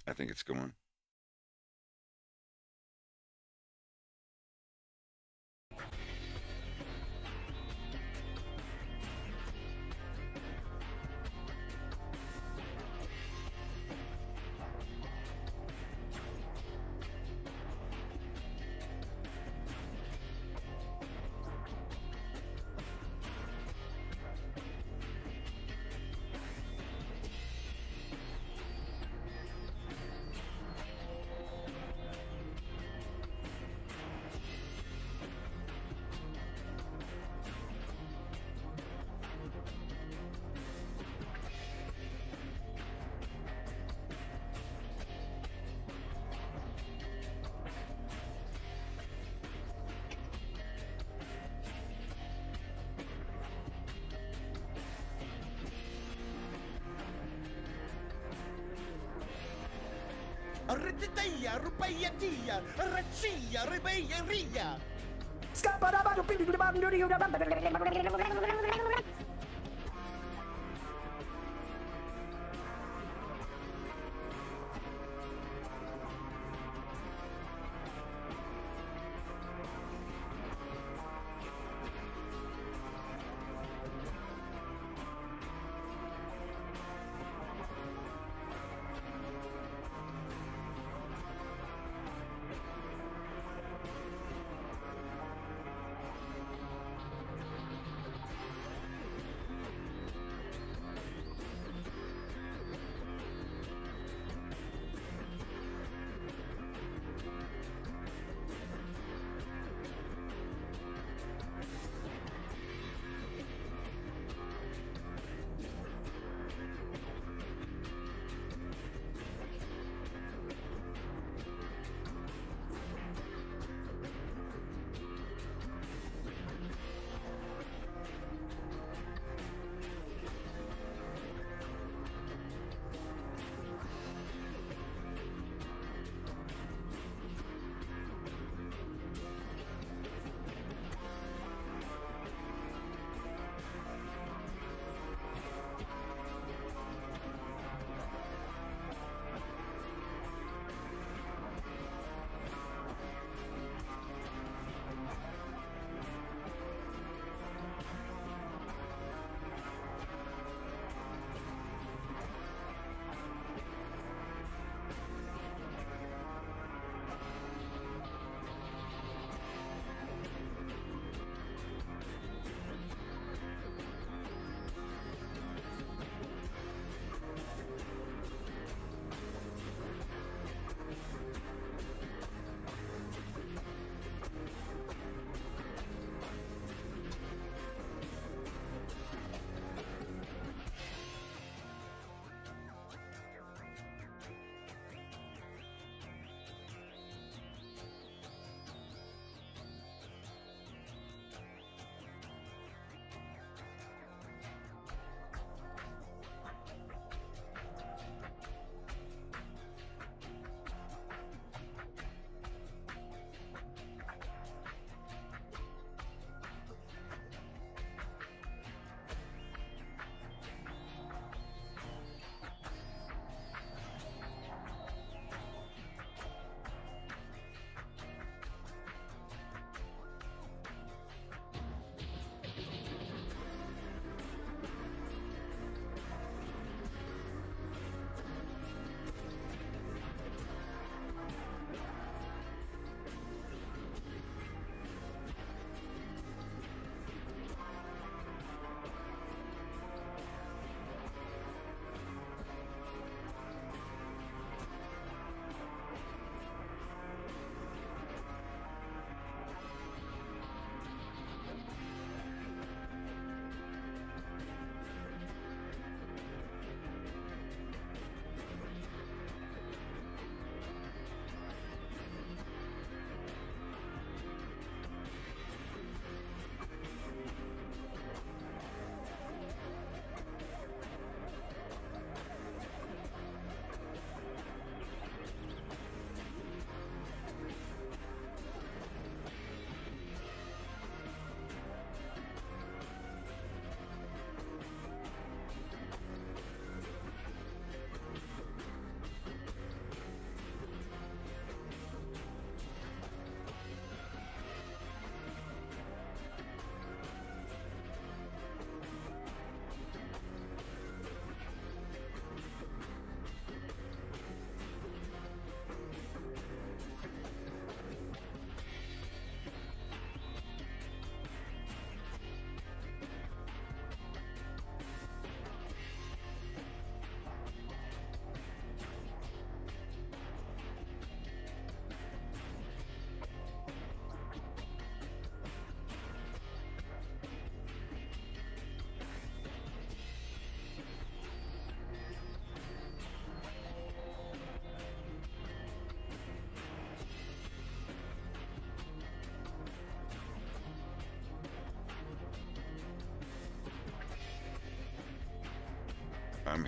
I think it's going. Arretitaya, rupayatia, rachia, rebeyeria.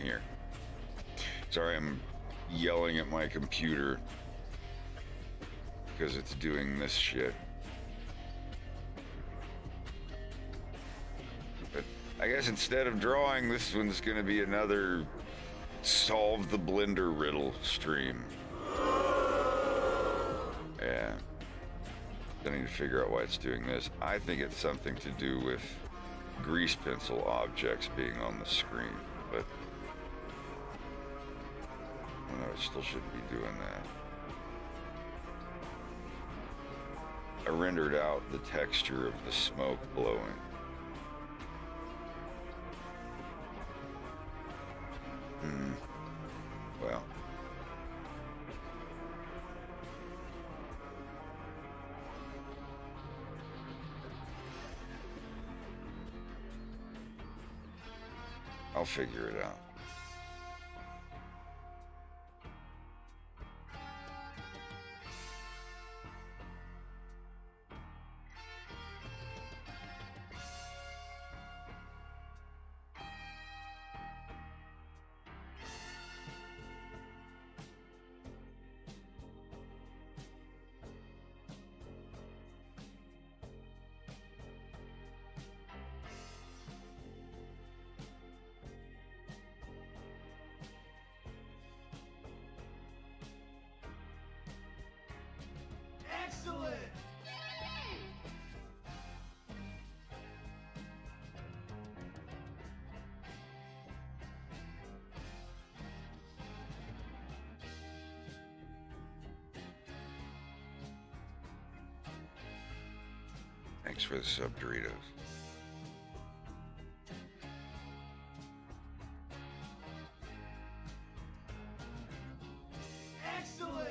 here. Sorry, I'm yelling at my computer because it's doing this shit. But I guess instead of drawing, this one's gonna be another solve the blender riddle stream. Yeah. I need to figure out why it's doing this. I think it's something to do with grease pencil objects being on the screen, but no, it still shouldn't be doing that. I rendered out the texture of the smoke blowing. Well. I'll figure it out. Excellent! Thanks for the sub Doritos. Excellent!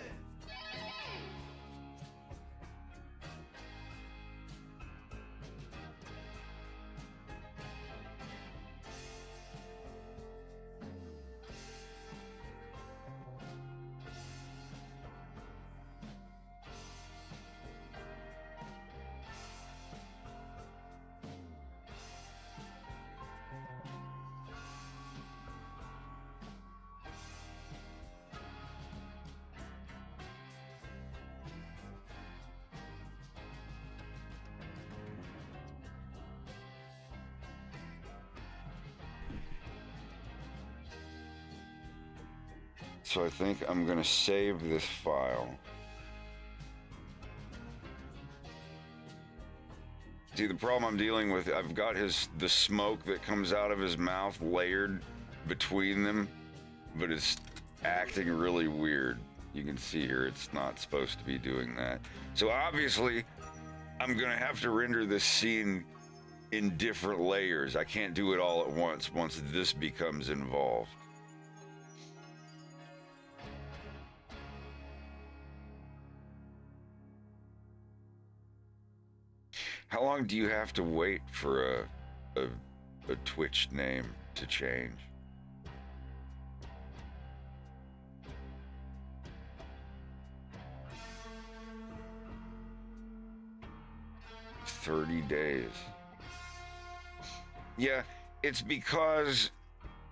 So I think I'm gonna save this file. See, the problem I'm dealing with, I've got the smoke that comes out of his mouth layered between them, but it's acting really weird. You can see here, it's not supposed to be doing that. So obviously, I'm gonna have to render this scene in different layers. I can't do it all at once this becomes involved. How long do you have to wait for a Twitch name to change? $30 days. Yeah, it's because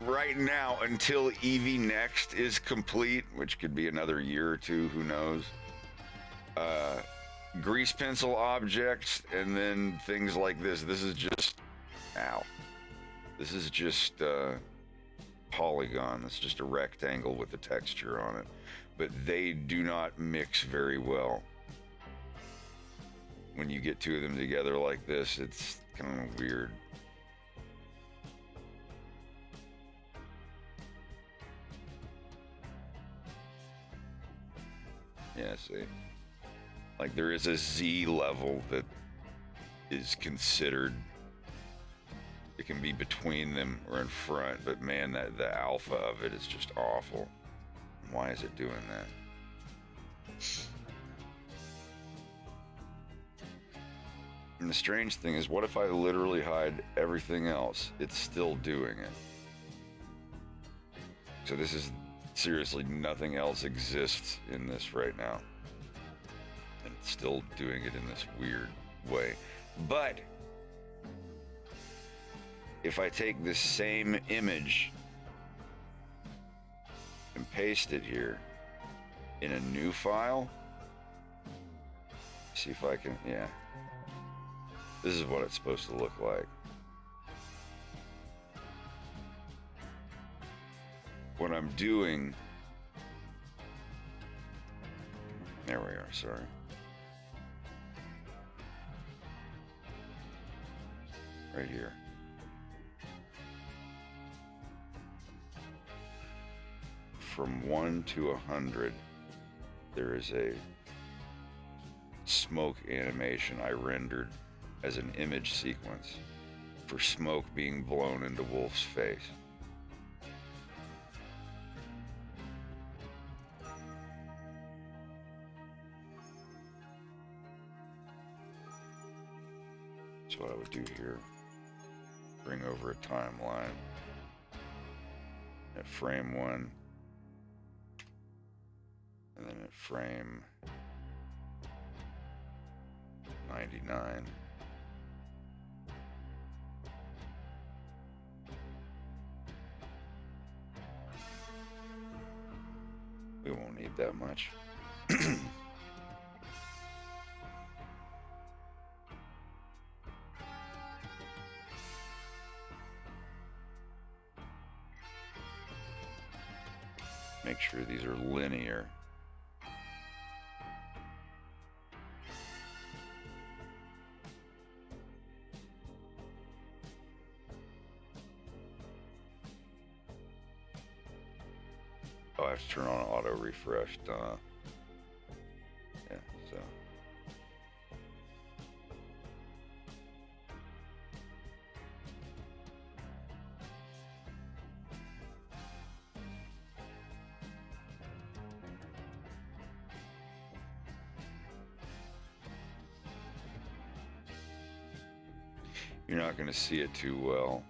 right now, until EV Next is complete, which could be another year or two, who knows, grease pencil objects and then things like this. This is just, ow. This is just polygon. It's just a rectangle with a texture on it. But they do not mix very well. When you get two of them together like this, it's kind of weird. Yeah, see? Like there is a Z level that is considered, it can be between them or in front, but man, the alpha of it is just awful. Why is it doing that? And the strange thing is, what if I literally hide everything else? It's still doing it. So this is seriously, nothing else exists in this right now. And it's still doing it in this weird way. But if I take this same image paste it here in a new file. See if I can, yeah. This is what it's supposed to look like. What I'm doing, there we are, sorry. Right here. From 1 to 100, there is a smoke animation I rendered as an image sequence for smoke being blown into Wolf's face. That's what I would do here. Bring over a timeline at frame 1, and then at frame 99. We won't need that much. Make sure these are linear. Oh, I have to turn on auto refresh. Yeah, so. You're not going to see it too well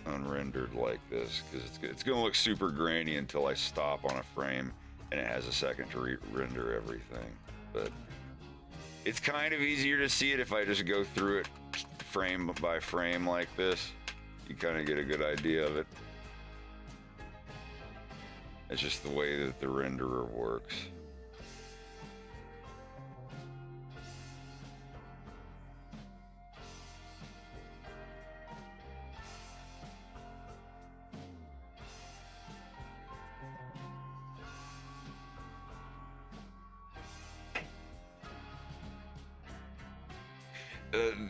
unrendered like this, because it's going to look super grainy until I stop on a frame and it has a second to render everything. But it's kind of easier to see it if I just go through it frame by frame like this. You kind of get a good idea of it. It's just the way that the renderer works.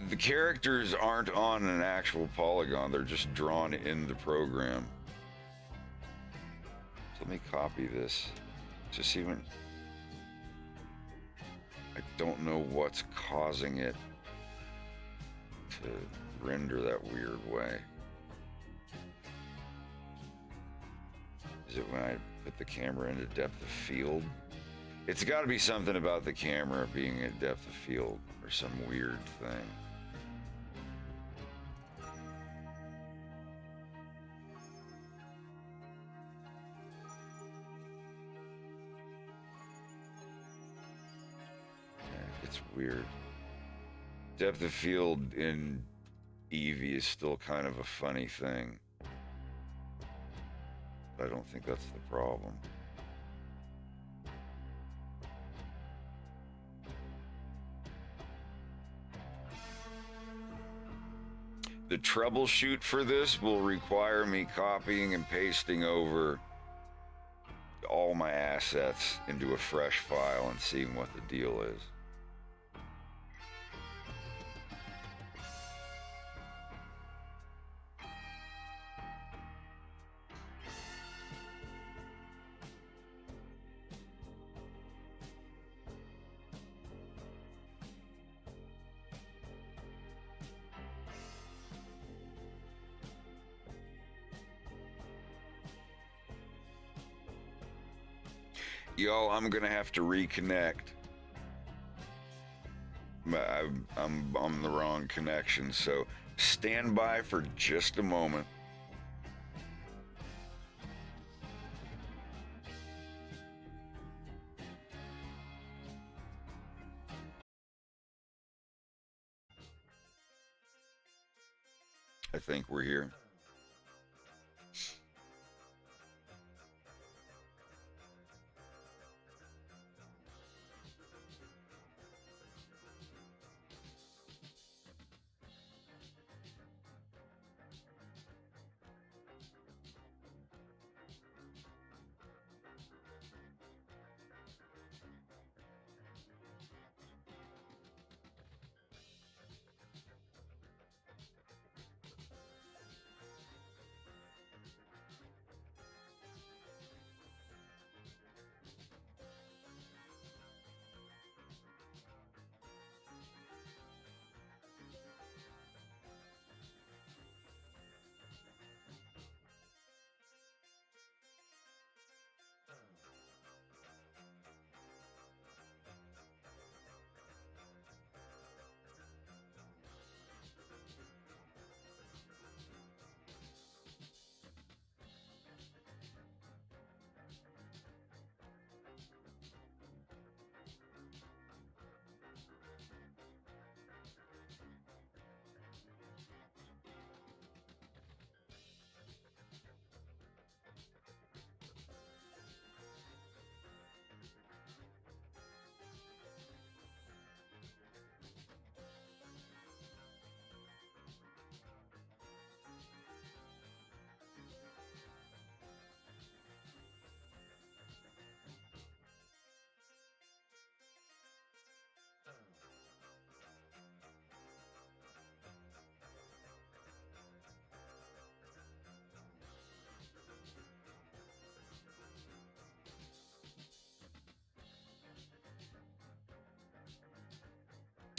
The characters aren't on an actual polygon, they're just drawn in the program. So let me copy this. Just even, I don't know what's causing it to render that weird way. Is it when I put the camera into depth of field? It's got to be something about the camera being at depth of field or some weird thing. Yeah, it's weird. Depth of field in Eevee is still kind of a funny thing. But I don't think that's the problem. The troubleshoot for this will require me copying and pasting over all my assets into a fresh file and seeing what the deal is. Y'all, I'm gonna have to reconnect. I'm on the wrong connection, so stand by for just a moment. I think we're here.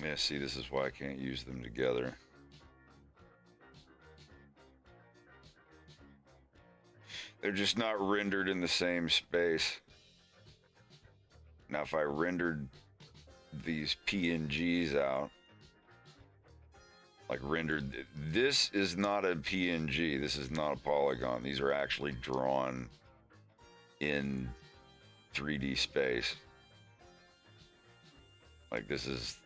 Yeah, see, this is why I can't use them together. They're just not rendered in the same space. Now, if I rendered these PNGs out, like rendered, this is not a PNG. This is not a polygon. These are actually drawn in 3D space. Like this is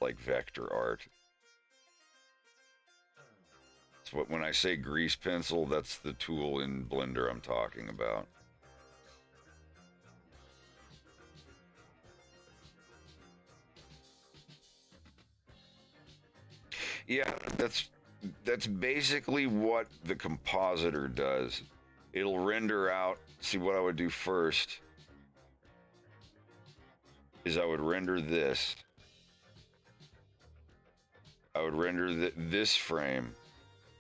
like vector art. It's what, when I say grease pencil, that's the tool in Blender I'm talking about. Yeah, that's basically what the compositor does. It'll render out. See, what I would do first is I would render this. I would render this frame,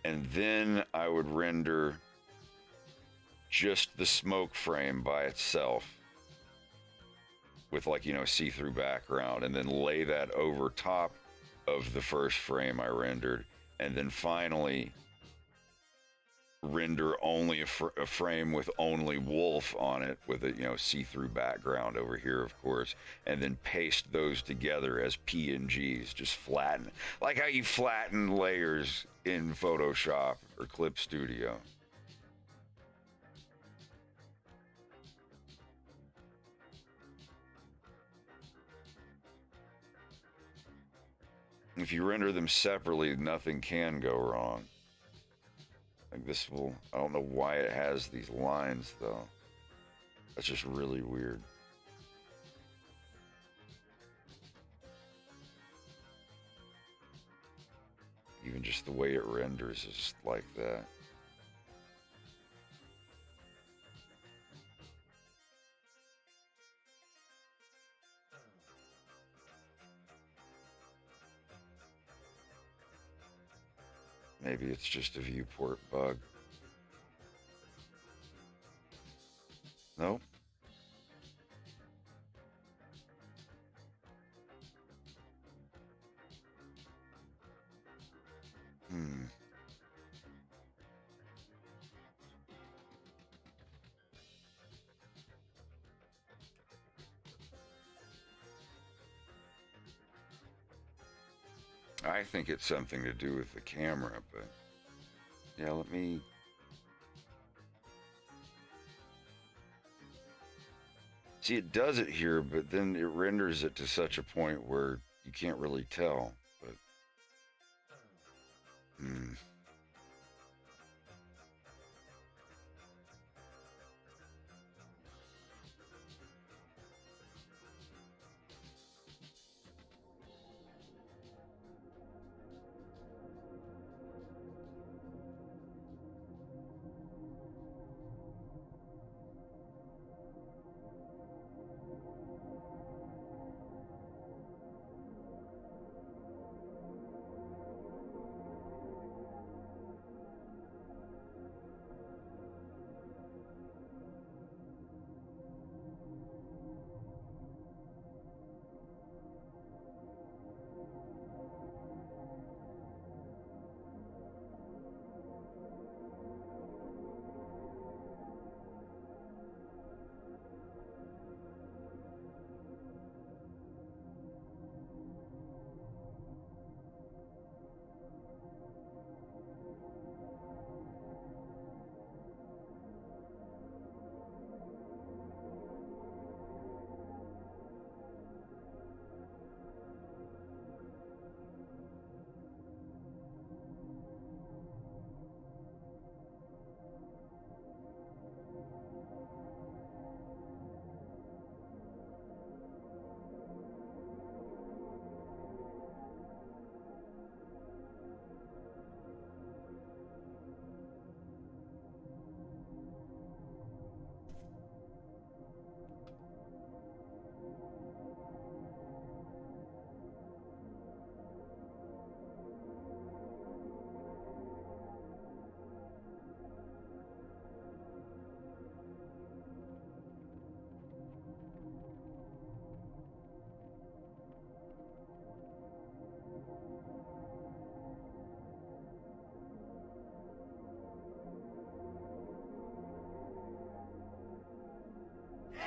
and then I would render just the smoke frame by itself with, like, you know, see-through background, and then lay that over top of the first frame I rendered, and then finally render only a frame with only wolf on it with a, you know, see-through background over here, of course, and then paste those together as PNGs. Just flatten, like how you flatten layers in Photoshop or Clip Studio. If you render them separately, nothing can go wrong. Like this will, I don't know why it has these lines though. That's just really weird. Even just the way it renders is like that. Maybe it's just a viewport bug. Nope. I think it's something to do with the camera, but yeah, let me. See, it does it here, but then it renders it to such a point where you can't really tell. But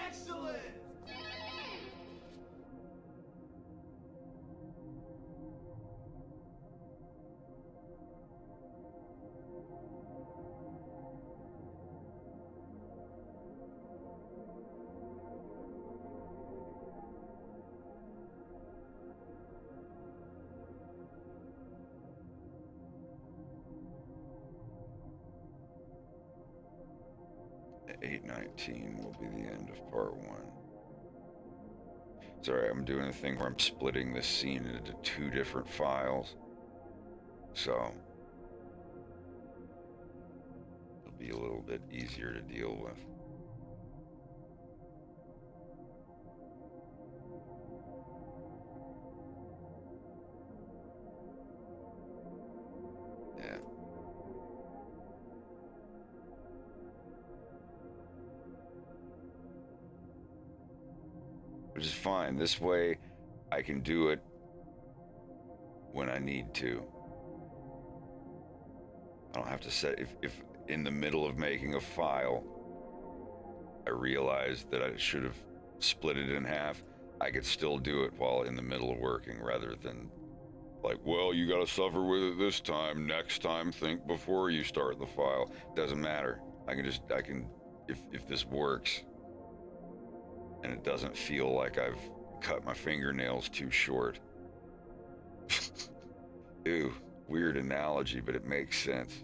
Excellent! At 8:19 will be the end of part 1. Sorry, I'm doing a thing where I'm splitting this scene into 2 different files. So it'll be a little bit easier to deal with. Yeah. Which is fine. This way I can do it when I need to. I don't have to set, if in the middle of making a file, I realized that I should have split it in half, I could still do it while in the middle of working rather than like, well, you gotta suffer with it this time. Next time, think before you start the file. Doesn't matter. I can, if this works and it doesn't feel like I've cut my fingernails too short. Ew, weird analogy, but it makes sense.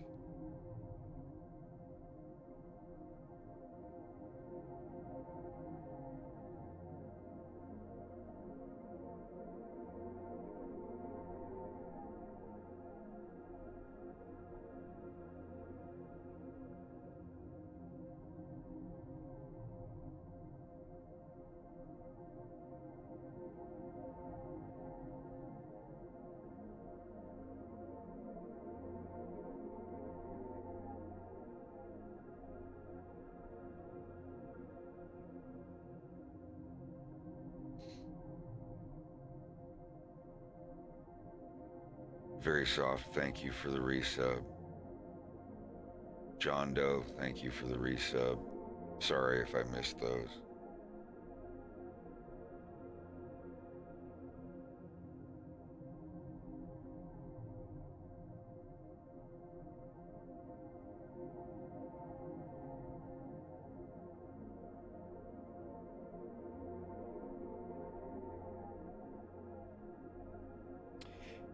Very soft, thank you for the resub. John Doe, thank you for the resub. Sorry if I missed those.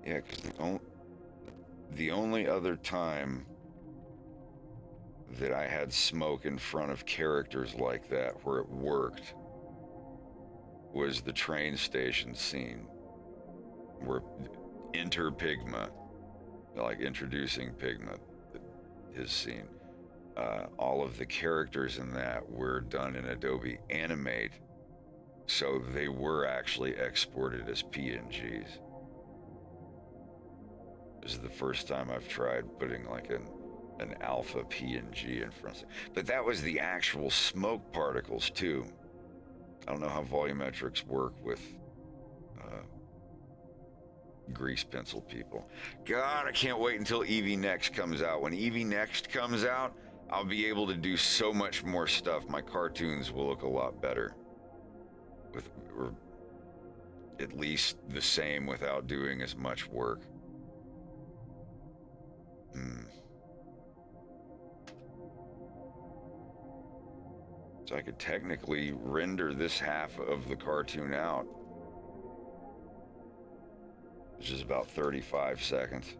Yeah, because the only other time that I had smoke in front of characters like that where it worked was the train station scene where enter Pigma, like introducing Pigma, his scene. All of the characters in that were done in Adobe Animate, so they were actually exported as PNGs. This is the first time I've tried putting like an alpha PNG in front of it. But that was the actual smoke particles too. I don't know how volumetrics work with grease pencil people. God, I can't wait until EV Next comes out. When EV Next comes out, I'll be able to do so much more stuff. My cartoons will look a lot better. Or at least the same without doing as much work. So I could technically render this half of the cartoon out, which is about 35 seconds.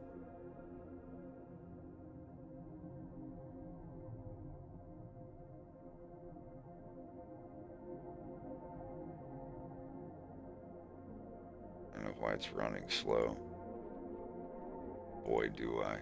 I don't know why it's running slow. Boy, do I.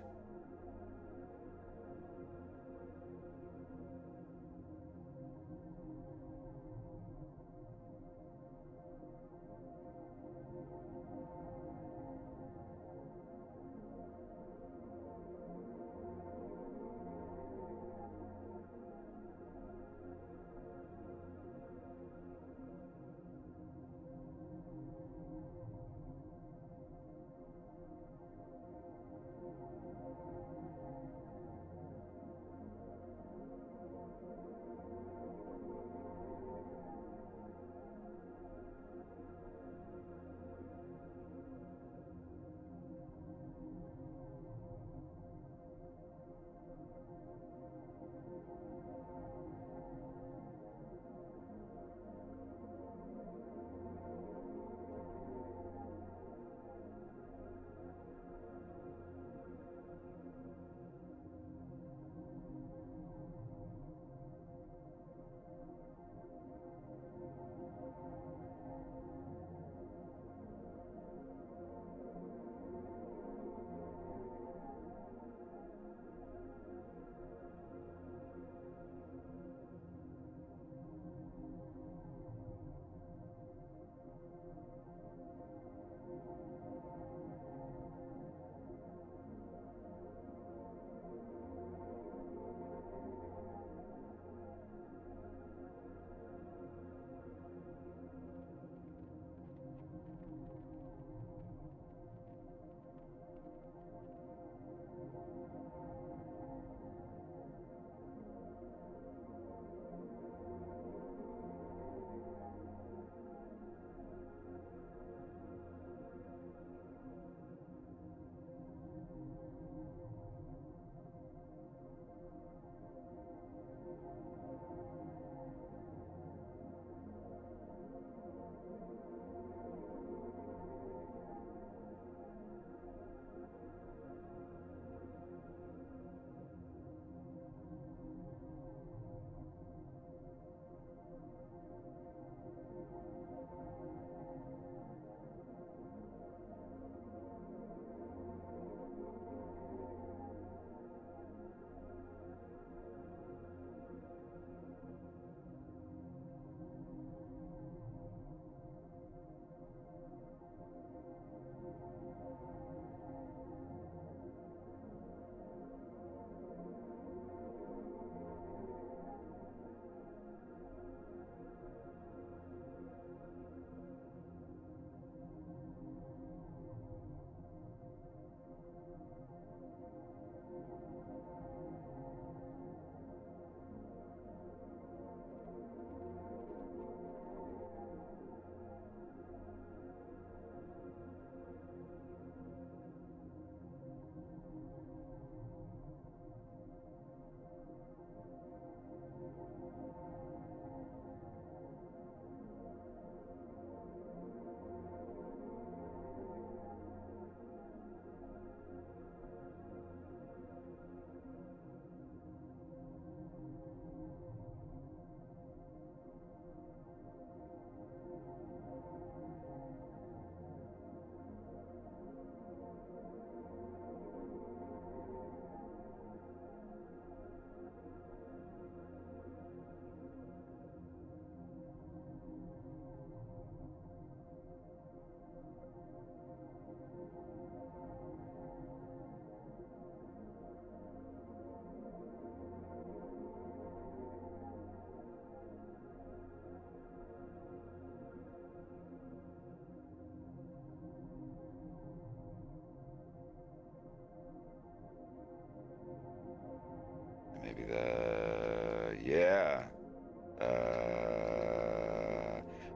Yeah.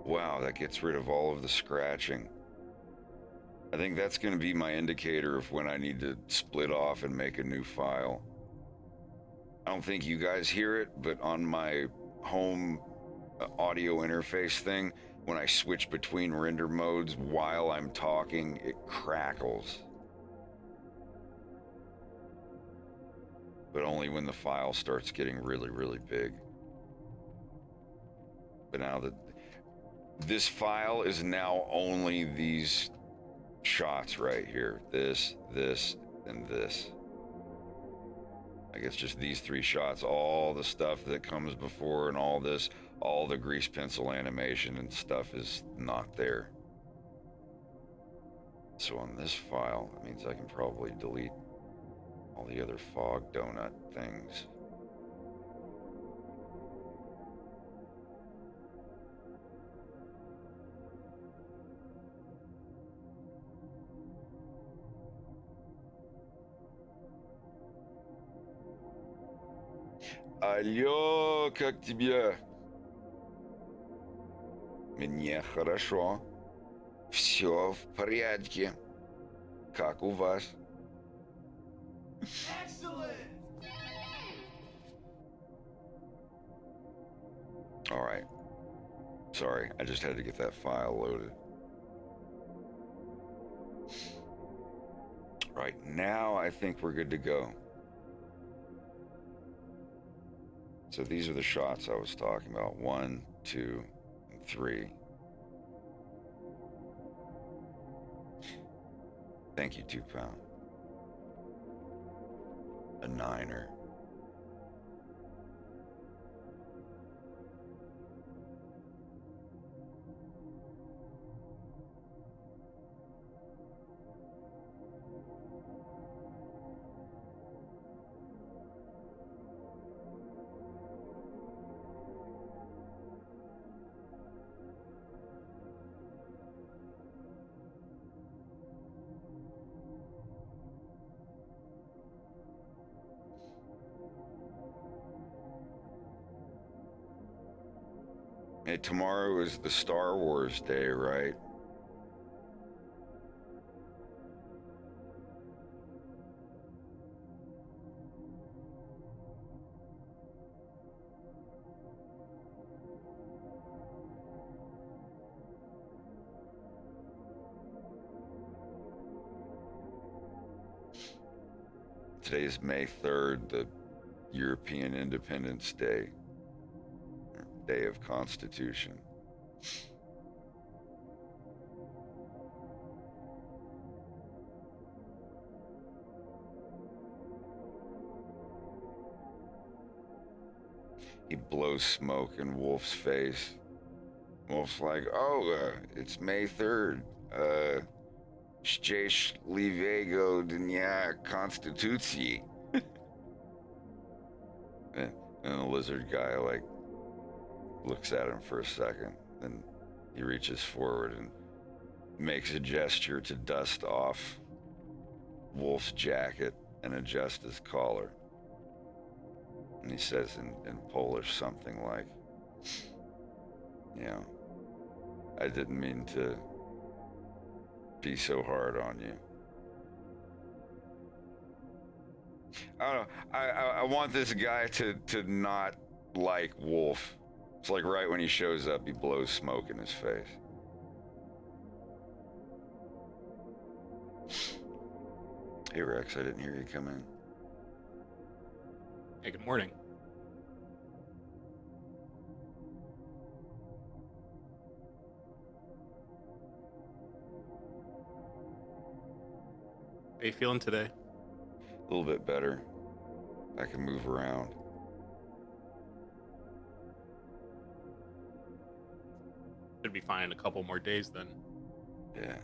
Wow, that gets rid of all of the scratching. I think that's going to be my indicator of when I need to split off and make a new file. I don't think you guys hear it, but on my home audio interface thing, when I switch between render modes while I'm talking, it crackles. But only when the file starts getting really, really big. But now that this file is now only these shots right here. This, and this. I guess just these 3 shots, all the stuff that comes before and all this, all the grease pencil animation and stuff is not there. So on this file, that means I can probably delete all the other fog donut things. Алло, как тебе? Мне хорошо. Все в порядке. Как у вас? Excellent! All right. Sorry, I just had to get that file loaded. Right, now I think we're good to go. So these are the shots I was talking about. 1, 2, and 3. Thank you, 2 Pound. A 9er. Hey, tomorrow is the Star Wars Day, right? Today is May 3rd, the European Independence Day, Day of Constitution. He blows smoke in Wolf's face. Wolf's like, oh, it's May 3rd. Szczęśliwego Dnia Konstytucji. And the lizard guy, like, looks at him for a second. Then he reaches forward and makes a gesture to dust off Wolf's jacket and adjust his collar. And he says in Polish something like, you know, I didn't mean to be so hard on you. I don't know. I want this guy to not like Wolf. It's like right when he shows up, he blows smoke in his face. Hey Rex, I didn't hear you come in. Hey, good morning. How you feeling today? A little bit better. I can move around. Should be fine in a couple more days then. Yeah.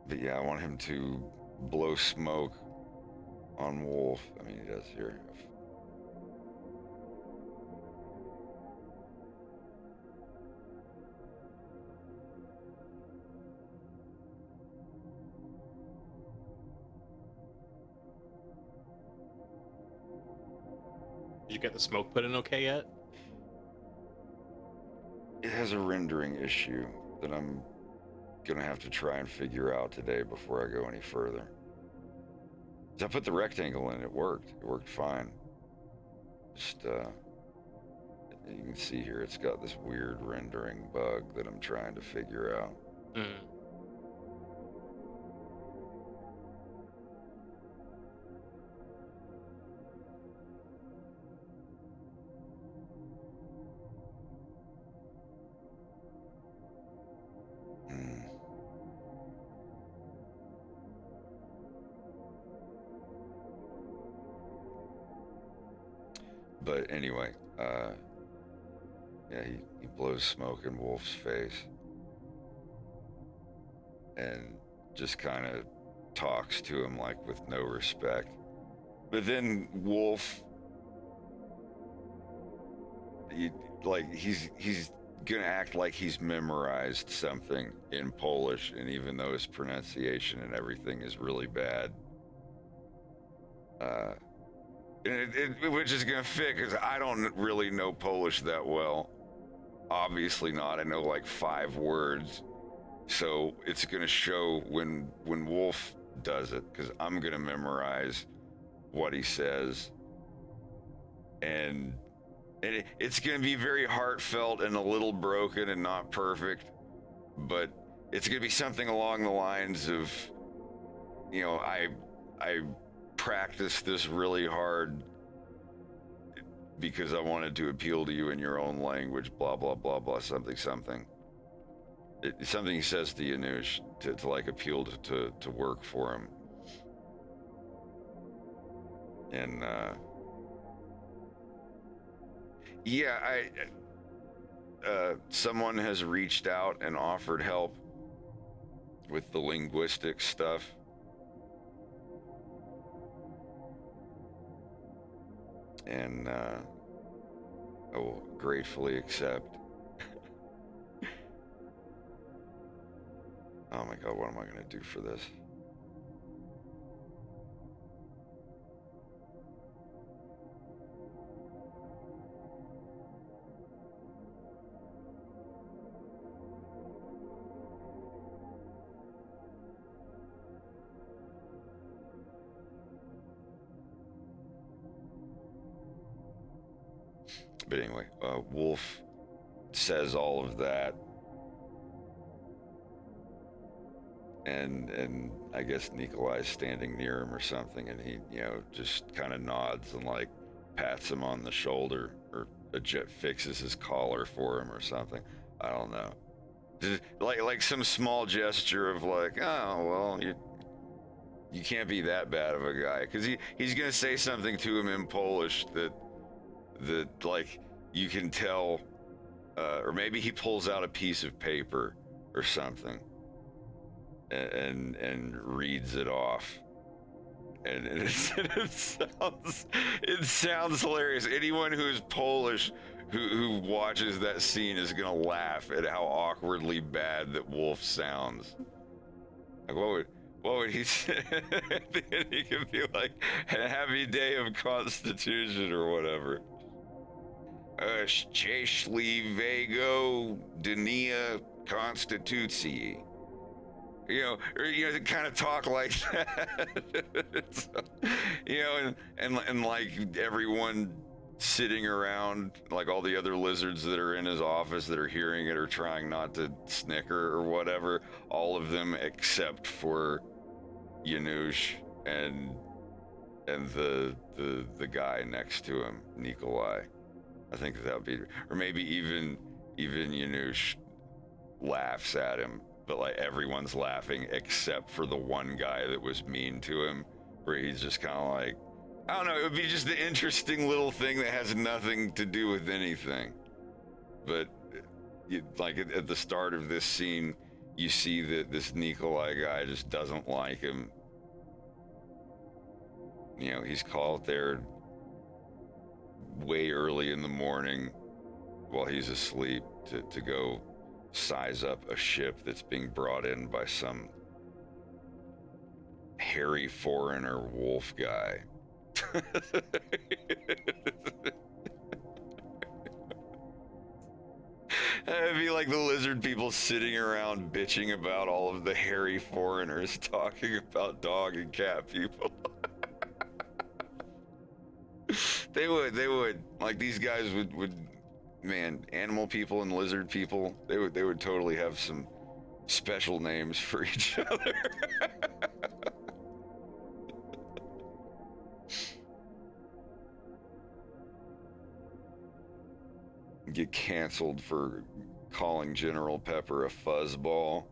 But yeah, I want him to blow smoke on Wolf. I mean, he does here. Did you get the smoke put in okay yet? It has a rendering issue that I'm gonna have to try and figure out today before I go any further. So I put the rectangle in, it worked. It worked fine. Just, you can see here, it's got this weird rendering bug that I'm trying to figure out. Mm. Hmm. But anyway, yeah, he blows smoke in Wolf's face and just kind of talks to him like with no respect. But then Wolf, he's gonna act like he's memorized something in Polish, and even though his pronunciation and everything is really bad, which is gonna fit because I don't really know Polish that well. Obviously not. I know like 5 words, so it's gonna show when Wolf does it because I'm gonna memorize what he says, and it's gonna be very heartfelt and a little broken and not perfect, but it's gonna be something along the lines of, you know, I practiced this really hard because I wanted to appeal to you in your own language, blah, blah, blah, blah, something. It's something he says to Yanush to like appeal to work for him. And, yeah, someone has reached out and offered help with the linguistic stuff. And I will gratefully accept. Oh my God, what am I going to do for this? But anyway, Wolf says all of that, and I guess Nikolai's standing near him or something, and he, you know, just kind of nods and like pats him on the shoulder, or fixes his collar for him or something. I don't know, just like some small gesture of like, oh well, you can't be that bad of a guy, because he's gonna say something to him in Polish that like you can tell, or maybe he pulls out a piece of paper or something and reads it off, and it sounds hilarious. Anyone who's Polish who watches that scene is gonna laugh at how awkwardly bad that Wolf sounds. Like, what would he say? He could be like, a happy day of Constitution or whatever. Szczęśliwego Dnia Konstytucji. You know, or, you know, kind of talk like that. So, you know, and like everyone sitting around, like all the other lizards that are in his office that are hearing it or trying not to snicker or whatever, all of them except for Yanush and the guy next to him, Nikolai. I think that would be, or maybe even Yanush laughs at him, but like everyone's laughing except for the one guy that was mean to him, where he's just kind of like, I don't know, it would be just an interesting little thing that has nothing to do with anything. But like at the start of this scene, you see that this Nikolai guy just doesn't like him. You know, he's called there way early in the morning while he's asleep to go size up a ship that's being brought in by some hairy foreigner wolf guy. like the lizard people sitting around bitching about all of the hairy foreigners talking about dog and cat people. They would. Like, these guys would, man, animal people and lizard people, they would totally have some special names for each other. Get canceled for calling General Pepper a fuzzball.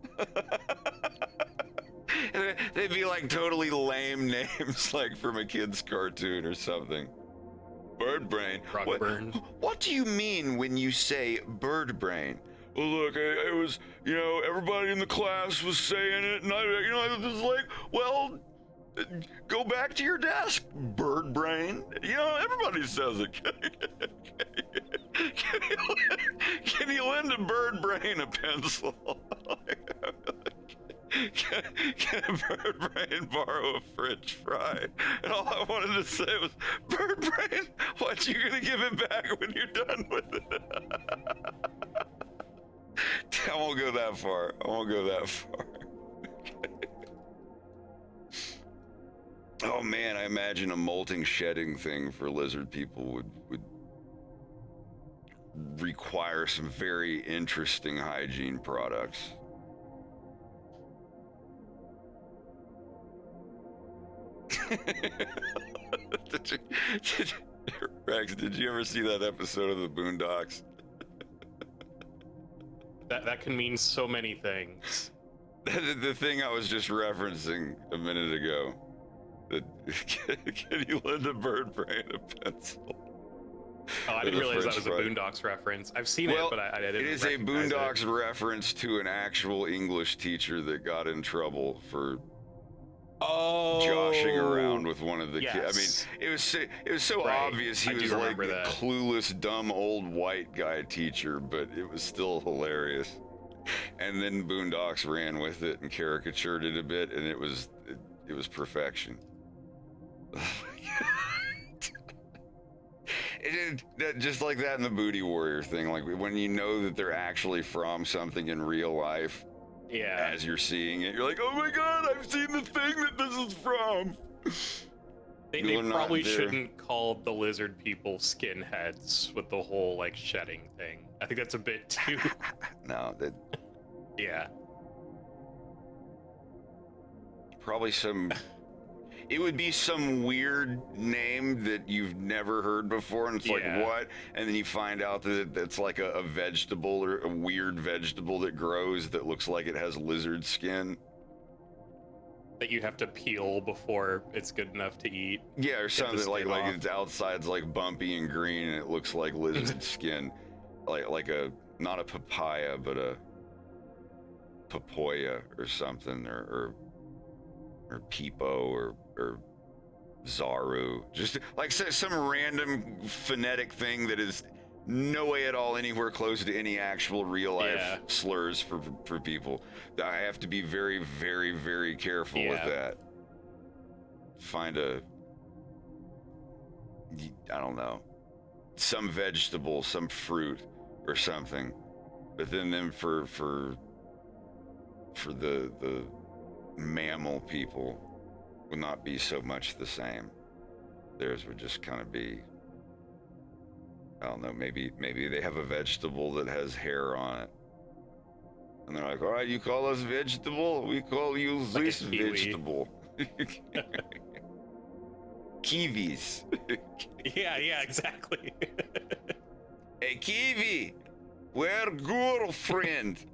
They'd be like totally lame names, like from a kid's cartoon or something. Bird brain. What do you mean when you say bird brain? Well, look, I was, everybody in the class was saying it, and I was like, well, go back to your desk, bird brain. Everybody says it. Can you lend a bird brain a pencil? Can a bird brain borrow a French fry? And all I wanted to say was, bird brain, what, you gonna give it back when you're done with it? I won't go that far. Oh man, I imagine a molting shedding thing for lizard people would require some very interesting hygiene products. Rex, did you ever see that episode of the Boondocks? That can mean so many things. The thing I was just referencing a minute ago. Can you lend a bird brain a pencil? Oh, I didn't realize that was a Boondocks reference. I've seen it, but I didn't. It is a Boondocks reference to an actual English teacher that got in trouble for joshing around with one of the kids. I mean, it was so obvious he was like a clueless, dumb, old white guy teacher, but it was still hilarious. And then Boondocks ran with it and caricatured it a bit, and it was perfection. Just like that in the Booty Warrior thing, like when you know that they're actually from something in real life, as you're seeing it, you're like, oh my god, I've seen the thing that this is from. They probably shouldn't call the lizard people skinheads with the whole like shedding thing. I think that's a bit too. No, that. Yeah. Probably some. It would be some weird name that you've never heard before, and it's like, what? And then you find out that it's like a vegetable or a weird vegetable that grows that looks like it has lizard skin. That you have to peel before it's good enough to eat. Yeah, or something like its outside's like bumpy and green, and it looks like lizard skin, like a not a papaya, but a papoya or something, or peepo or zaru, just like some random phonetic thing that is no way at all anywhere close to any actual real life slurs for people. I have to be very, very, very careful with that. Find I don't know, some vegetable, some fruit or something, but then for the mammal people would not be so much the same. Theirs would just kind of be, I don't know, maybe they have a vegetable that has hair on it. And they're like, all right, you call us vegetable, we call you like this vegetable. Kiwis. Yeah, exactly. Hey, Kiwi, we're girlfriend.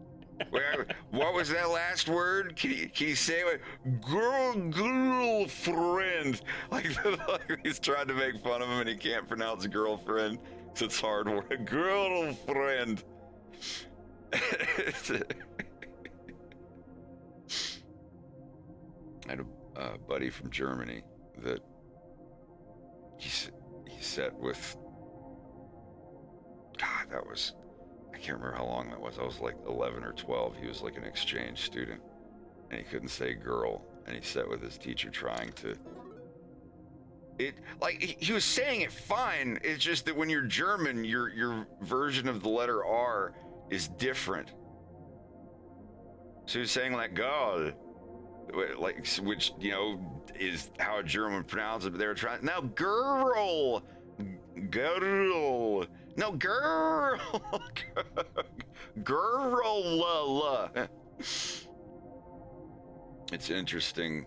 What was that last word? Can you say it? Girlfriend. Like he's trying to make fun of him and he can't pronounce girlfriend, so it's hard word. Girlfriend. I had a buddy from Germany that he sat with. God, that was. I can't remember how long that was. I was like 11 or 12. He was like an exchange student, and he couldn't say girl. And he sat with his teacher trying to. He was saying it fine. It's just that when you're German, your version of the letter R is different. So he's saying like God, like, which, you know, is how a German would pronounce it, but they were trying, no, girl, no, girl, girl, it's interesting.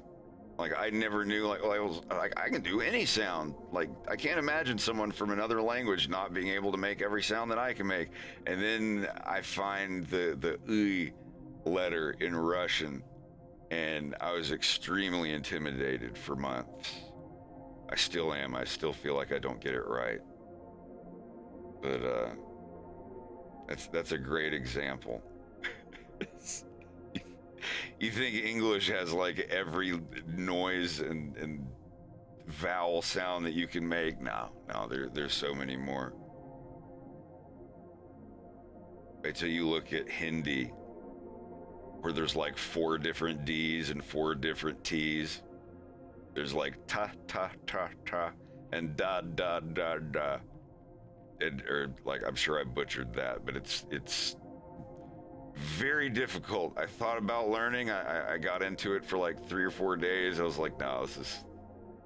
Like, I never knew, like, I was like, I can do any sound. Like, I can't imagine someone from another language not being able to make every sound that I can make. And then I find the "uy" letter in Russian, and I was extremely intimidated for months. I still am. I still feel like I don't get it right. But that's a great example. You think English has like every noise and vowel sound that you can make? No, there's so many more. Wait till you look at Hindi, where there's like 4 different D's and 4 different T's. There's like ta ta ta ta and da da da da, or like, I'm sure I butchered that, but it's very difficult. I thought about learning. I got into it for like 3 or 4 days. I was like, no, this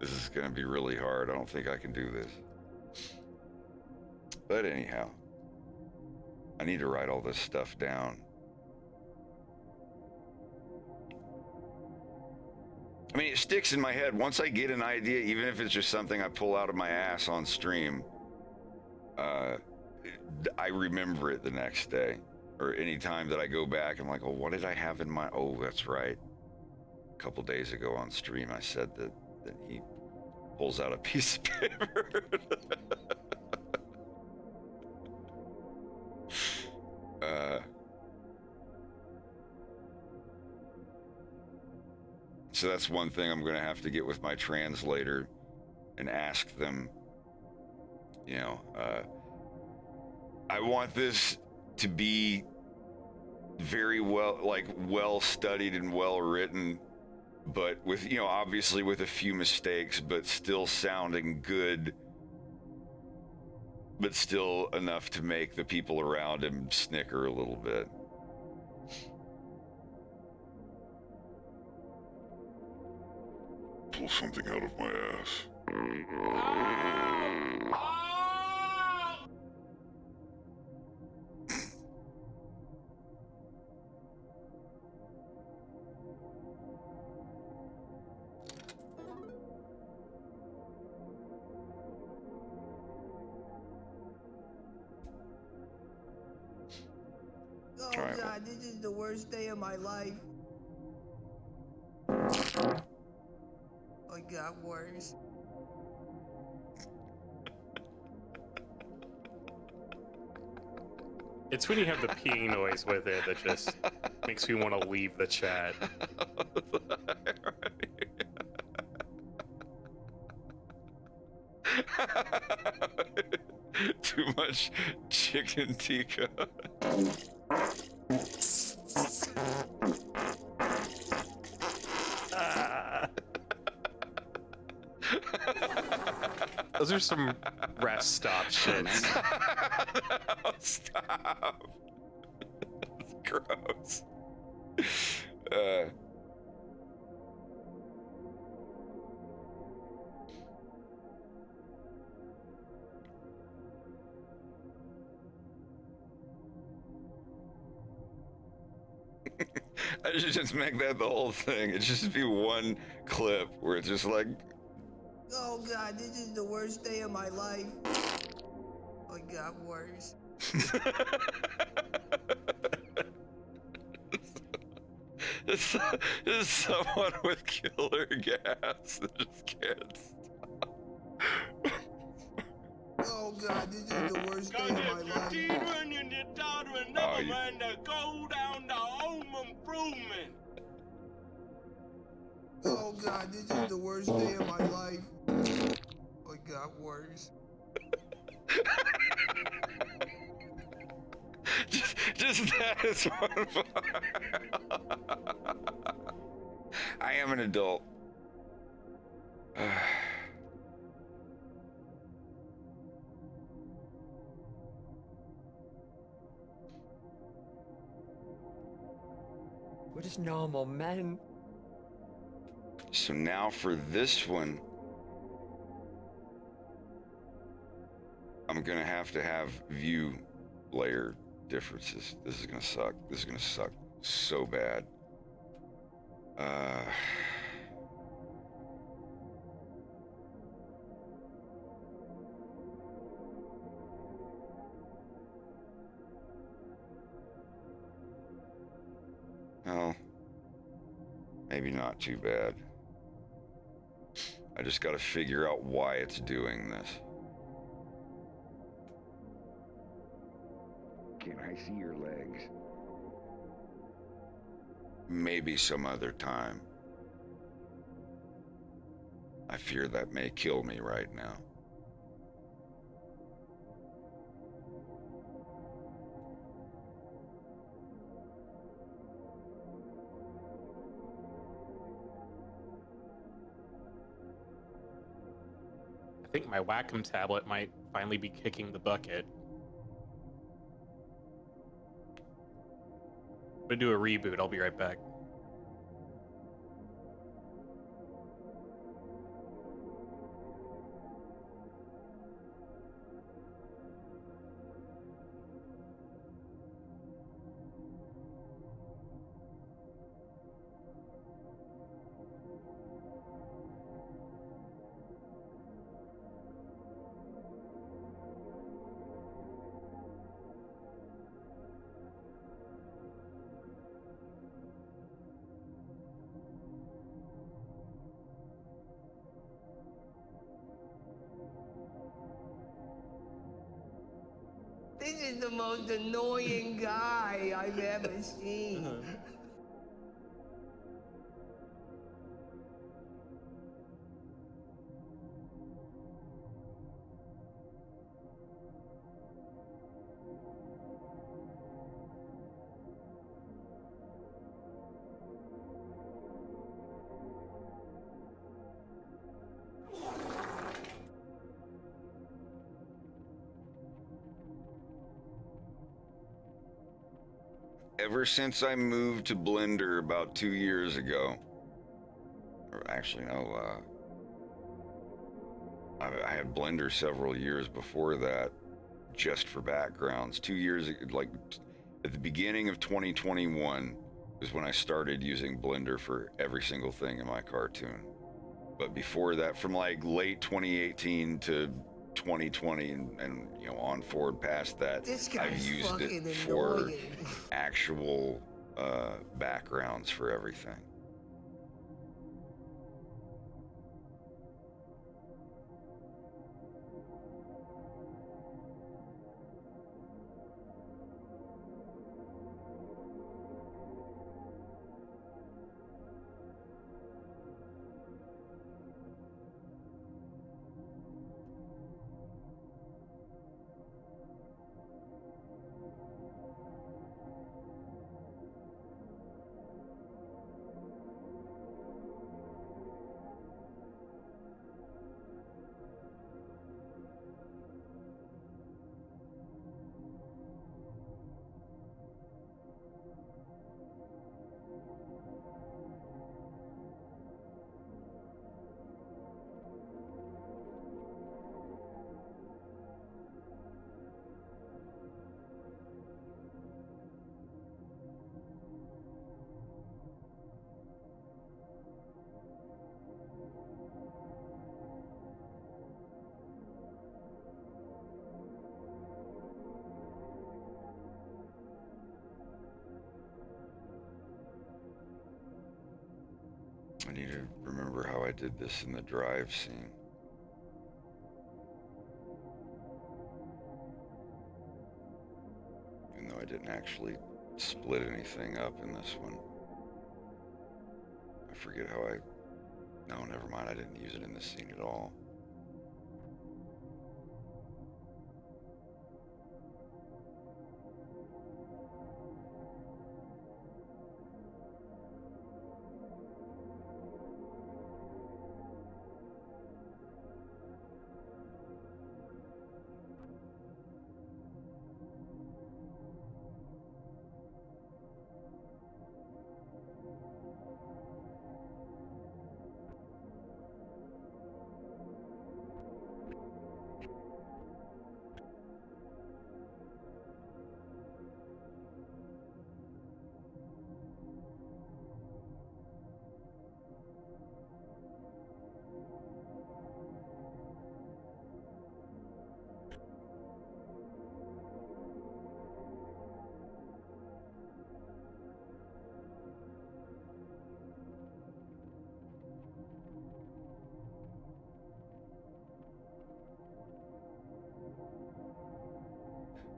is gonna be really hard. I don't think I can do this. But anyhow, I need to write all this stuff down. I mean, it sticks in my head. Once I get an idea, even if it's just something I pull out of my ass on stream, I remember it the next day. Or any time that I go back, I'm like, oh, what did I have in my... Oh, that's right. A couple days ago on stream, I said that he pulls out a piece of paper. So that's one thing I'm going to have to get with my translator and ask them, you know, I want this to be very well studied and well written, but with, you know, obviously with a few mistakes, but still sounding good, but still enough to make the people around him snicker a little bit. Pull something out of my ass. Oh All right, God, this is the worst day of my life. Oh, it got worse. It's when you have the peeing noise with it that just makes me want to leave the chat. Too much chicken tikka. Those are some rest stop shits. No, stop. It's gross. I should just make that the whole thing. It should just be one clip where it's just like, Oh God, this is the worst day of my life. Oh, it got worse. This is someone with killer gas that just can't stop. Oh God, this is the worst day of my life. Oh, you... Go down to home improvement. Oh God, this is the worst day of my life. Oh, it got worse. just that is one part. I am an adult. We're just normal men. So now for this one, I'm gonna have to have view layer differences. This is gonna suck. This is gonna suck so bad. Well, maybe not too bad. I just gotta figure out why it's doing this. Can I see your legs? Maybe some other time. I fear that may kill me right now. I think my Wacom tablet might finally be kicking the bucket. I'm gonna do a reboot. I'll be right back. This is the most annoying guy I've ever seen. Ever since I moved to Blender about 2 years ago, or actually no, I had Blender several years before that, just for backgrounds. 2 years, like at the beginning of 2021 is when I started using Blender for every single thing in my cartoon. But before that, from like late 2018 to 2020 and you know on forward past that, This guy's I've used fucking it for annoying. actual backgrounds for everything. I need to remember how I did this in the drive scene. Even though I didn't actually split anything up in this one. I forget how I... No, never mind. I didn't use it in this scene at all.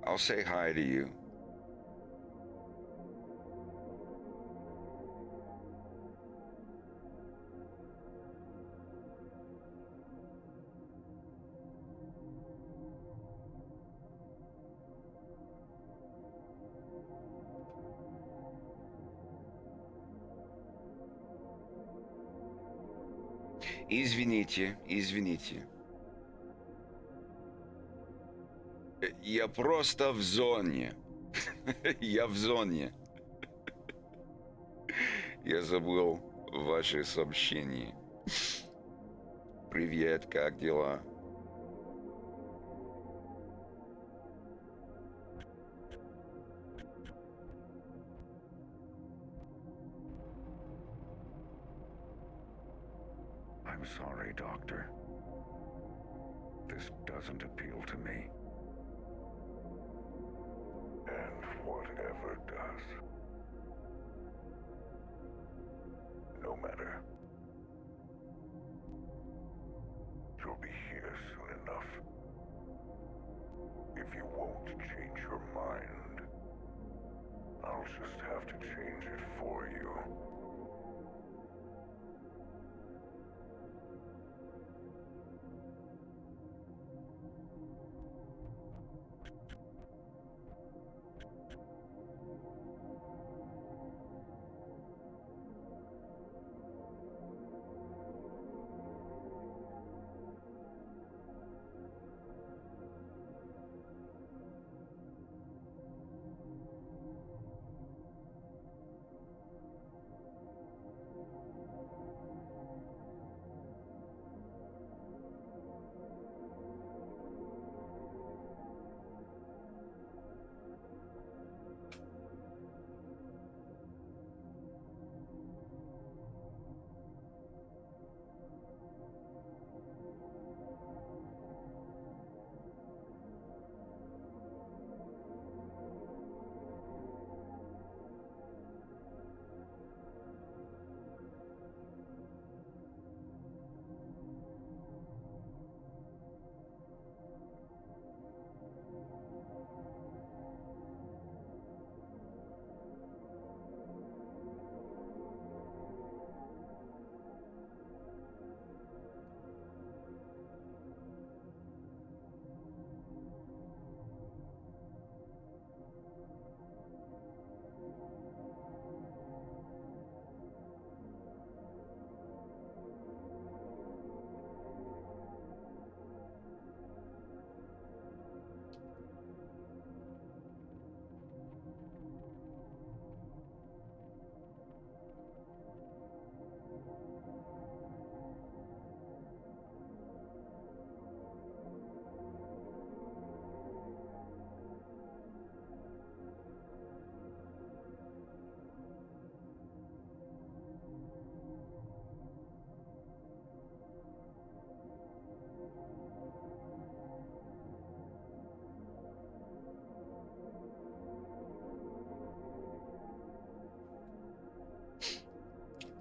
I'll say hi to you. Извините, извините. Я просто в зоне. Я в зоне. Я забыл ваши сообщения. Привет, как дела? I'm sorry, Doctor. This doesn't appeal to me. And whatever does. No matter. You'll be here soon enough. If you won't change your mind, I'll just have to change it for you.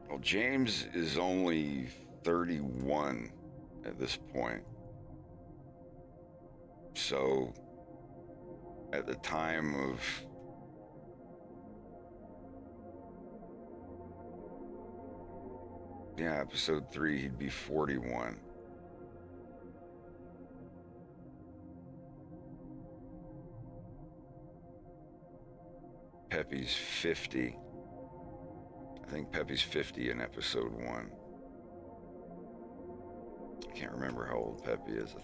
Well, James is only 31 at this point. So, at the time of episode 3, he'd be 41. Pepe's 50. I think Pepe's 50 in episode 1. I can't remember how old Pepe is. I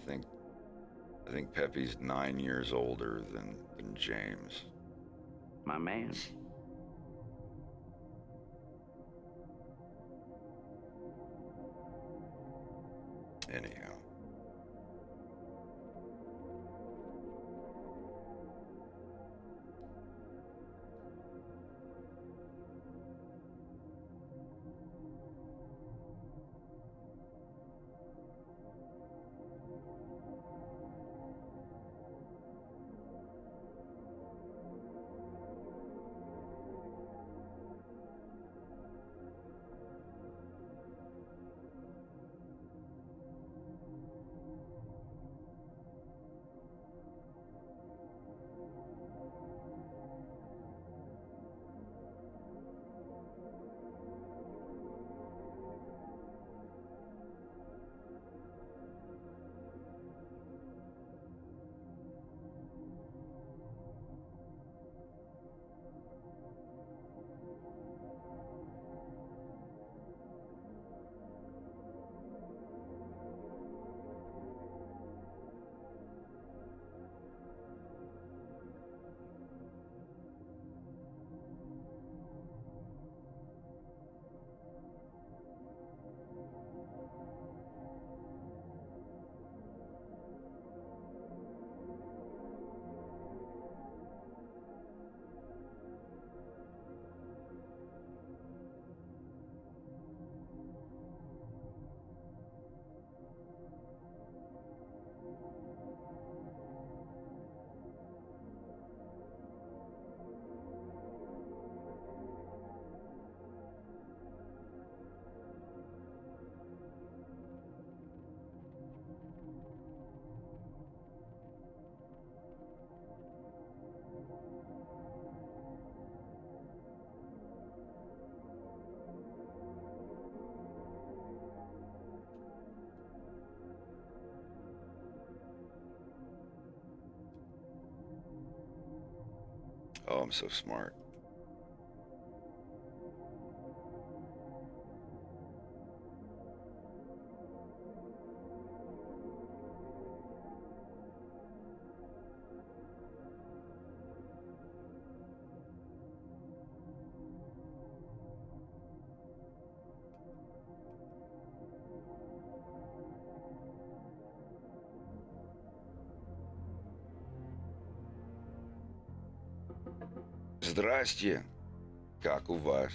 think Pepe's 9 years older than James. My man. Anyhow. Oh, I'm so smart. Здрасте. Как у вас?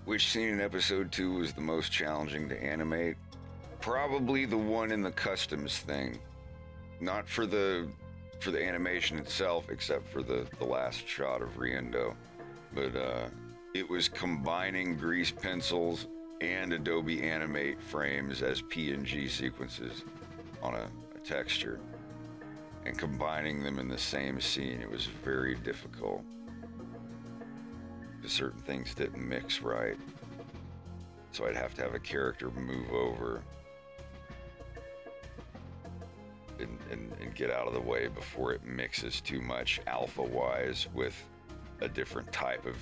Which scene in episode 2 was the most challenging to animate? Probably the one in the customs thing. Not for the animation itself, except for the last shot of Riendo. But it was combining grease pencils and Adobe Animate frames as PNG sequences on a texture. And combining them in the same scene, it was very difficult. Certain things didn't mix right, so I'd have to have a character move over and get out of the way before it mixes too much alpha wise with a different type of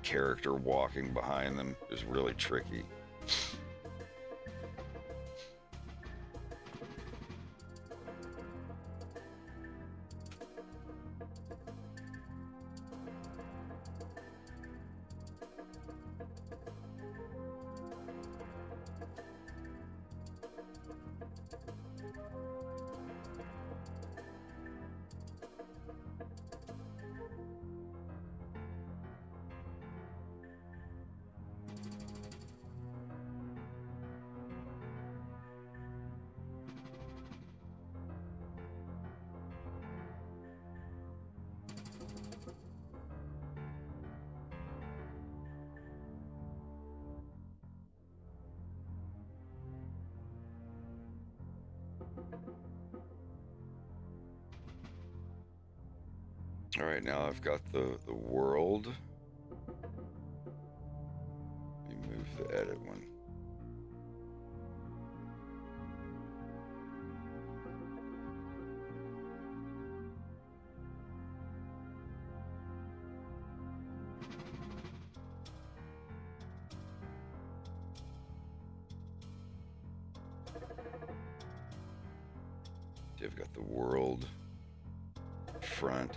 character walking behind them. It was really tricky. All right, now I've got the world. Let me the edit one. You've got the world, front,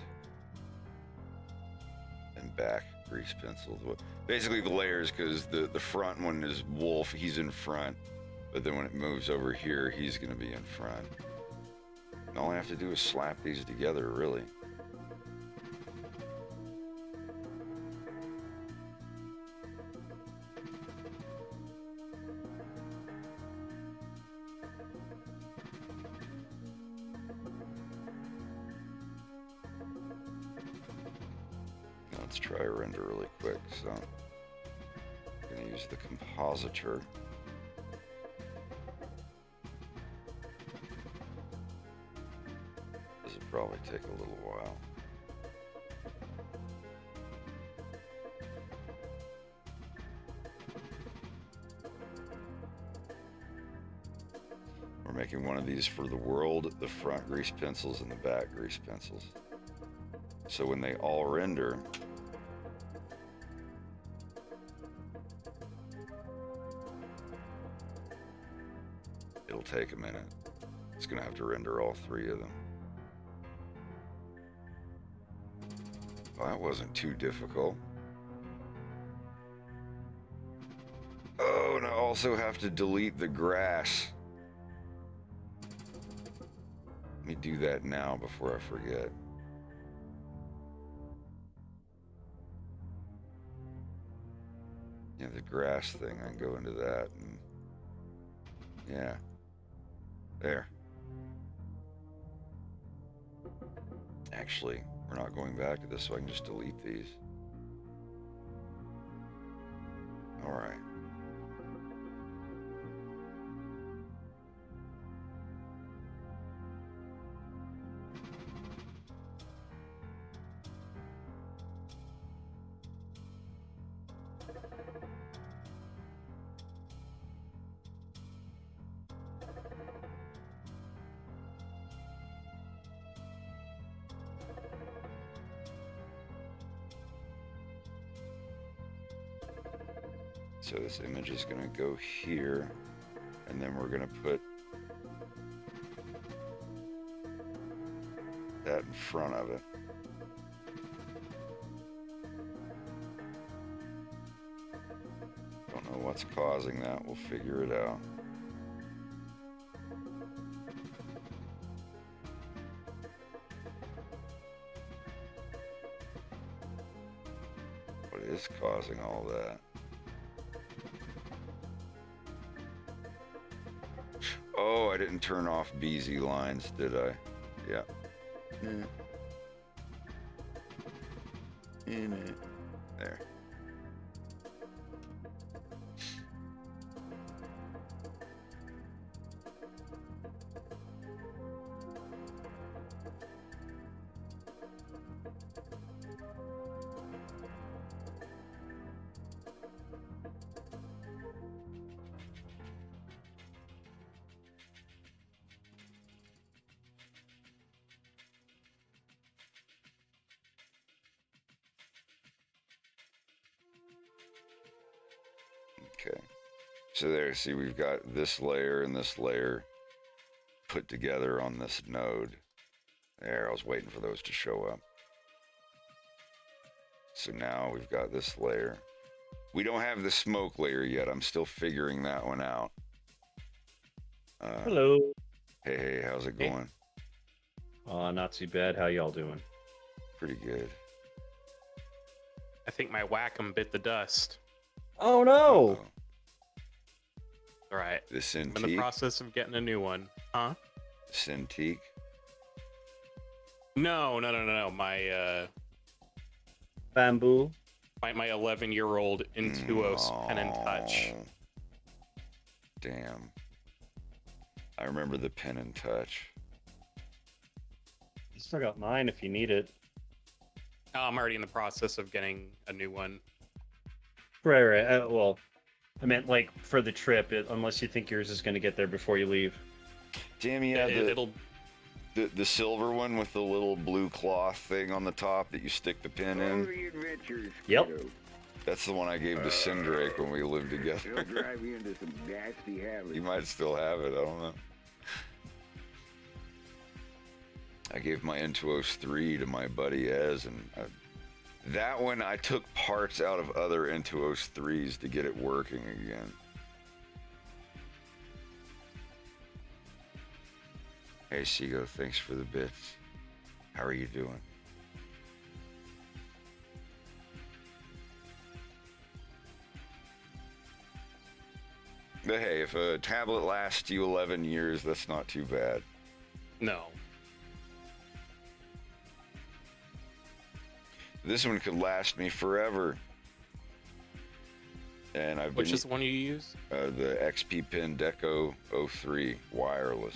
and back grease pencils. Basically the layers, because the front one is Wolf, he's in front, but then when it moves over here, he's going to be in front. And all I have to do is slap these together, really. Let's try a render really quick. So I'm going to use the compositor. This will probably take a little while. We're making one of these for the world, the front grease pencils and the back grease pencils. So when they all render, it'll take a minute. It's gonna have to render all three of them. Well, that wasn't too difficult. Oh, and I also have to delete the grass. Let me do that now before I forget. Yeah, the grass thing, I can go into that and yeah. There. Actually, we're not going back to this, so I can just delete these. All right. So this image is going to go here, and then we're going to put that in front of it. Don't know what's causing that. We'll figure it out. What is causing all that? Oh, I didn't turn off BZ lines, did I? Yeah. There. Okay, so there, see, we've got this layer and this layer put together on this node. There, I was waiting for those to show up. So now we've got this layer. We don't have the smoke layer yet. I'm still figuring that one out. Hello. Hey, how's it going? Not too bad. How y'all doing? Pretty good. I think my Wacom bit the dust. Oh no! All right. The I'm in the Cintiq? process of getting a new one. Huh? Cintiq? No. My Bamboo. my 11-year-old Intuos Pen and Touch. Oh, damn. I remember the Pen and Touch. I still got mine if you need it. Oh, I'm already in the process of getting a new one. Right. Well, I meant like for the trip, unless you think yours is going to get there before you leave. Damn, yeah, It'll. the silver one with the little blue cloth thing on the top that you stick the pin in. the adventures, Yep. kiddo. That's the one I gave to Cindrake when we lived It'll together. drive you into some nasty habits. You might still have it, I don't know. I gave my Intuos 3 to my buddy Ez, and that one I took parts out of other Intuos 3s to get it working again. Hey Seago, thanks for the bits. How are you doing? But hey, if a tablet lasts you 11 years, that's not too bad. No. This one could last me forever. And I've Which been is the one you use? the XP Pin Deco 03 wireless.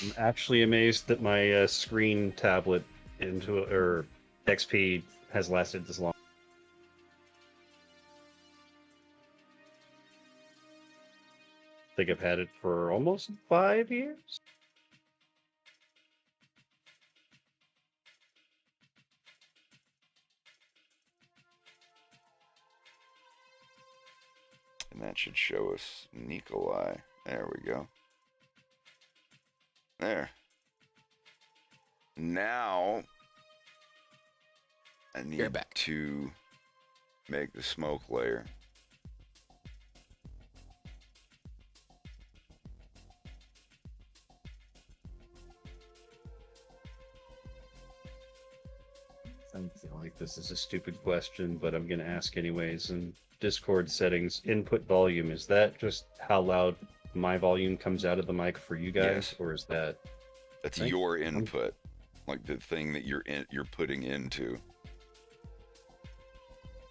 I'm actually amazed that my screen tablet or XP has lasted this long. I think I've had it for almost 5 years. And that should show us Nikolai. There we go. There. Now, I need to make the smoke layer. I feel like this is a stupid question, but I'm going to ask anyways. In Discord settings, input volume, is that just how loud my volume comes out of the mic for you guys? Yes. Or is that... That's your input, like the thing that you're putting into.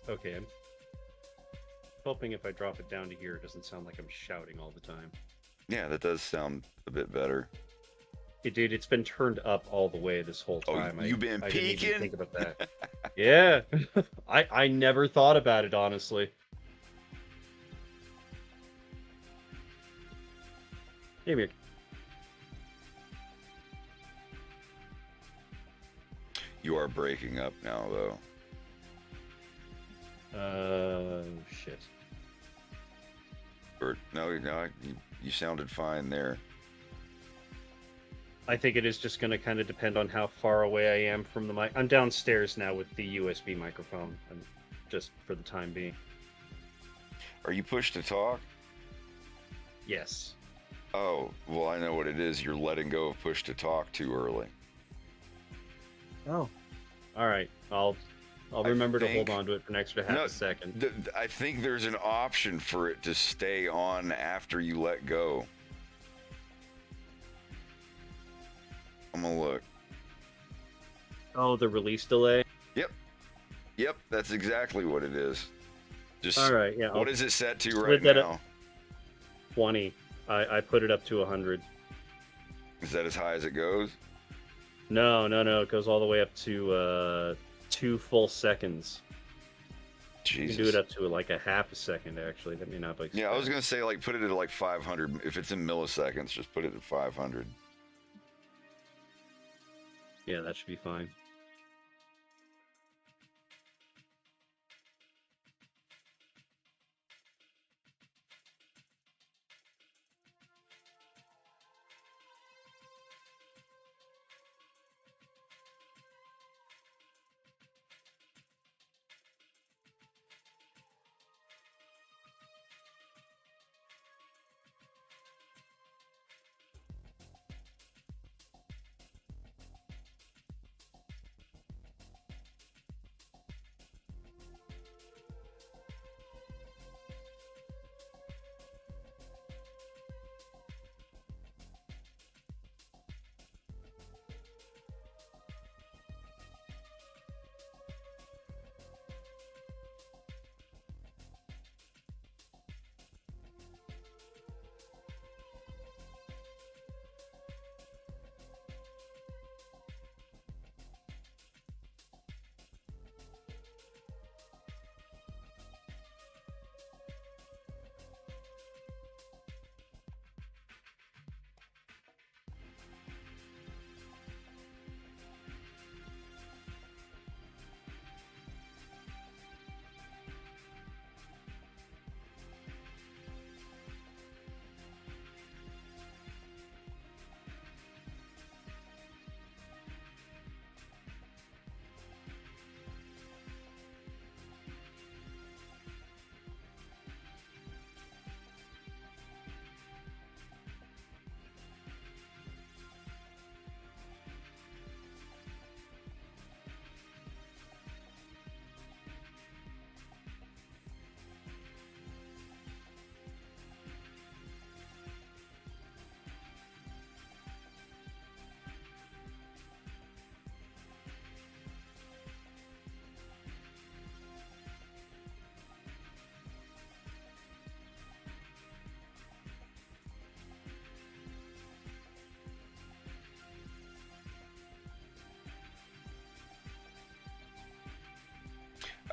Okay, I'm hoping if I drop it down to here, it doesn't sound like I'm shouting all the time. Yeah, that does sound a bit better. Hey, dude, it's been turned up all the way this whole Oh, time. you've been I didn't even peeking? think about that. Yeah, I never thought about it, honestly. Maybe. You are breaking up now, though. Shit. Or no, you sounded fine there. I think it is just going to kind of depend on how far away I am from the mic. I'm downstairs now with the USB microphone, just for the time being. Are you push to talk? Yes. Oh, well, I know what it is. You're letting go of push to talk too early. Oh. All right. I'll remember to hold on to it for an extra half a second. I think there's an option for it to stay on after you let go. I'm gonna look. Oh, the release delay? Yep, that's exactly what it is. Just all right, yeah. What is it set to right split that now? up 20. I put it up to 100. Is that as high as it goes? No. It goes all the way up to 2 full seconds. Jesus. You can do it up to like a half a second, actually. That may not be. Yeah, I was gonna say like put it at like 500. If it's in milliseconds, just put it at 500. Yeah, that should be fine.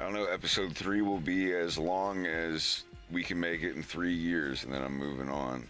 I don't know. Episode 3 will be as long as we can make it in 3 years, and then I'm moving on.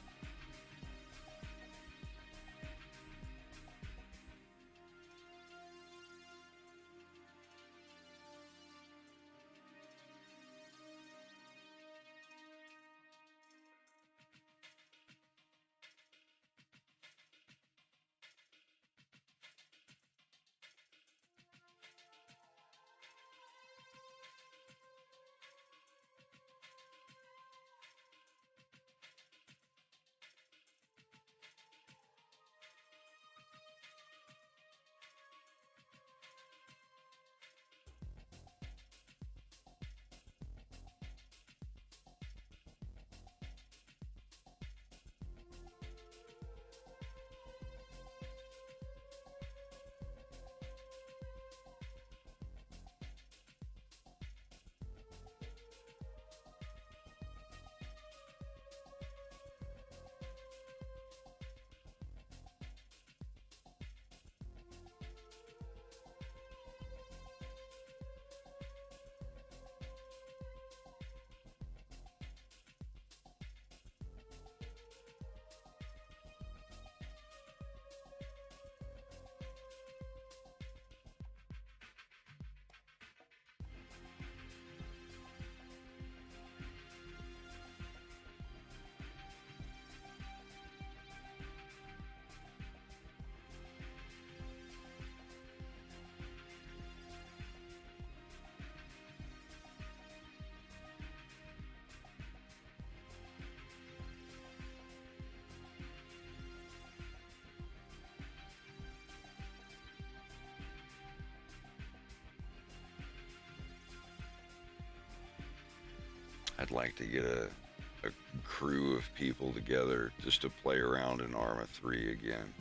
I'd like to get a crew of people together just to play around in Arma 3 again.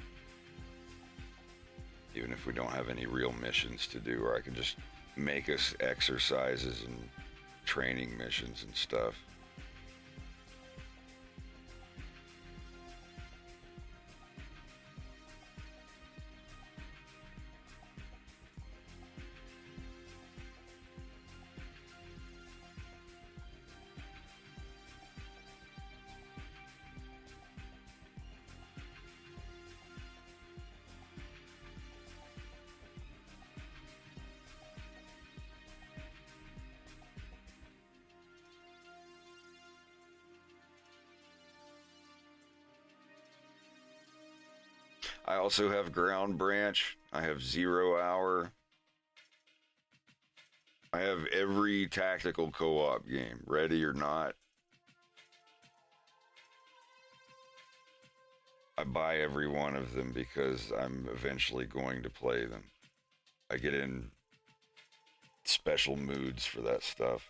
Even if we don't have any real missions to do, or I can just make us exercises and training missions and stuff. I also have Ground Branch. I have 0 Hour. I have every tactical co-op game, ready or not. I buy every one of them because I'm eventually going to play them. I get in special moods for that stuff.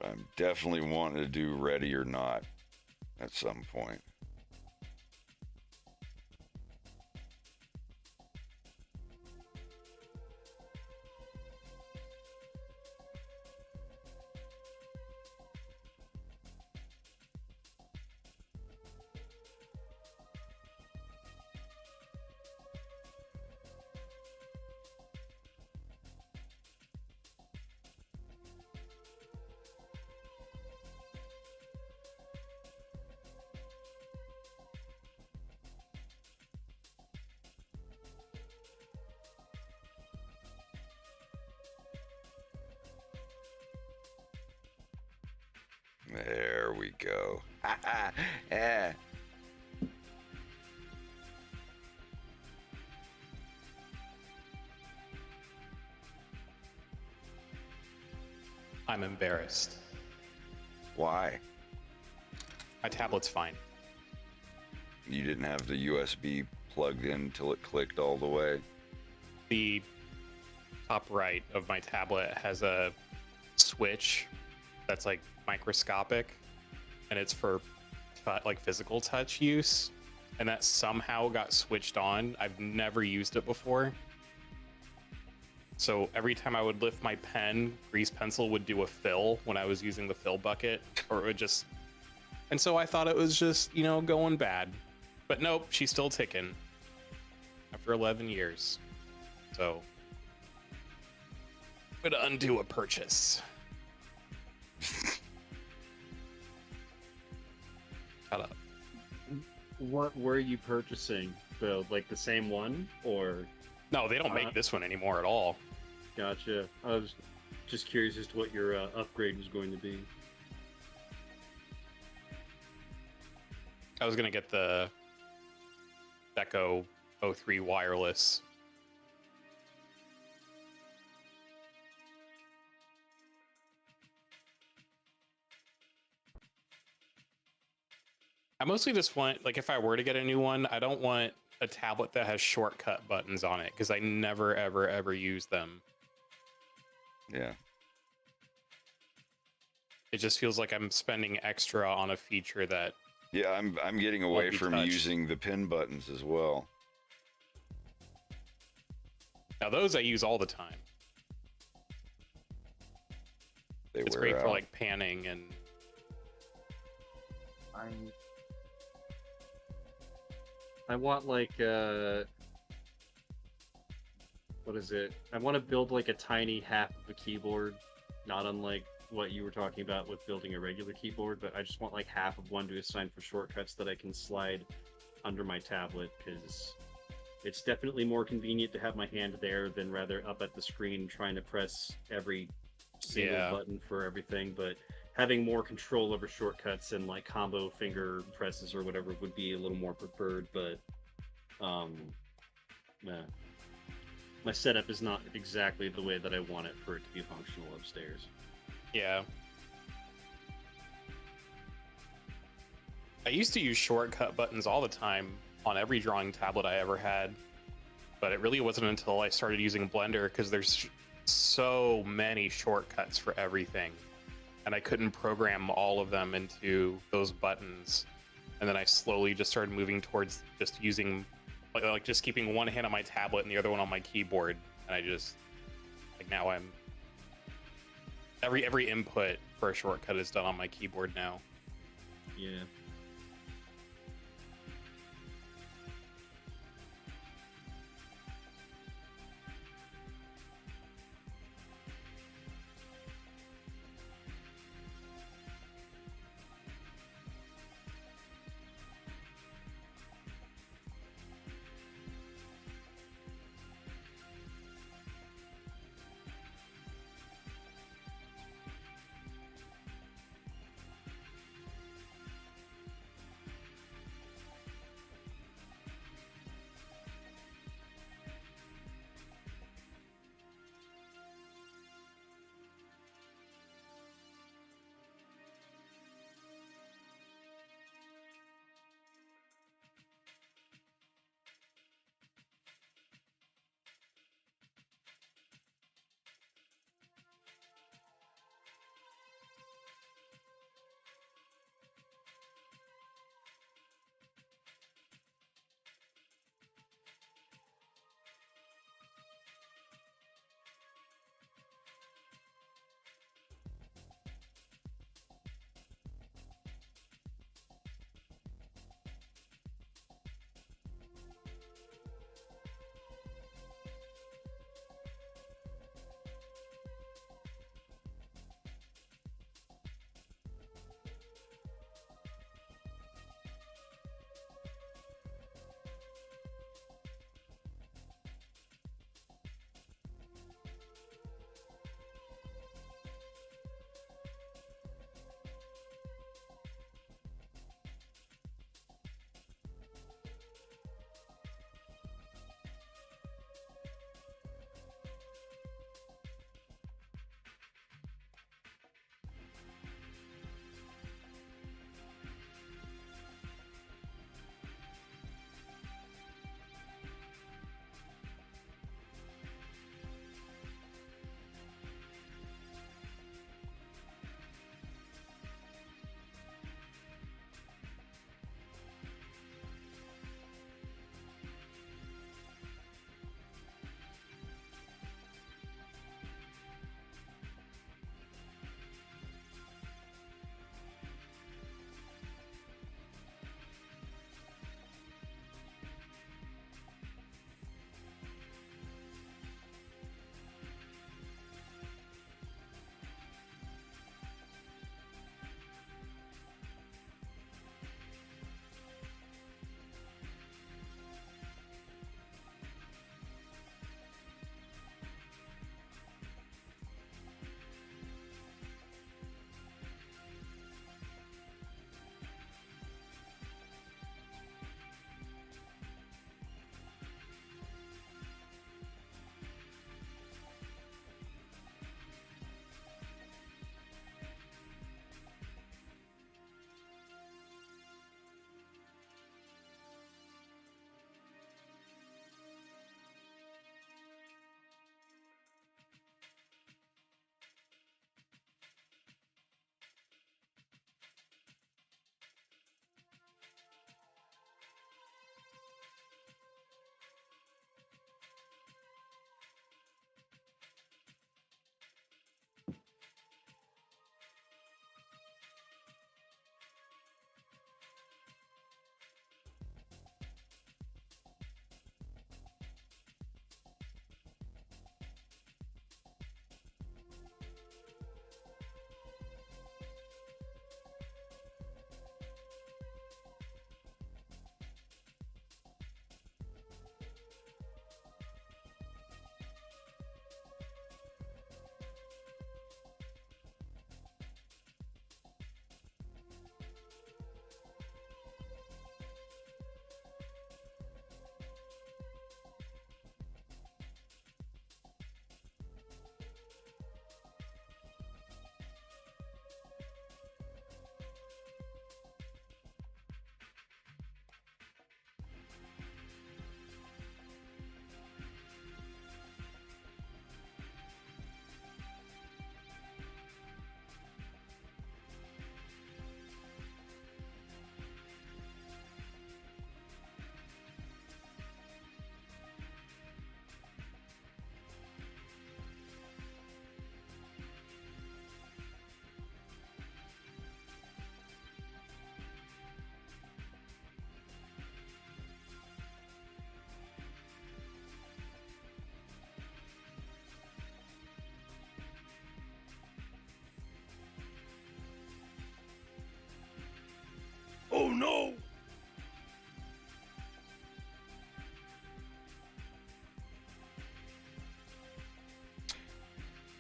I'm definitely wanting to do ready or not at some point. There we go. Yeah. I'm embarrassed. Why? My tablet's fine. You didn't have the USB plugged in until it clicked all the way? The top right of my tablet has a switch that's like microscopic, and it's for like physical touch use, and that somehow got switched on. I've never used it before, so every time I would lift my pen, grease pencil would do a fill when I was using the fill bucket, or it would just, and so I thought it was just, you know, going bad, but nope, she's still ticking after 11 years. So I'm gonna undo a purchase. Shut up. What were you purchasing? Like the same one, or? No, they don't make this one anymore at all. Gotcha. I was just curious as to what your upgrade was going to be. I was gonna get the Deco 03 wireless. I mostly just want, like, if I were to get a new one, I don't want a tablet that has shortcut buttons on it because I never, ever, ever use them. Yeah. It just feels like I'm spending extra on a feature that. Yeah, I'm getting away be from touched. using the pin buttons as well. Now those I use all the time. It's Wear great for out. like panning and. I want like what is it? I want to build like a tiny half of a keyboard, not unlike what you were talking about with building a regular keyboard, but I just want like half of one to assign for shortcuts that I can slide under my tablet, because it's definitely more convenient to have my hand there than rather up at the screen trying to press every single button for everything. But having more control over shortcuts and like combo finger presses or whatever would be a little more preferred. But my setup is not exactly the way that I want it for it to be functional upstairs. Yeah. I used to use shortcut buttons all the time on every drawing tablet I ever had, but it really wasn't until I started using Blender, because there's so many shortcuts for everything, and I couldn't program all of them into those buttons. And then I slowly just started moving towards just using, like just keeping one hand on my tablet and the other one on my keyboard. And I just, like, now I'm, every input for a shortcut is done on my keyboard now. Yeah.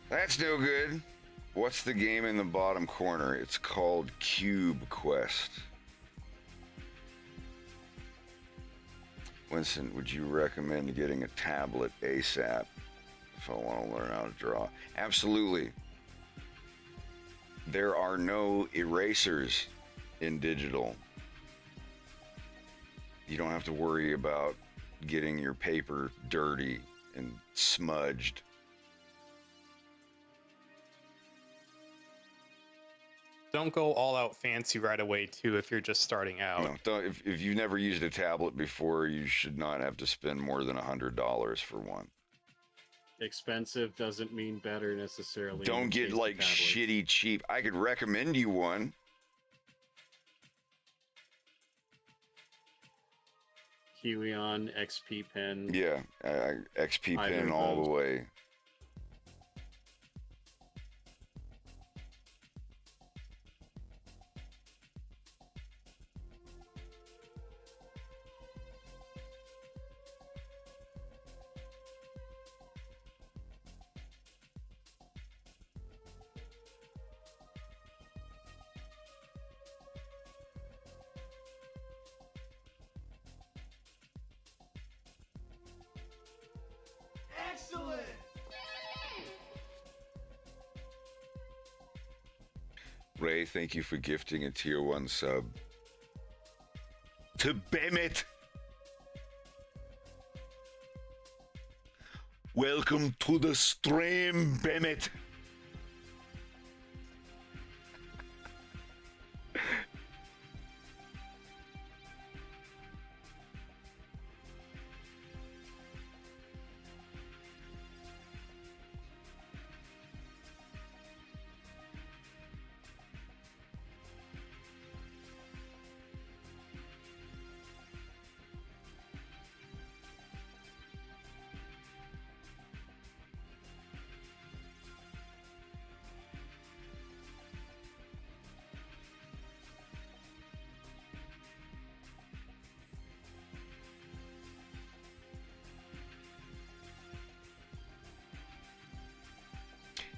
That's no good. What's the game in the bottom corner? It's called Cube Quest. Winston, would you recommend getting a tablet ASAP if I want to learn how to draw? Absolutely. There are no erasers in digital. You don't have to worry about getting your paper dirty and smudged. Don't go all out fancy right away too if you're just starting out. No, don't, if you've never used a tablet before, you should not have to spend more than $100 for one. Expensive doesn't mean better necessarily. Don't get like shitty cheap. I could recommend you one. Helion XP pen. Yeah, XP Either pen of all those. the way. Excellent! Ray, thank you for gifting a tier 1 sub. To Bemmet. Welcome to the stream, Bemmet.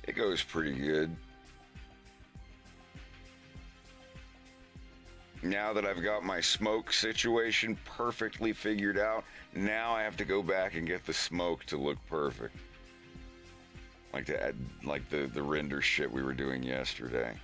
It goes pretty good. Now that I've got my smoke situation perfectly figured out, now I have to go back and get the smoke to look perfect. Like to add, like the render shit we were doing yesterday.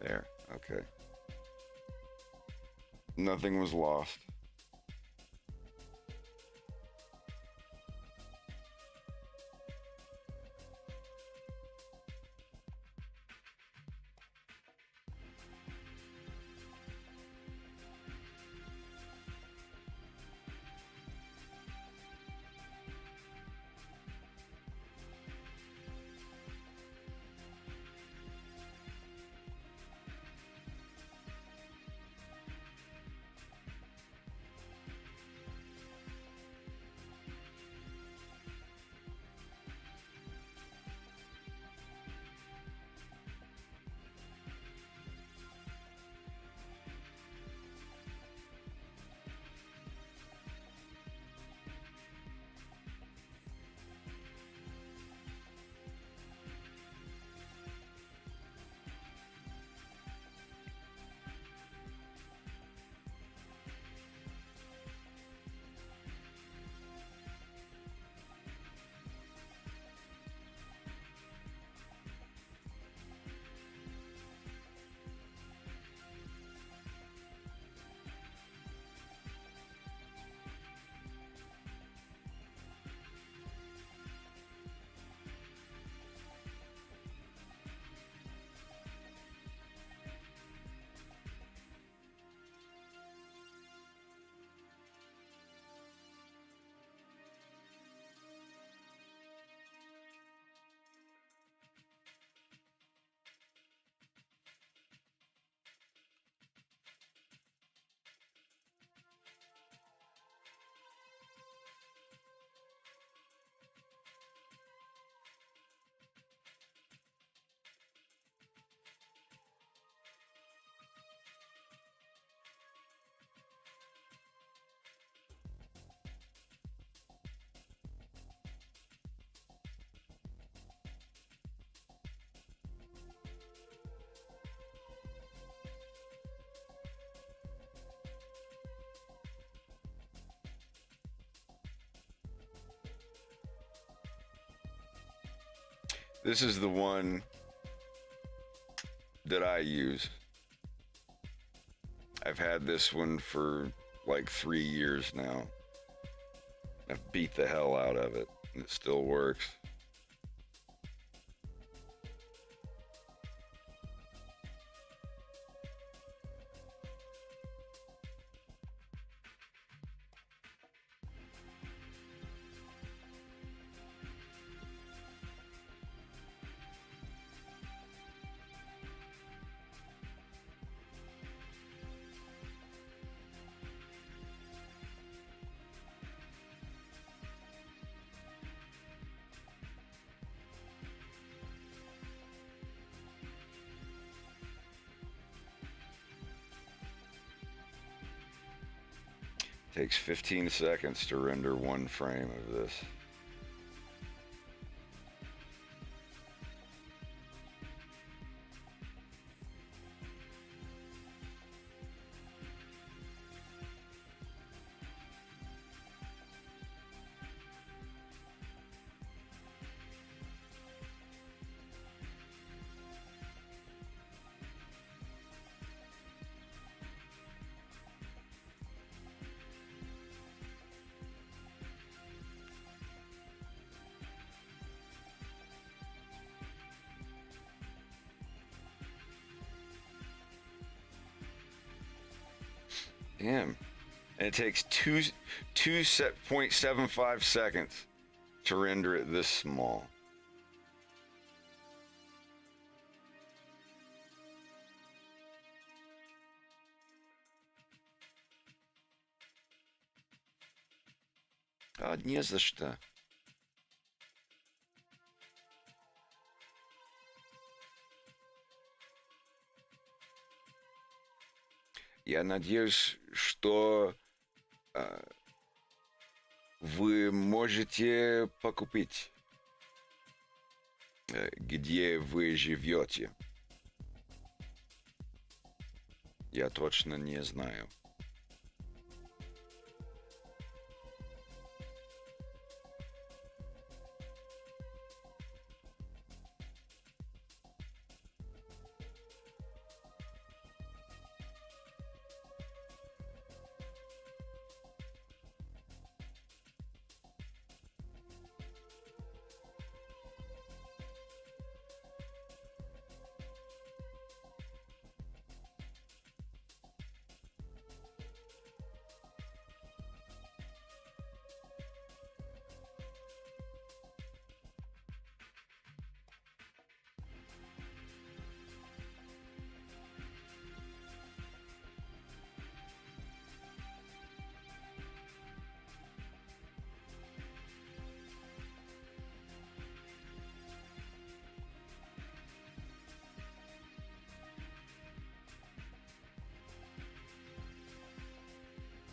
There, okay. Nothing was lost. This is the one that I use. I've had this one for like 3 years now. I've beat the hell out of it, and it still works. Takes 15 seconds to render one frame of this. Damn. And it takes 2.75 seconds to render it this small. А, не за что. Я надеюсь, что вы можете покупить, где вы живете. Я точно не знаю.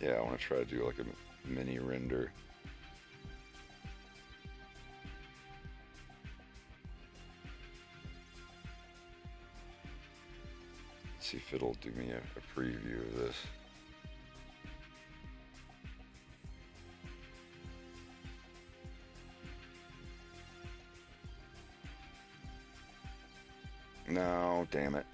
Yeah, I want to try to do like a mini render. Let's see if it'll do me a preview of this. No, damn it.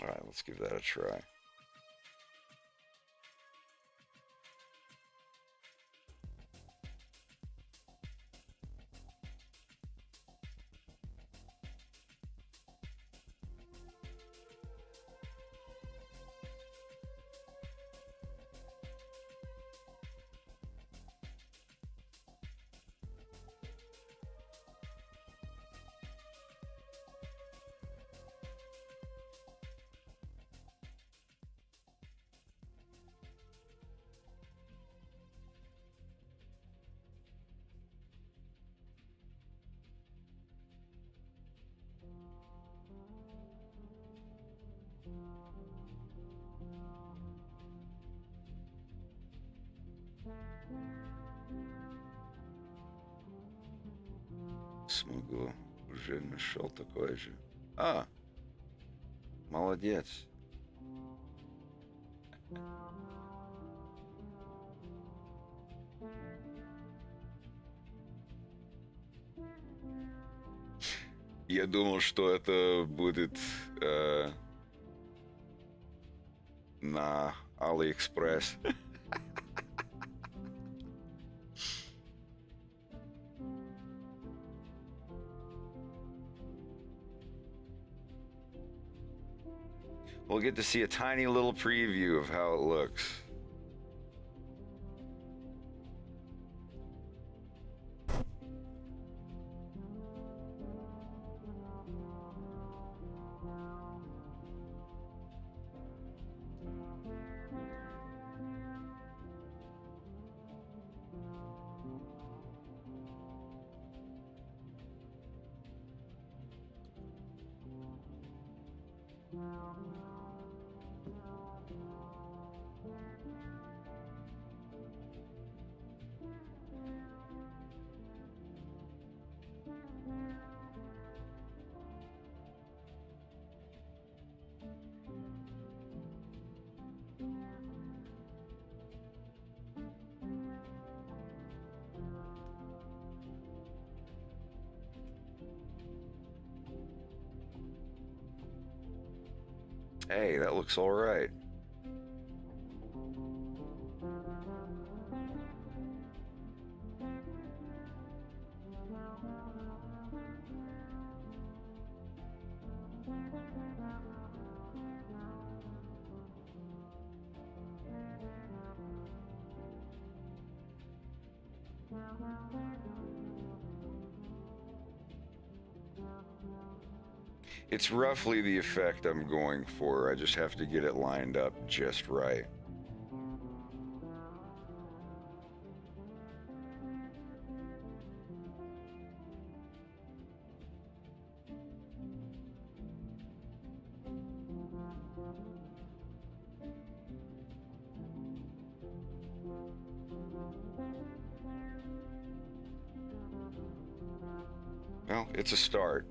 All right, let's give that a try. Смогу. Уже нашел такое же. А, молодец. Я думал, что это будет на AliExpress. We'll get to see a tiny little preview of how it looks. Hey, that looks all right. It's roughly the effect I'm going for. I just have to get it lined up just right. Well, it's a start.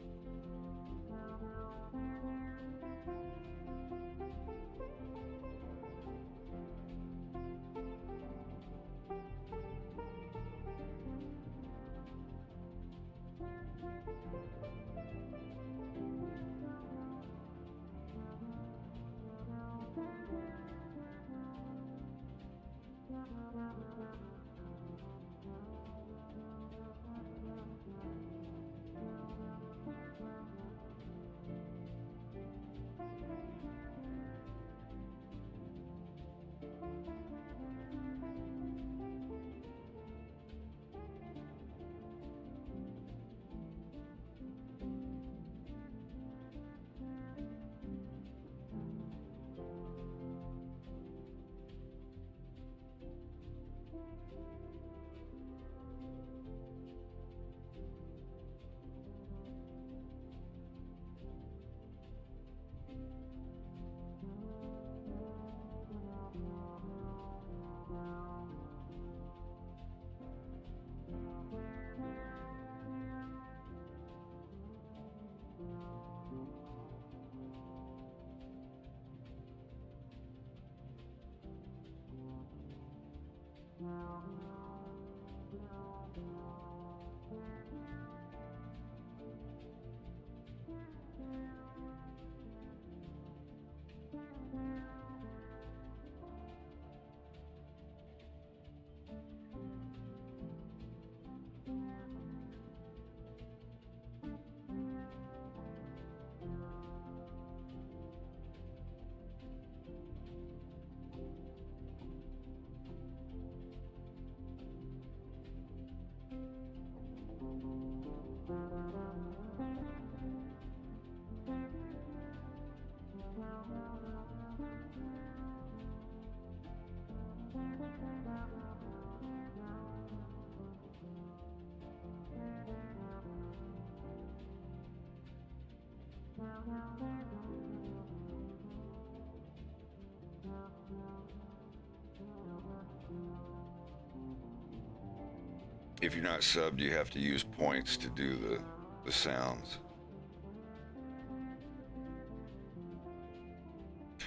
If you're not subbed, you have to use points to do the sounds.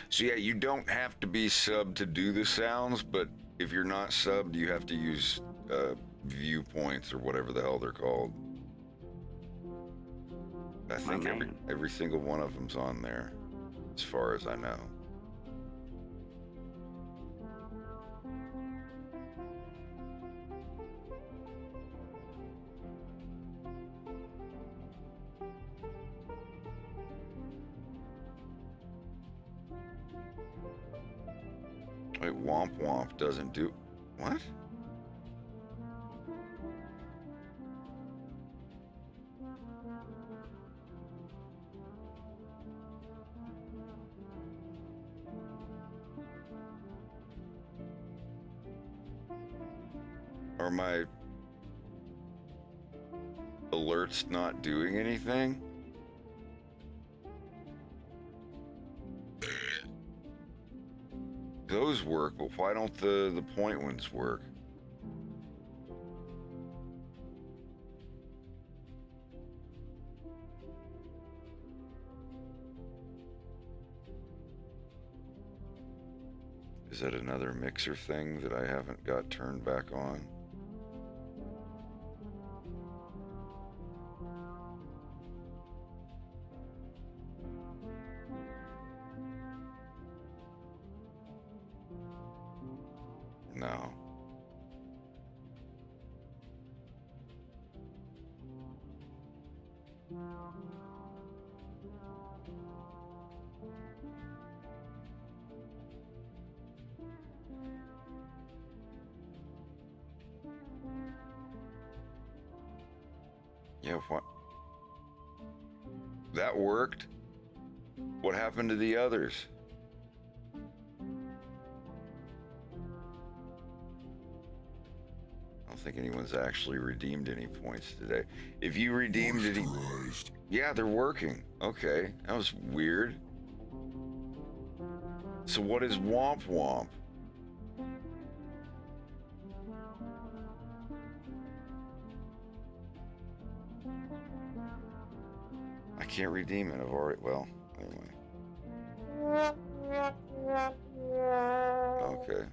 So yeah, you don't have to be subbed to do the sounds, but if you're not subbed, you have to use viewpoints or whatever the hell they're called. I think every single one of them's on there, as far as I know. Wait, Womp Womp doesn't do... What? Are my alerts not doing anything? Those work, but why don't the point ones work? Is that another mixer thing that I haven't got turned back on? No. Yeah, what? That worked? What happened to the others? I don't think anyone's actually redeemed any points today. If you redeemed any... Yeah, they're working. Okay, that was weird. So what is Womp Womp? I can't redeem it. I've already... Well, anyway. Okay.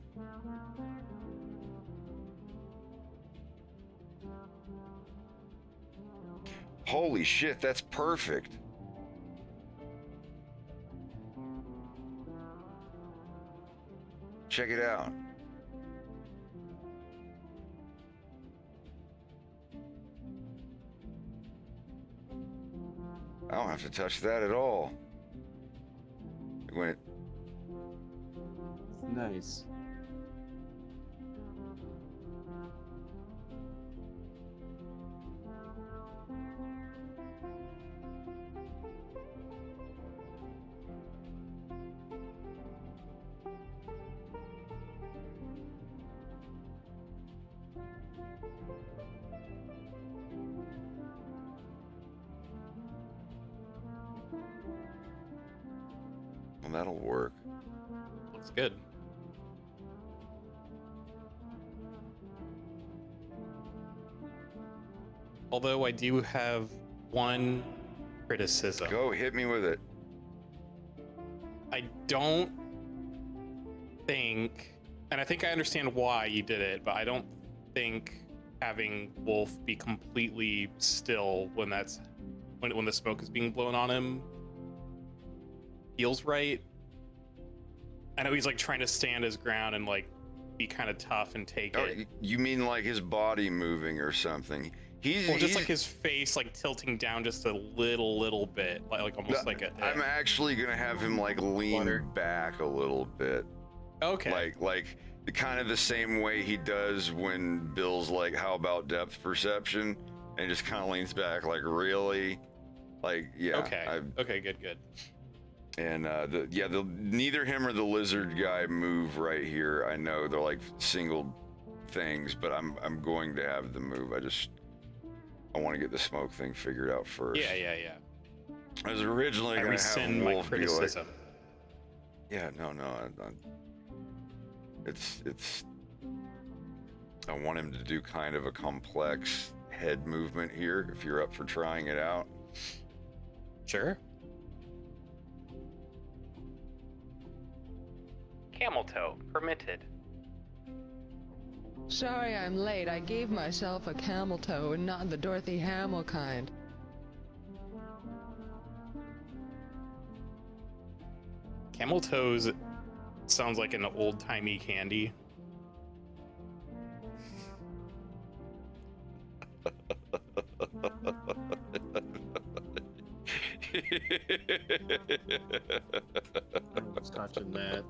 Holy shit, that's perfect. Check it out. I don't have to touch that at all. When it... Nice. Well, that'll work. Looks good. Although I do have one criticism. Go, hit me with it. I don't think, and I think I understand why you did it, but I don't think having Wolf be completely still when when the smoke is being blown on him feels right. I know he's like trying to stand his ground and like be kind of tough and take it. You mean like his body moving or something? Or just like his face like tilting down just a little bit, like almost like a. I'm actually gonna have him like lean back a little bit. Okay. Like the kind of the same way he does when Bill's like, "How about depth perception?" And he just kind of leans back, like, really, like, yeah. Okay. Okay. Good. And neither him or the lizard guy move right here. I know they're like single things, but I'm going to have them move. I want to get the smoke thing figured out first. Yeah. I was originally I going to have rescind my Wolf be like, criticism. yeah, no, it's I want him to do kind of a complex head movement here, if you're up for trying it out. Sure. Camel toe permitted. Sorry I'm late. I gave myself a camel toe and not the Dorothy Hamill kind. Camel toes sounds like an old-timey candy. I was touching that.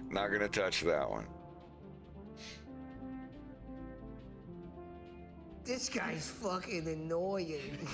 Not gonna touch that one. This guy's fucking annoying.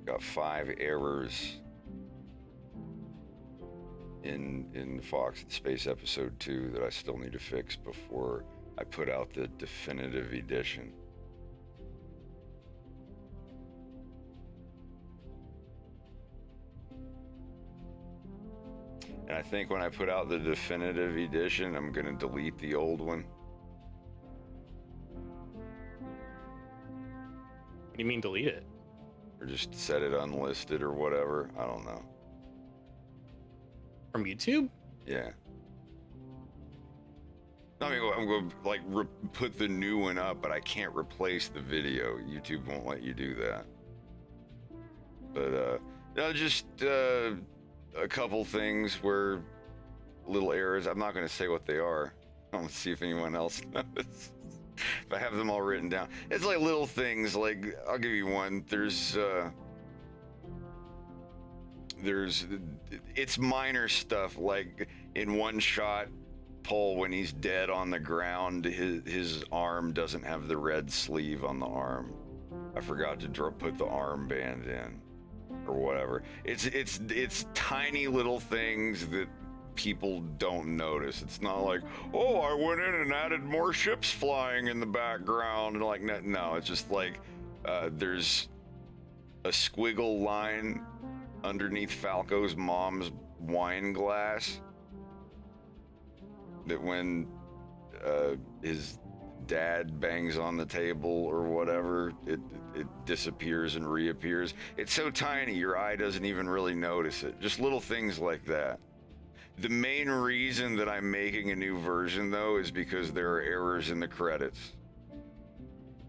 Got 5 errors in Fox in Space episode 2 that I still need to fix before I put out the definitive edition. And I think when I put out the definitive edition, I'm gonna delete the old one. What do you mean delete it? Or just set it unlisted or whatever. I don't know. From YouTube? Yeah. I mean, I'm going to like put the new one up, but I can't replace the video. YouTube won't let you do that. But no, just a couple things where little errors. I'm not going to say what they are. I want to see if anyone else knows. If I have them all written down, it's like little things. Like I'll give you one. It's minor stuff. Like in one shot, Paul, when he's dead on the ground, his arm doesn't have the red sleeve on the arm. I forgot to put the armband in, or whatever. It's tiny little things that people don't notice. It's not like, oh, I went in and added more ships flying in the background, and like, no, it's just like there's a squiggle line underneath Falco's mom's wine glass that when his dad bangs on the table or whatever, it disappears and reappears. It's so tiny your eye doesn't even really notice it. Just little things like that. The main reason that I'm making a new version, though, is because there are errors in the credits.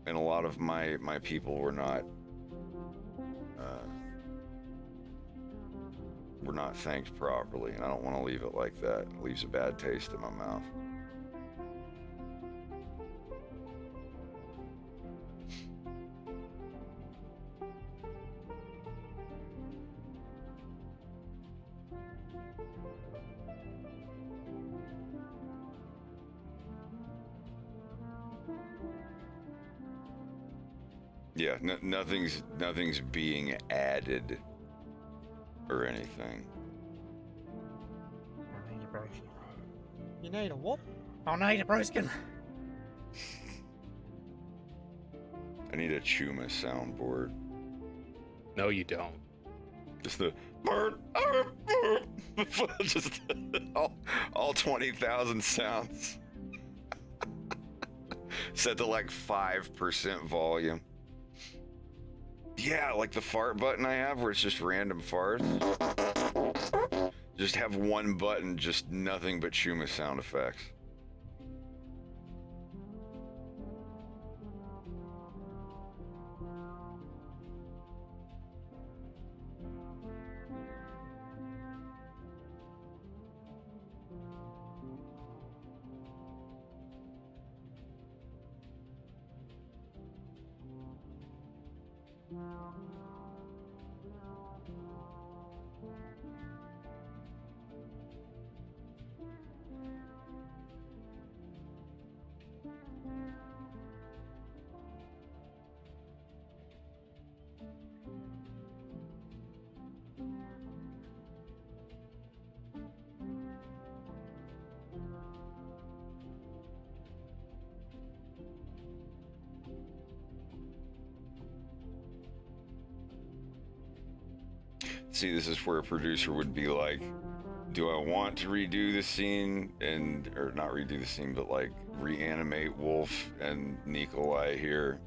And a lot of my people were not thanked properly, and I don't want to leave it like that. It leaves a bad taste in my mouth. Yeah, nothing's being added or anything. I need a broskin. You need a what? I need a broskin. I need a Chuma soundboard. No, you don't. Just the just all 20,000 sounds. Set to like 5% volume. Yeah, like the fart button I have where it's just random farts. Just have one button, just nothing but Shuma sound effects. See, this is where a producer would be like, do I want to redo the scene or not redo the scene, but like reanimate Wolf and Nikolai here?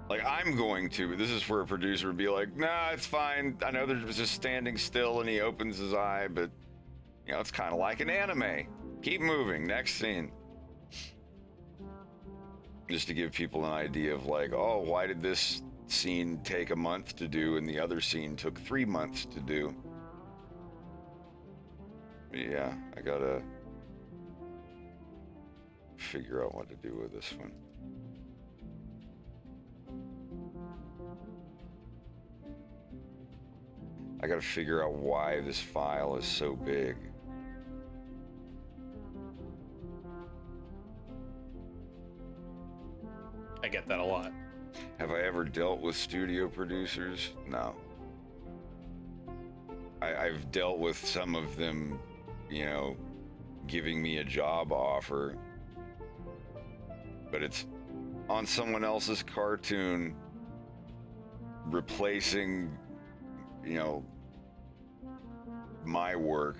Like, I'm going to, but this is where a producer would be like, nah, it's fine. I know they're just standing still and he opens his eye, but, you know, it's kind of like an anime. Keep moving. Next scene. Just to give people an idea of like, oh, why did this scene take a month to do and the other scene took 3 months to do? Yeah, I gotta figure out what to do with this one. I gotta figure out why this file is so big. I get that a lot. Have I ever dealt with studio producers? No. I've dealt with some of them, you know, giving me a job offer, but it's on someone else's cartoon, replacing, you know, my work,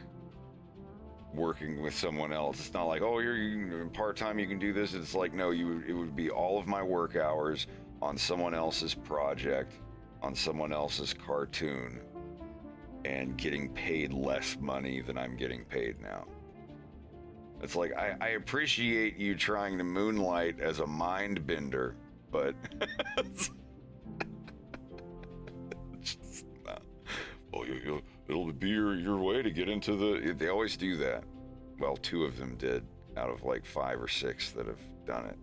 working with someone else. It's not like, oh, you're part-time, you can do this. It's like, no, it would be all of my work hours on someone else's project, on someone else's cartoon, and getting paid less money than I'm getting paid now. It's like, I appreciate you trying to moonlight as a mind bender, but it's just not. Well, it'll be your way to get into the. They always do that. Well, 2 of them did out of like 5 or 6 that have done it.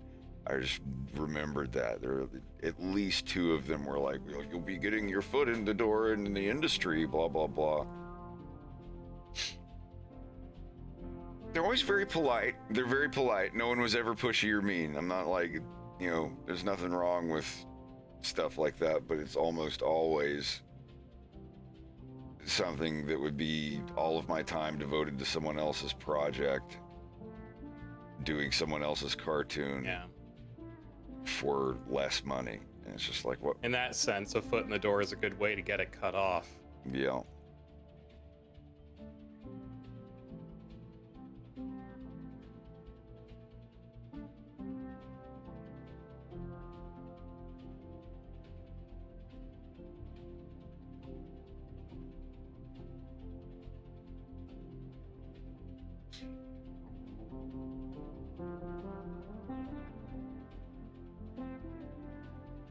I just remembered that there are at least 2 of them were like, you'll be getting your foot in the door in the industry, blah blah blah. They're always very polite. They're very polite. No one was ever pushy or mean. I'm not like, you know, there's nothing wrong with stuff like that, but it's almost always something that would be all of my time devoted to someone else's project, doing someone else's cartoon. Yeah. For less money. And it's just like, what? In that sense, a foot in the door is a good way to get it cut off. Yeah.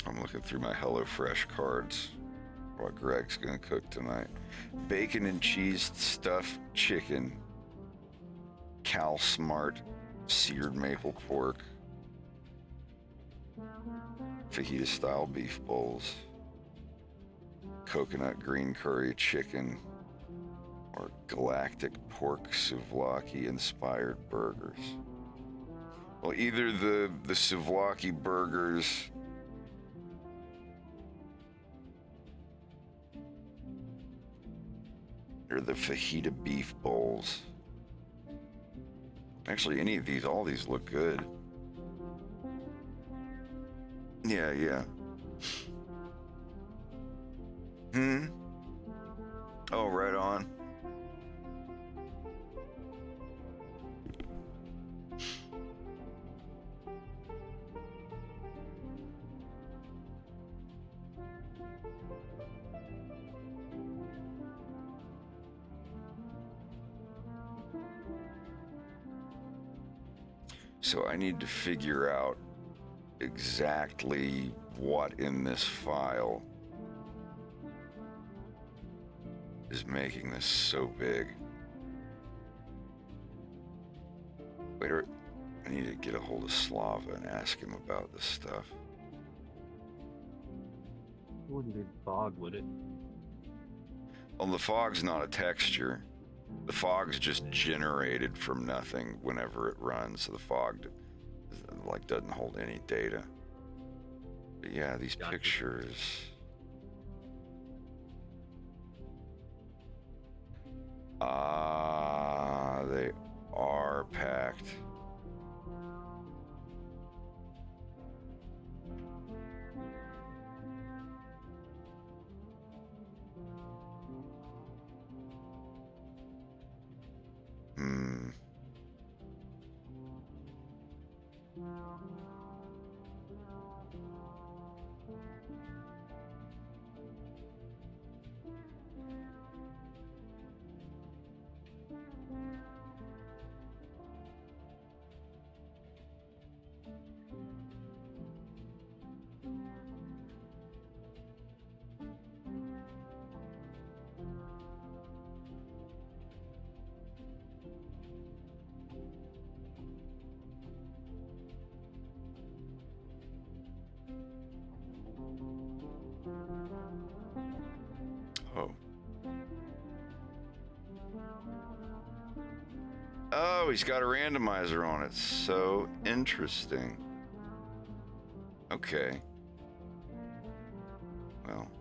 I'm looking through my HelloFresh cards. What Greg's gonna cook tonight. Bacon and cheese stuffed chicken. Cal Smart seared maple pork. Fajita style beef bowls. Coconut green curry chicken. Or galactic pork souvlaki inspired burgers. Well, either the souvlaki burgers or the fajita beef bowls. Actually, any of these, all these look good. Yeah. Oh, right on. So I need to figure out exactly what in this file is making this so big. Wait, I need to get a hold of Slava and ask him about this stuff. It wouldn't be fog, would it? Well, the fog's not a texture. The fog's just generated from nothing whenever it runs. So the fog like doesn't hold any data. But yeah, these Gotcha. pictures. They are packed. Oh. Oh, he's got a randomizer on it. So interesting. Okay. Well.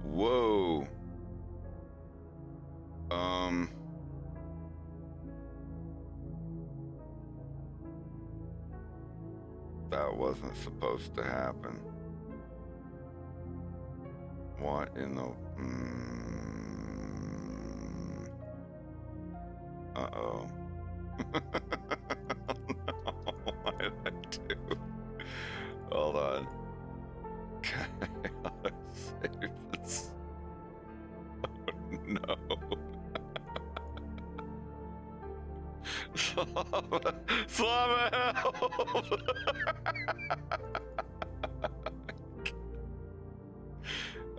Whoa. That wasn't supposed to happen. What in the... Uh-oh. What did I do? Hold on. Let's save this. Oh, no. Slava, help!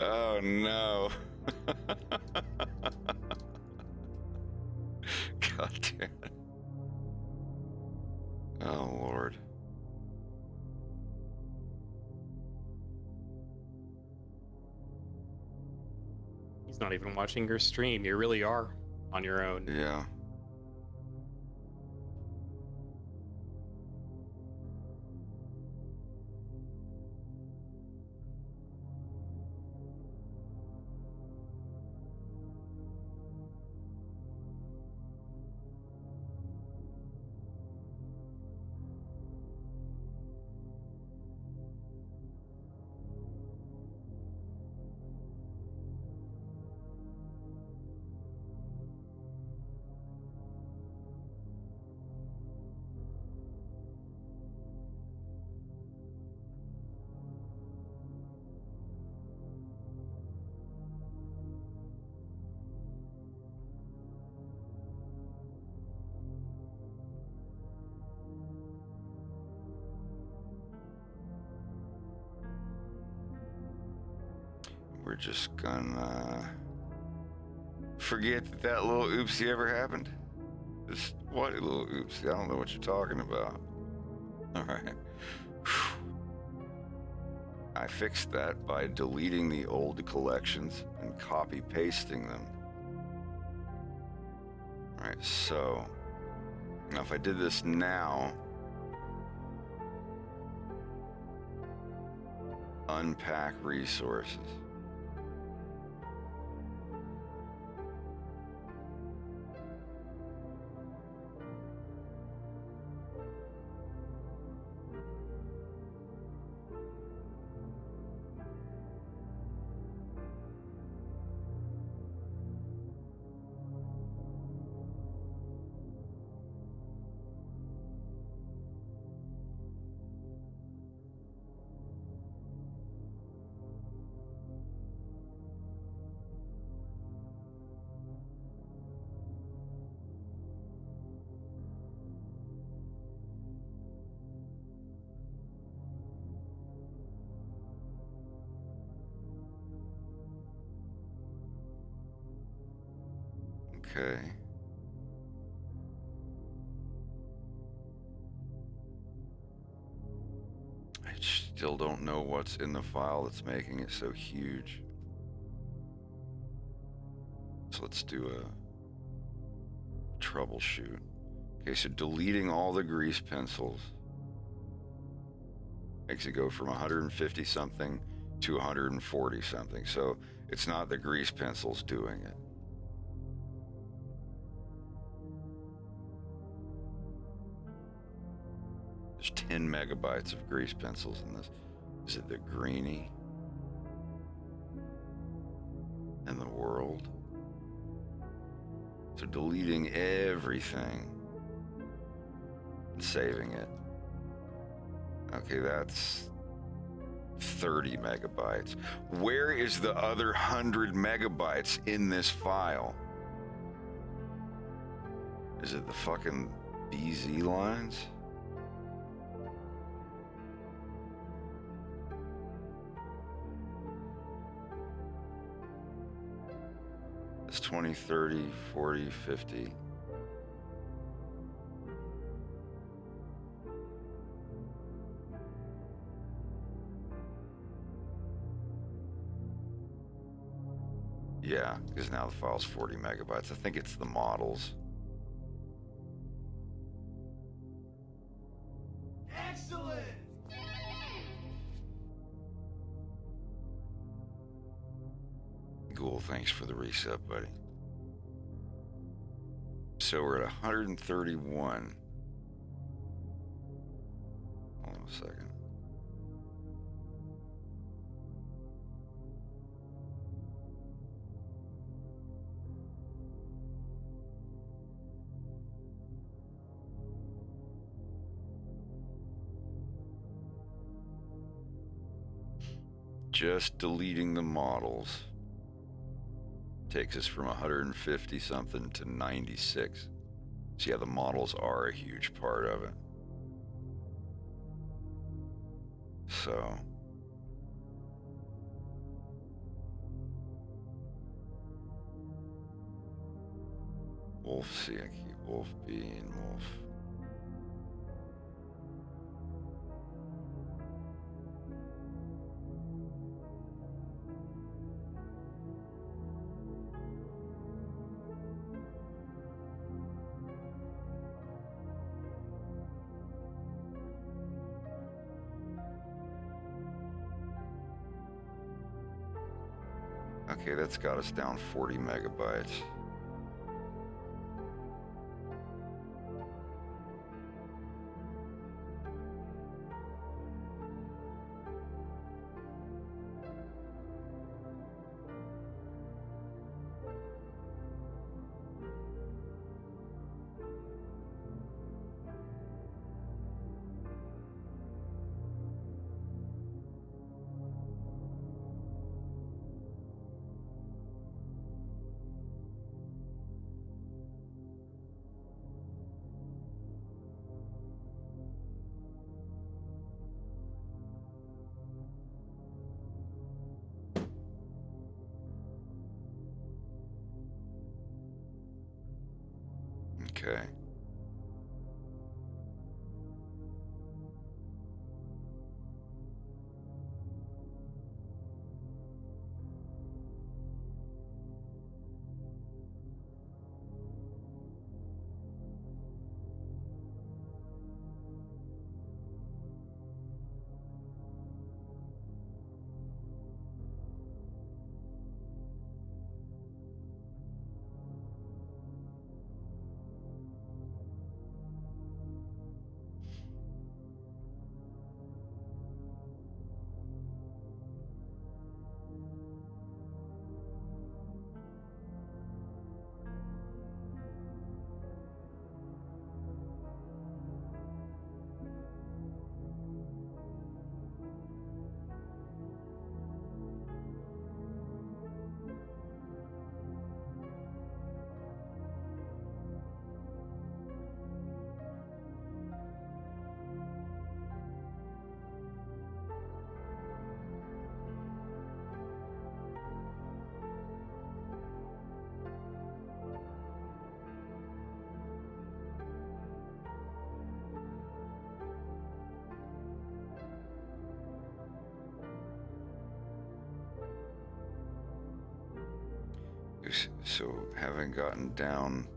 Oh no. God damn it. Oh Lord. He's not even watching your stream. You really are on your own. Yeah. we're just gonna forget that that little oopsie ever happened. Just what little oopsie? I don't know what you're talking about. All right. I fixed that by deleting the old collections and copy pasting them. All right, so now if I did this now, unpack resources. Okay. I still don't know what's in the file that's making it so huge. So let's do a troubleshoot. Okay, so deleting all the grease pencils makes it go from 150 something to 140 something. So it's not the grease pencils doing it. There's 10 megabytes of grease pencils in this. Is it the greenie in the world? So deleting everything and saving it. Okay, that's 30 megabytes. Where is the other 100 megabytes in this file? Is it the fucking BZ lines? It's 20, 30, 40, 50. Yeah, because now the file's 40 megabytes. I think it's the models. Excellent! Cool, thanks for the reset, buddy. So we're at 131. Hold on a second. Just deleting the models takes us from 150 something to 96. So yeah, the models are a huge part of it. So Wolf C, I keep Wolf B and Wolf. Okay, that's got us down 40 megabytes. Okay. So having gotten down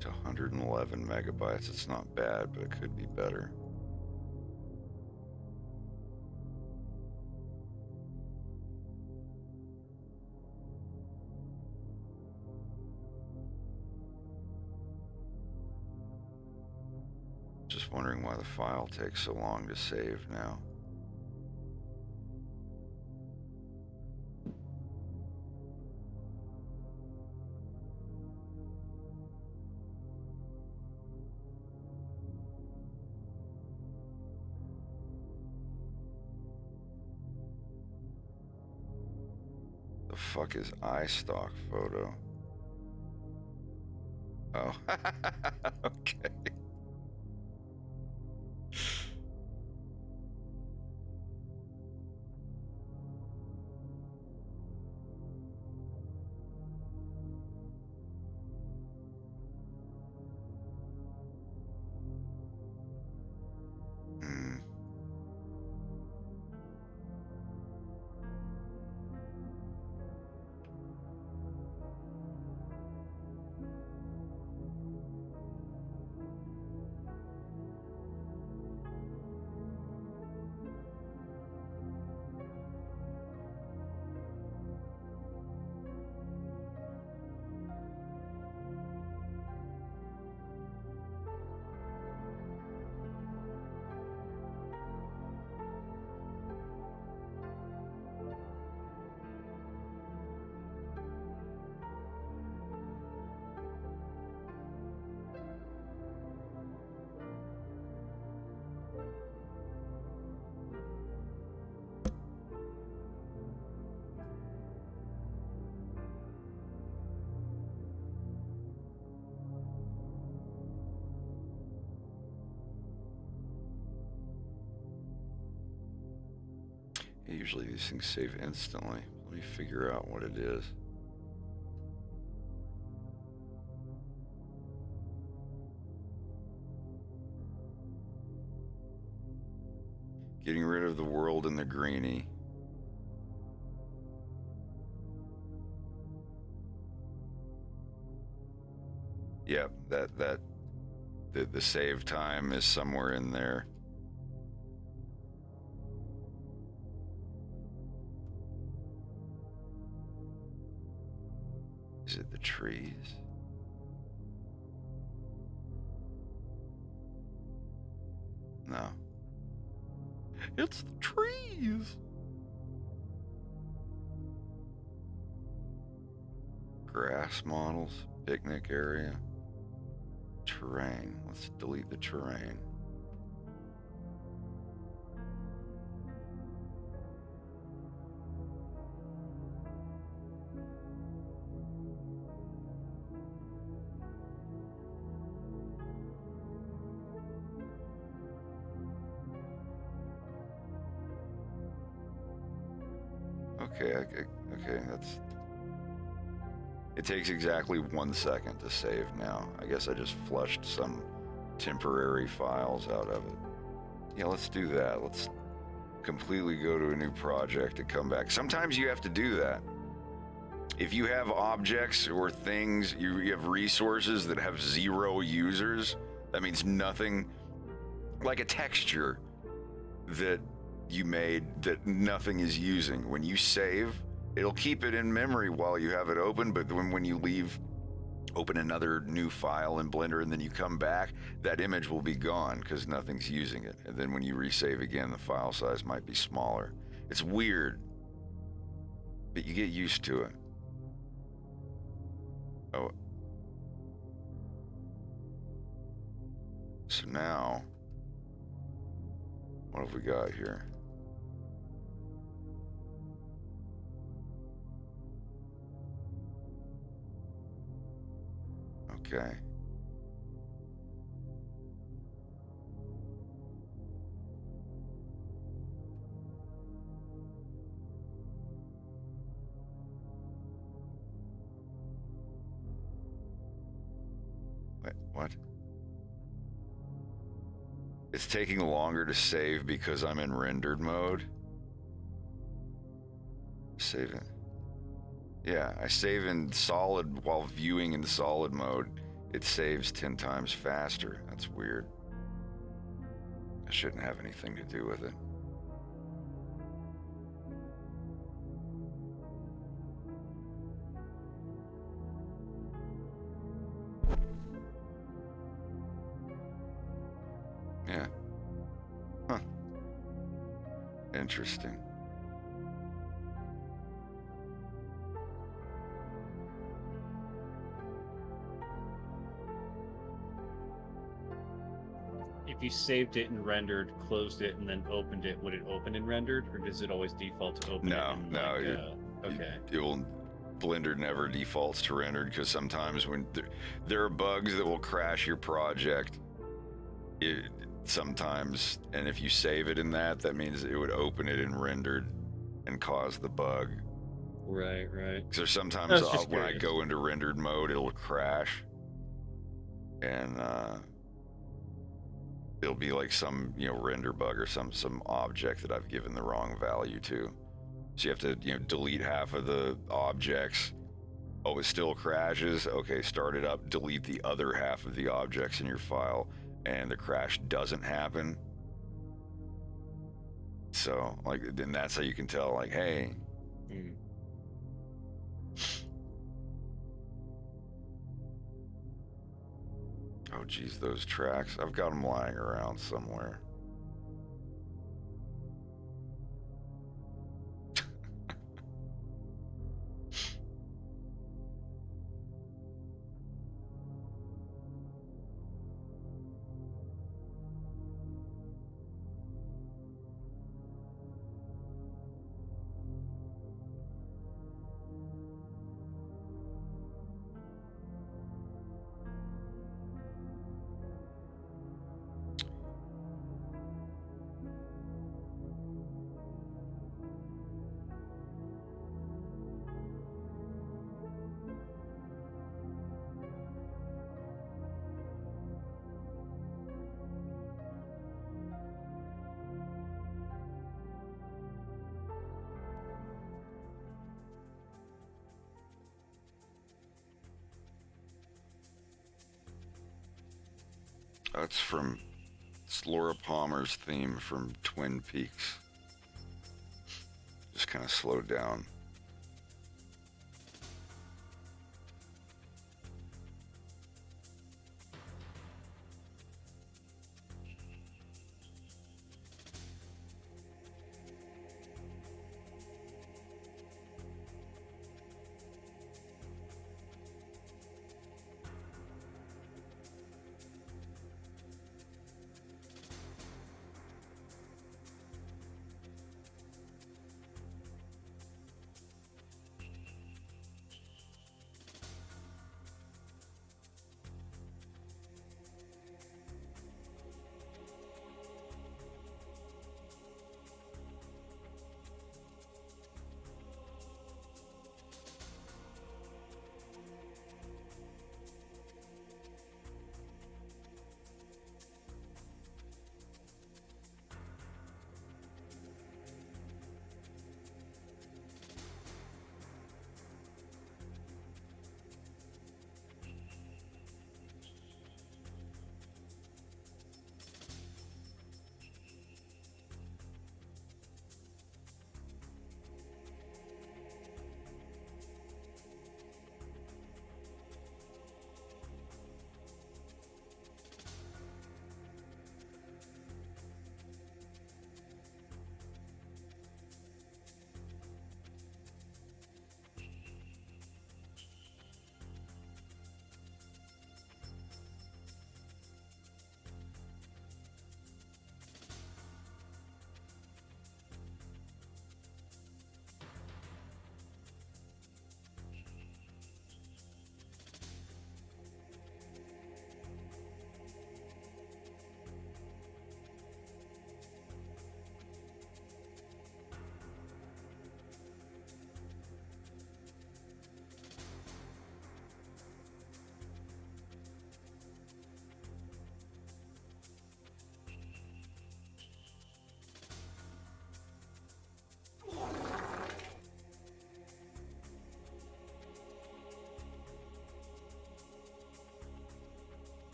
to 111 megabytes, it's not bad, but it could be better. Just wondering why the file takes so long to save now. The fuck is iStock photo? Oh, okay. Hmm. Usually these things save instantly. Let me figure out what it is. Getting rid of the world and the greenie. Yep, the save time is somewhere in there. Is it the trees? No. It's the trees. Grass models, picnic area, terrain. Let's delete the terrain. Okay, okay, that's... It takes exactly 1 second to save now. I guess I just flushed some temporary files out of it. Yeah, let's do that. Let's completely go to a new project and come back. Sometimes you have to do that. If you have objects or things, you have resources that have 0 users, that means nothing, like a texture that you made that nothing is using. When you save, it'll keep it in memory while you have it open, but when you leave, open another new file in Blender, and then you come back, that image will be gone because nothing's using it. And then when you resave again, the file size might be smaller. It's weird, but you get used to it. Oh. So now, what have we got here? Okay. Wait, what? It's taking longer to save because I'm in rendered mode. Save it. Yeah, I save in solid while viewing in solid mode. It saves 10 times faster. That's weird. That shouldn't have anything to do with it. Yeah. Huh. Interesting. If you saved it and rendered, closed it, and then opened it, would it open in rendered, or does it always default to open No, it in, no. like, okay. It will. Blender never defaults to rendered because sometimes when there are bugs that will crash your project. Sometimes, and if you save it in that means it would open it in rendered and cause the bug. Right. So sometimes I was just when I curious. go into rendered mode, it'll crash, and it'll be like some render bug or some object that I've given the wrong value to. So you have to delete half of the objects. Oh, it still crashes. Okay, start it up. Delete the other half of the objects in your file, and the crash doesn't happen. So then that's how you can tell. Like, hey. Oh, geez, those tracks. I've got them lying around somewhere. That's from Laura Palmer's theme from Twin Peaks. Just kind of slowed down.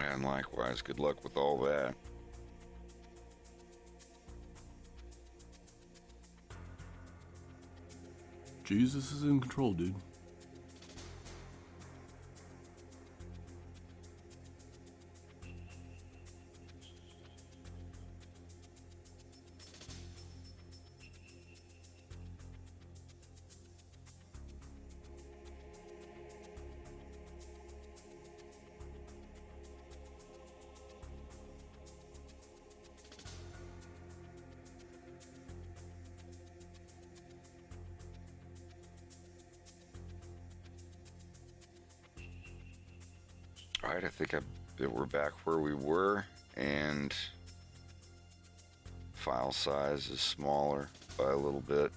And likewise, good luck with all that. Jesus is in control, dude. All right, I think we're back where we were, and file size is smaller by a little bit.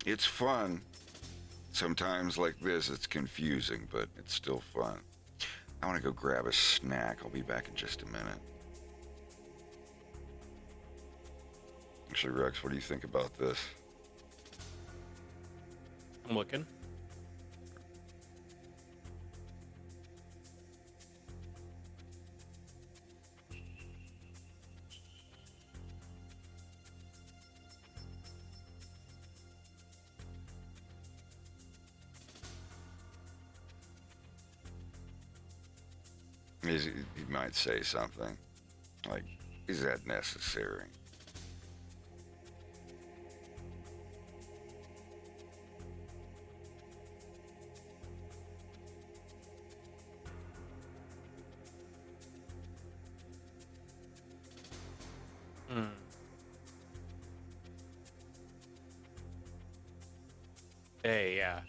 It's fun. Sometimes like this, it's confusing, but it's still fun. I want to go grab a snack. I'll be back in just a minute. Actually, Rex, what do you think about this? I'm looking. He might say something like, is that necessary? Hmm. Hey, yeah.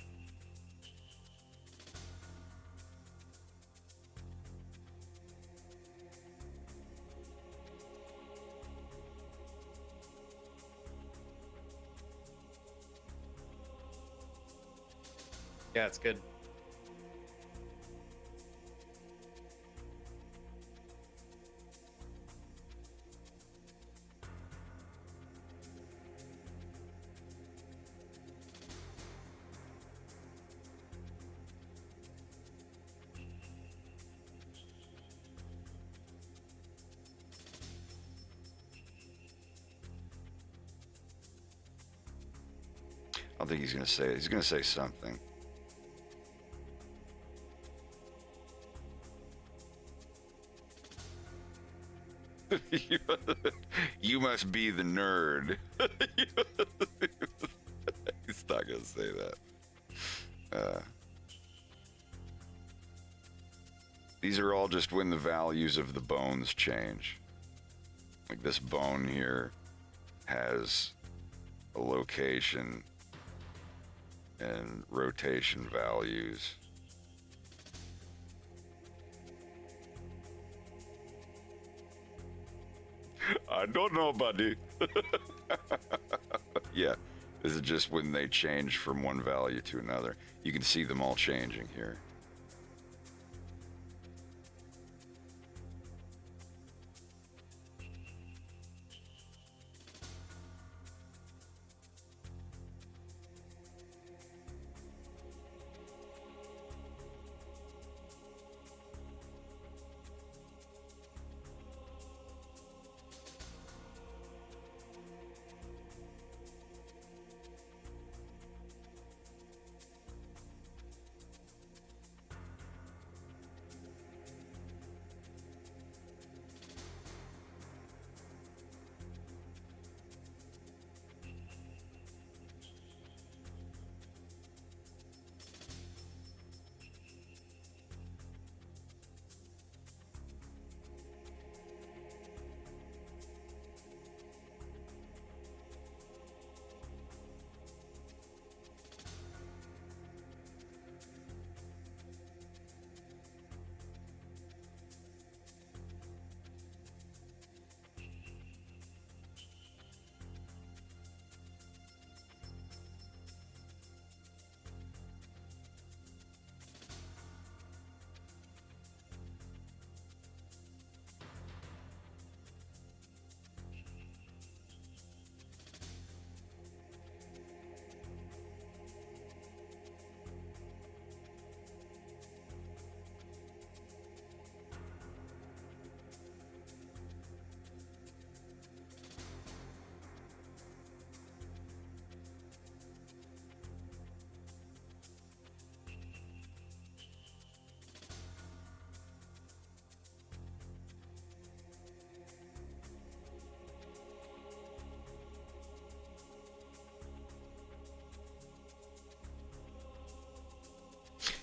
Yeah, it's good. I don't think he's gonna say it. He's gonna say something. You must be the nerd. He's not gonna say that. These are all just when the values of the bones change. Like this bone here has a location and rotation values. I don't know, buddy. Yeah, this is just when they change from one value to another. You can see them all changing here.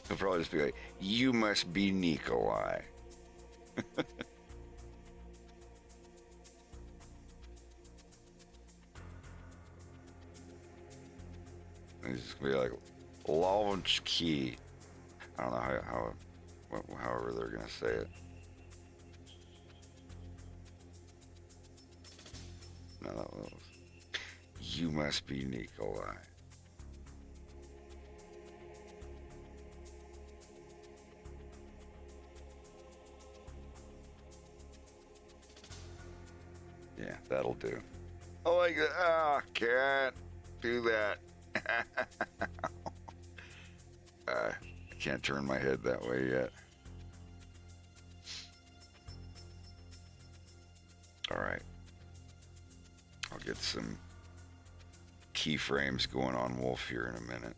He'll probably just be like, you must be Nikolai. And he's just gonna be like, launch key. I don't know however they're gonna say it. No, that was, you must be Nikolai. Yeah, that'll do. Oh, like can't do that. I can't turn my head that way yet. All right. I'll get some keyframes going on Wolf here in a minute.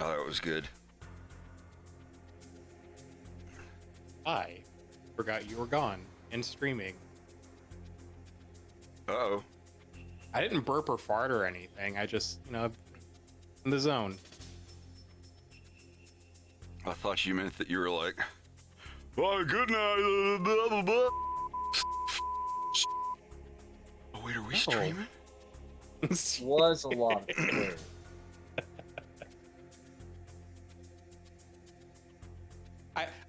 Oh, that was good. I forgot you were gone and streaming. Uh-oh. I didn't burp or fart or anything. I just, in the zone. I thought you meant that you were like, oh, good night. Blah, blah, blah. Oh, wait, are we streaming? Was a lot of fun.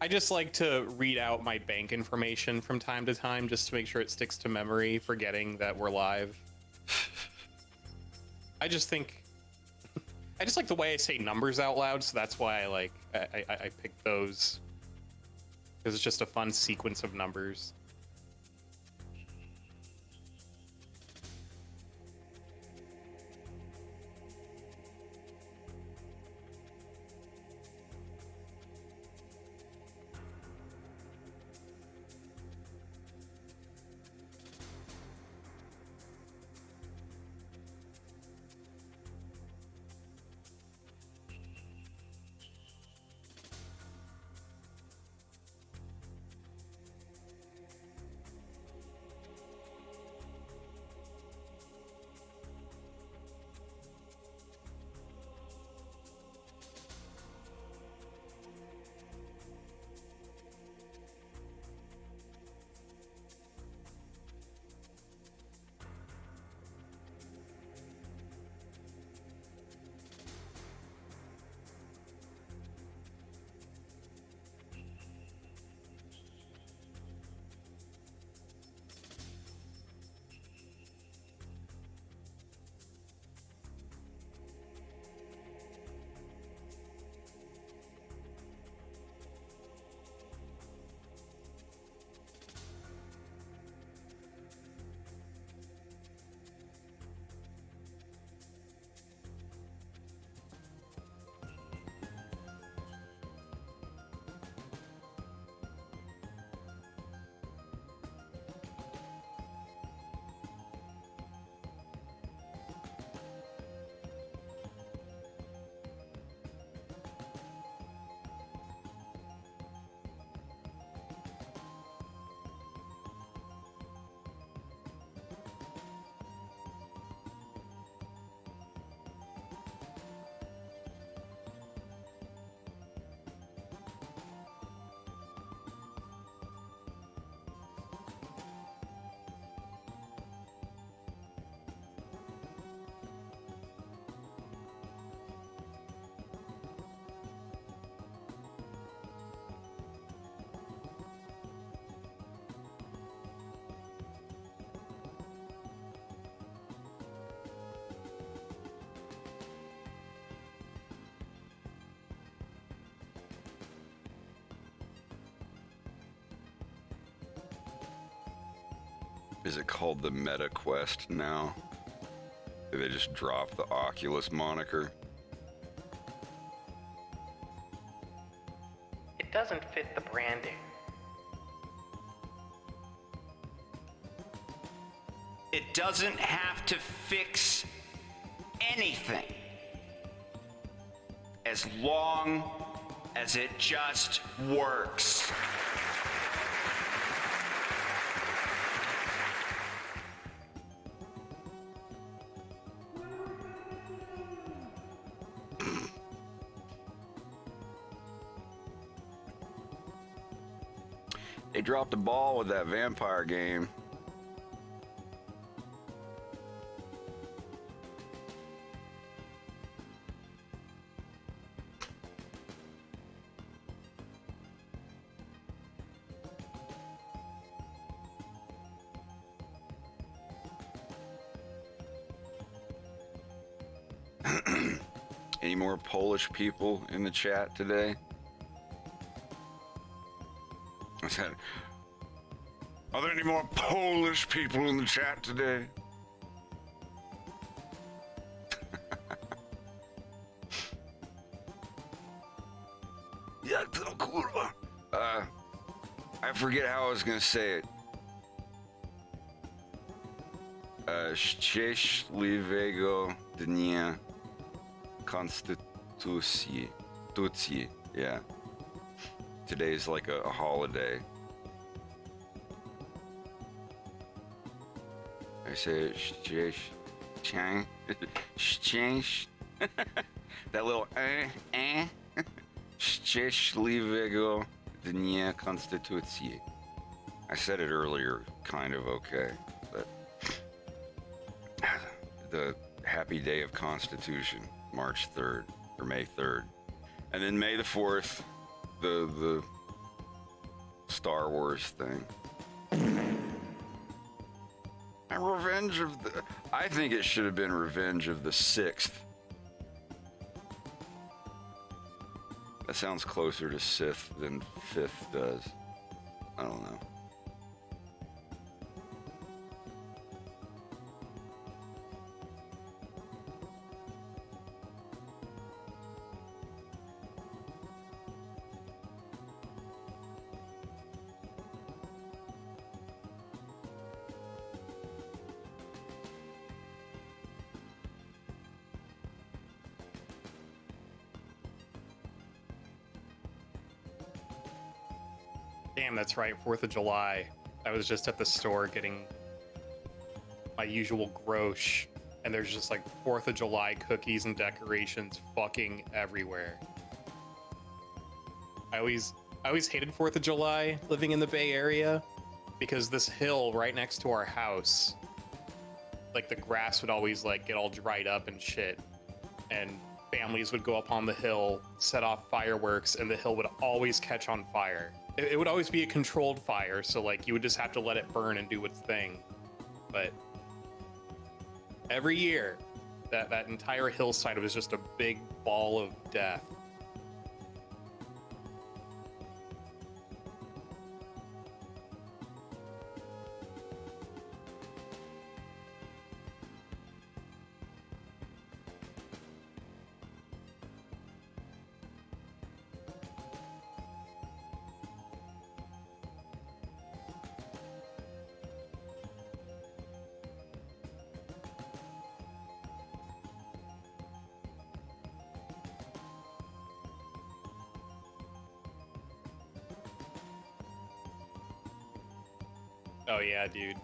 I just like to read out my bank information from time to time just to make sure it sticks to memory, forgetting that we're live. I just like the way I say numbers out loud, so that's why I picked those. Because it's just a fun sequence of numbers. Is it called the Meta Quest now? Did they just drop the Oculus moniker? It doesn't fit the branding. It doesn't have to fix anything as long as it just works. They dropped the ball with that vampire game. Any more Polish people in the chat today? I said, are there any more Polish people in the chat today? I forget how I was gonna say it. Szczęśliwego dnia Tutsi. Tutsi, yeah. Today's like a holiday. I say chang. Change. That little Szczęśliwego Dnia Konstytucji. I said it earlier, kind of okay, but the happy day of Constitution, March 3rd or May 3rd, and then May the 4th, the Star Wars thing. And Revenge of the. I think it should have been Revenge of the 6th. That sounds closer to Sith than 5th does. I don't know. Damn, that's right, 4th of July. I was just at the store getting my usual grosh, and there's just like 4th of July cookies and decorations fucking everywhere. I always hated 4th of July living in the Bay Area because this hill right next to our house, like the grass would always like get all dried up and shit, and families would go up on the hill, set off fireworks, and the hill would always catch on fire. It would always be a controlled fire, so like you would just have to let it burn and do its thing. But every year, that entire hillside was just a big ball of death. Oh yeah, dude.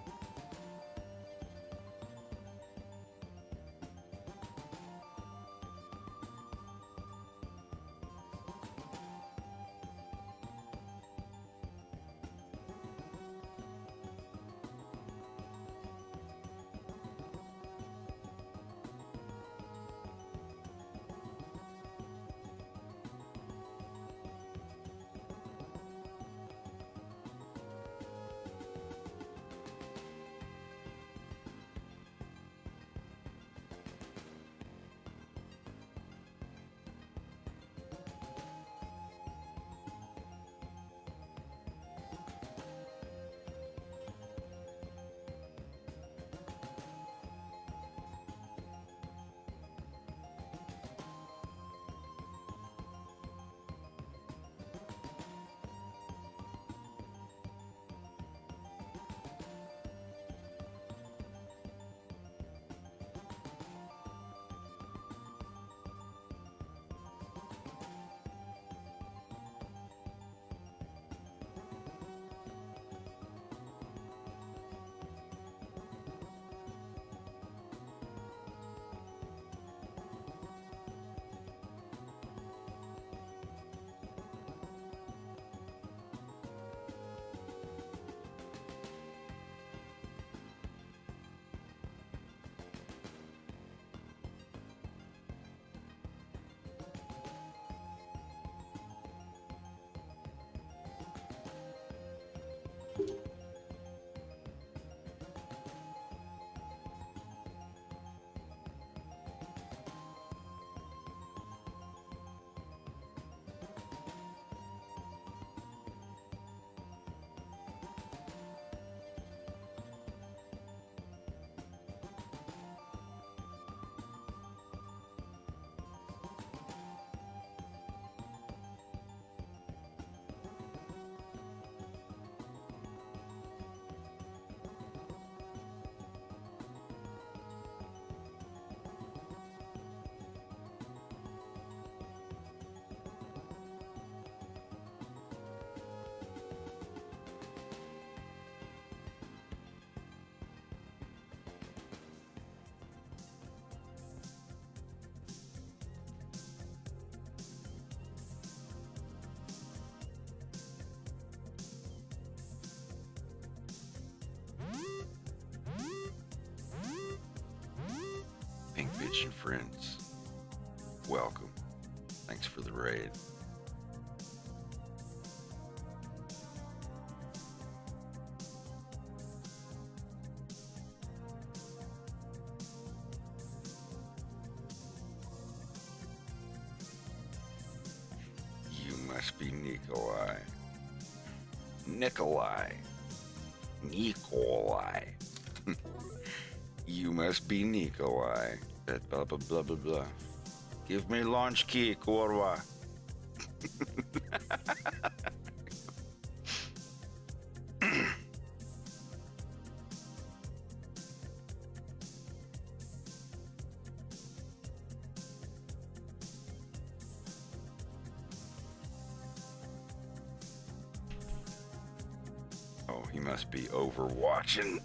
watching, friends. Welcome. Thanks for the raid. You must be Nikolai. Nikolai. Nikolai. You must be Nikolai. That blah blah blah blah blah. Give me launch key, Korva. Oh, he must be overwatching.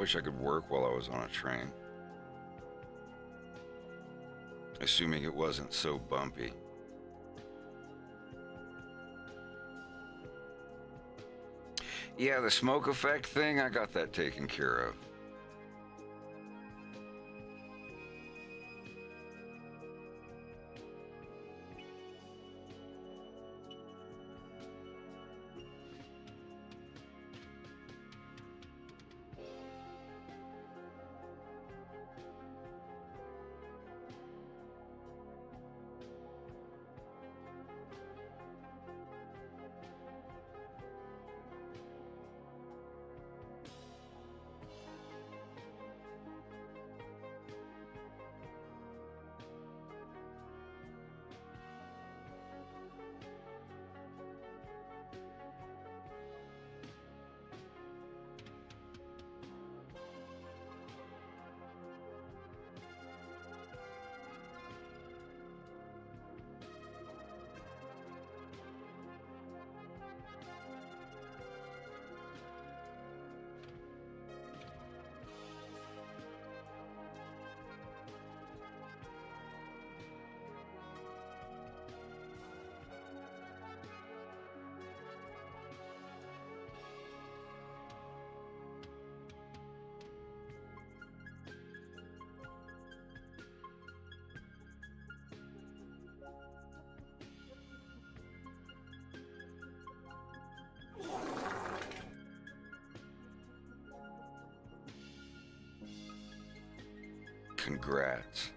wish I could work while I was on a train. Assuming it wasn't so bumpy. Yeah, the smoke effect thing, I got that taken care of. Congrats.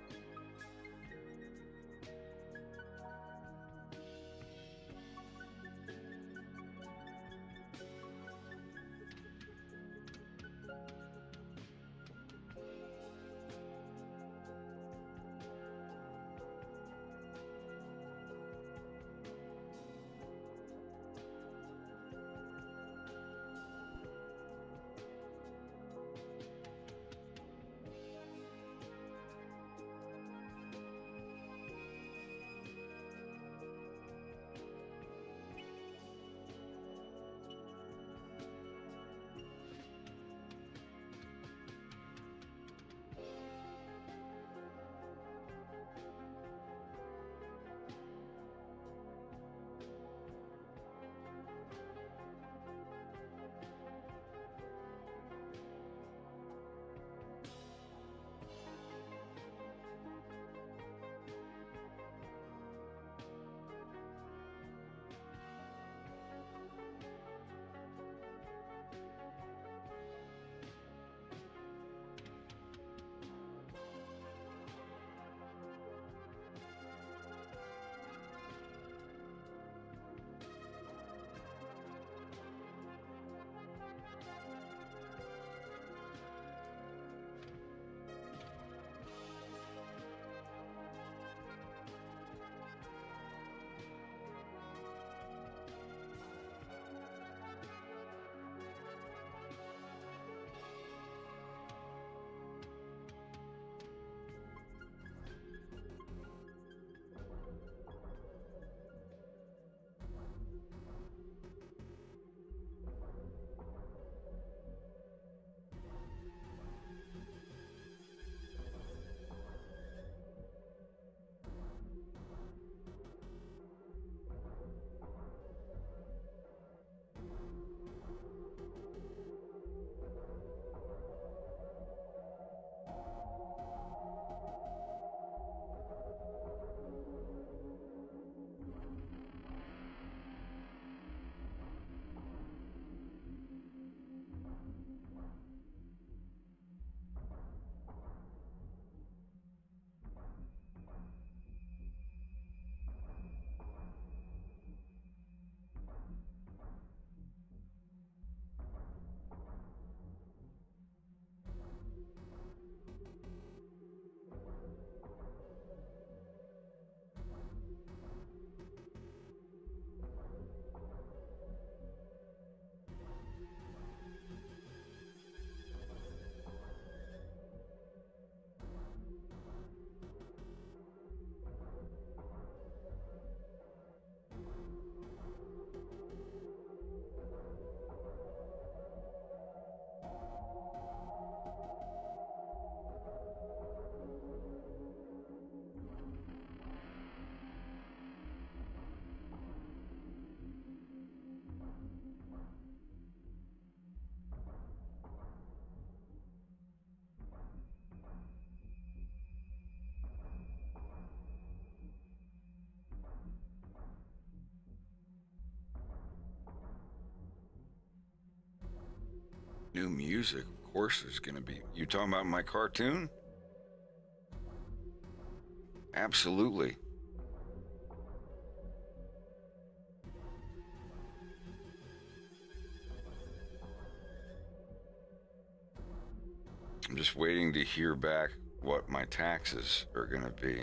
New music, of course there's gonna be. You talking about my cartoon? Absolutely. I'm just waiting to hear back what my taxes are gonna be.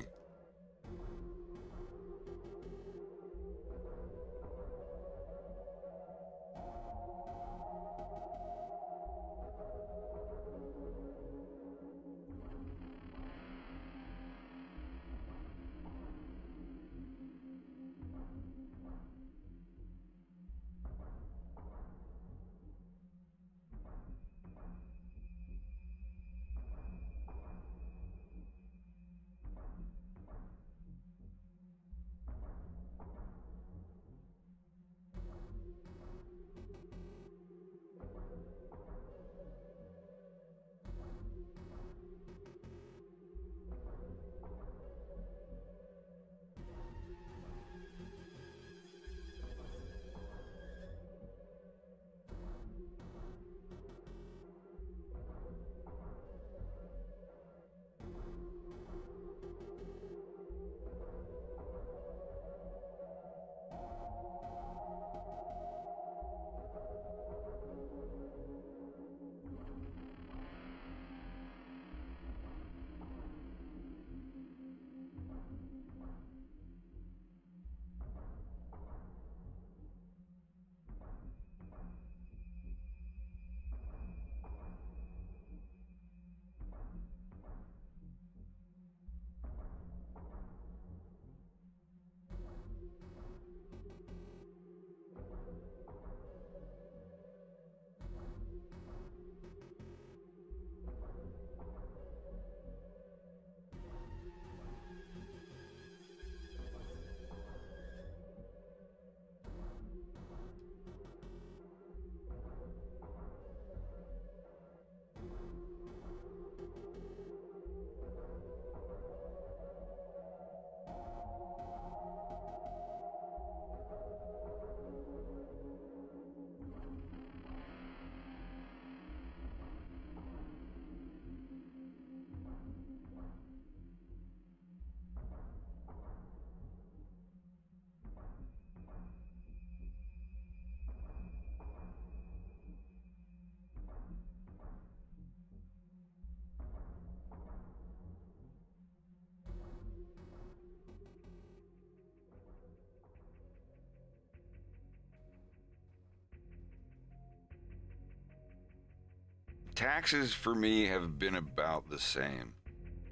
Taxes for me have been about the same.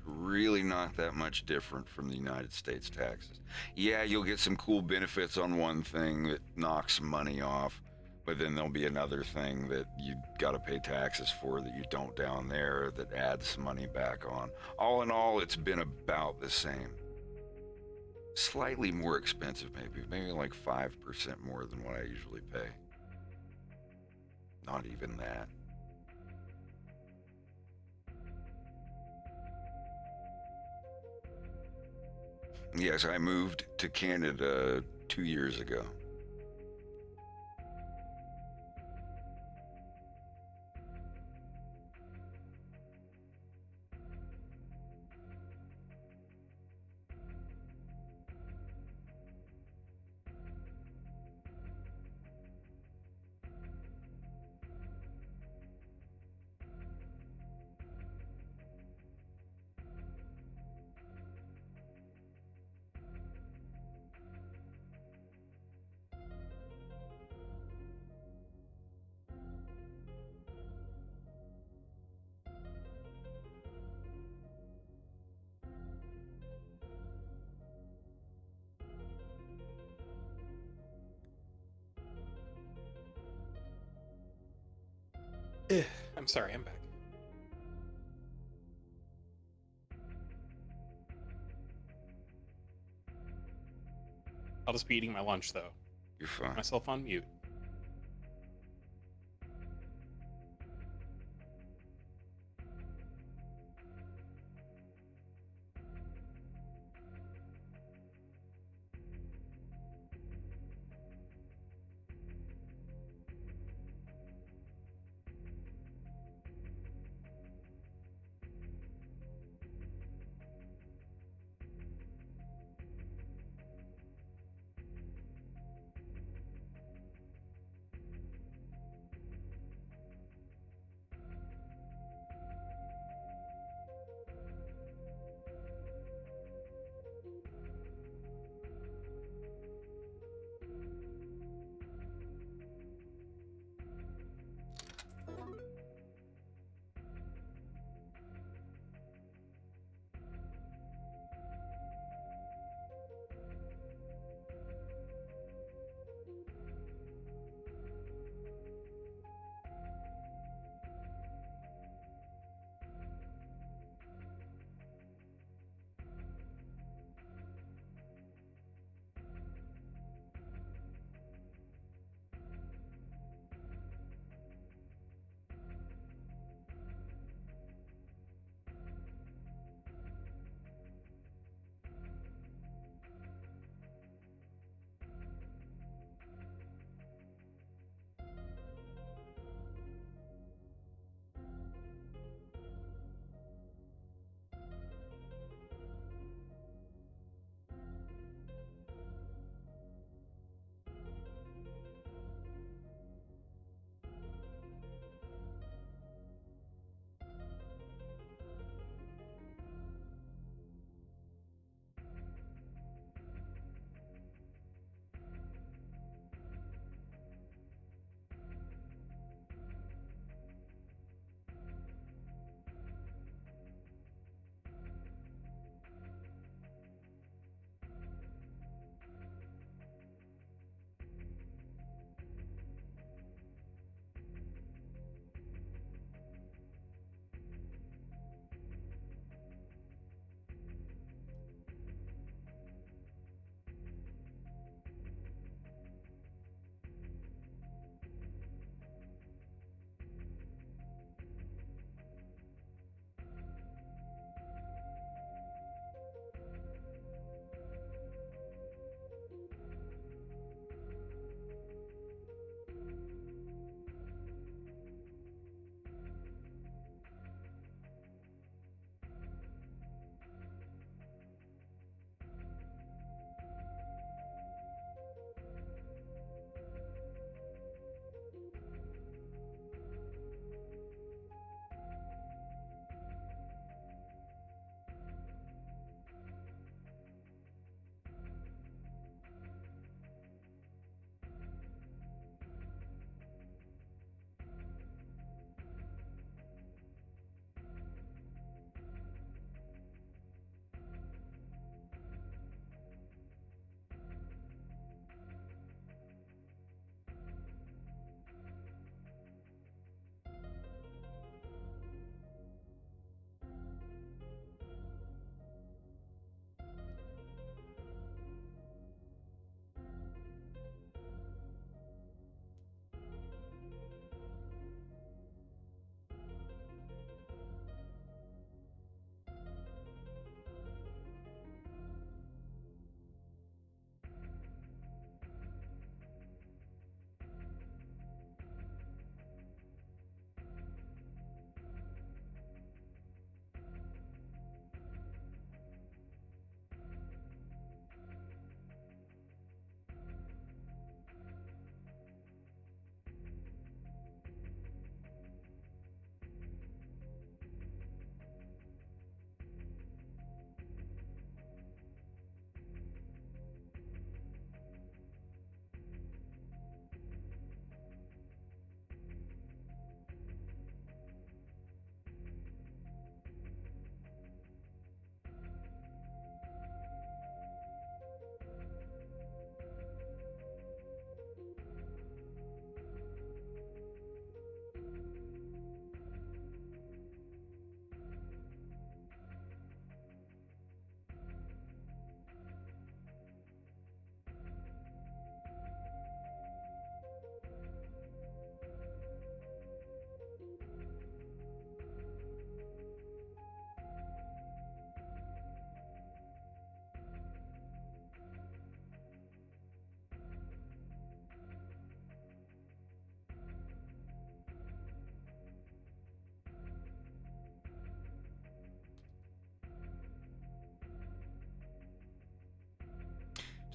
Really not that much different from the United States taxes. Yeah, you'll get some cool benefits on one thing that knocks money off, but then there'll be another thing that you got to pay taxes for that you don't down there that adds money back on. All in all, it's been about the same. Slightly more expensive, maybe like 5% more than what I usually pay. Not even that. Yes, I moved to Canada 2 years ago. I'm sorry, I'm back. I'll just be eating my lunch, though. You're fine. Myself on mute.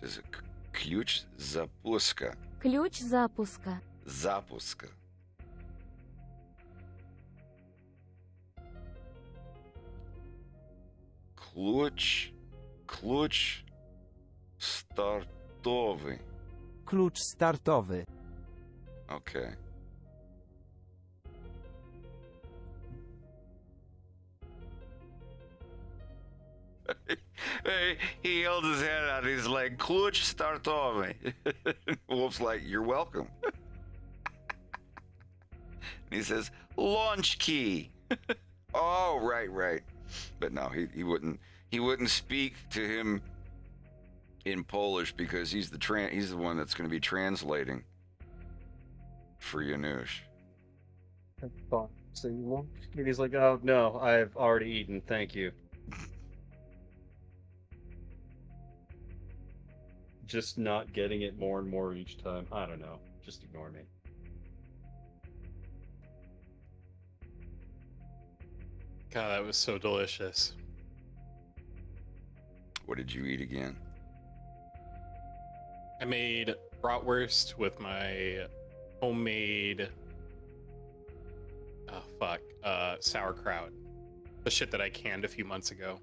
Is it ключ запуска? Ключ запуска. Запуска. Klucz startowy. Klucz startowy. Okay. Hey, he held his hand out. He's like, "Klucz startowy." Wolf's like, "You're welcome." And he says, "Launch key." Oh, right. But no, he wouldn't speak to him in Polish because he's the one that's going to be translating for Janusz. So he's like, oh no, I've already eaten, thank you. Just not getting it more and more each time. I don't know. Just ignore me. God, that was so delicious. What did you eat again? I made bratwurst with my homemade sauerkraut. The shit that I canned a few months ago.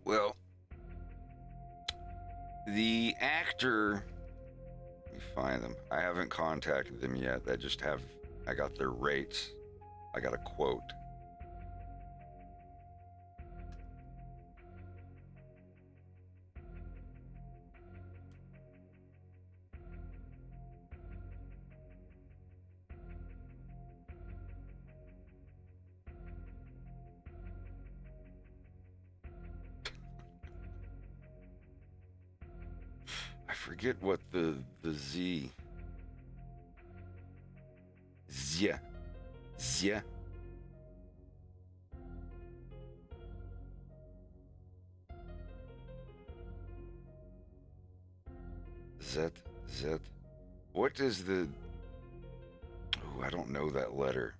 Well, the actor, let me find them. I haven't contacted them yet. I got their rates. I got a quote. I forget what the Z. Z. Z. Z. What is the... Oh, I don't know that letter.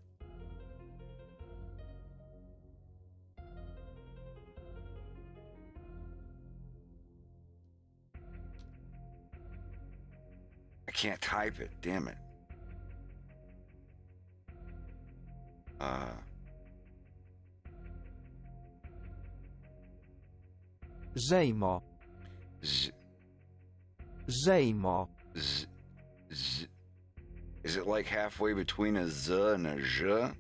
I can't type it, damn it. Żejmo. Żejmo. Is it like halfway between a Z and a J?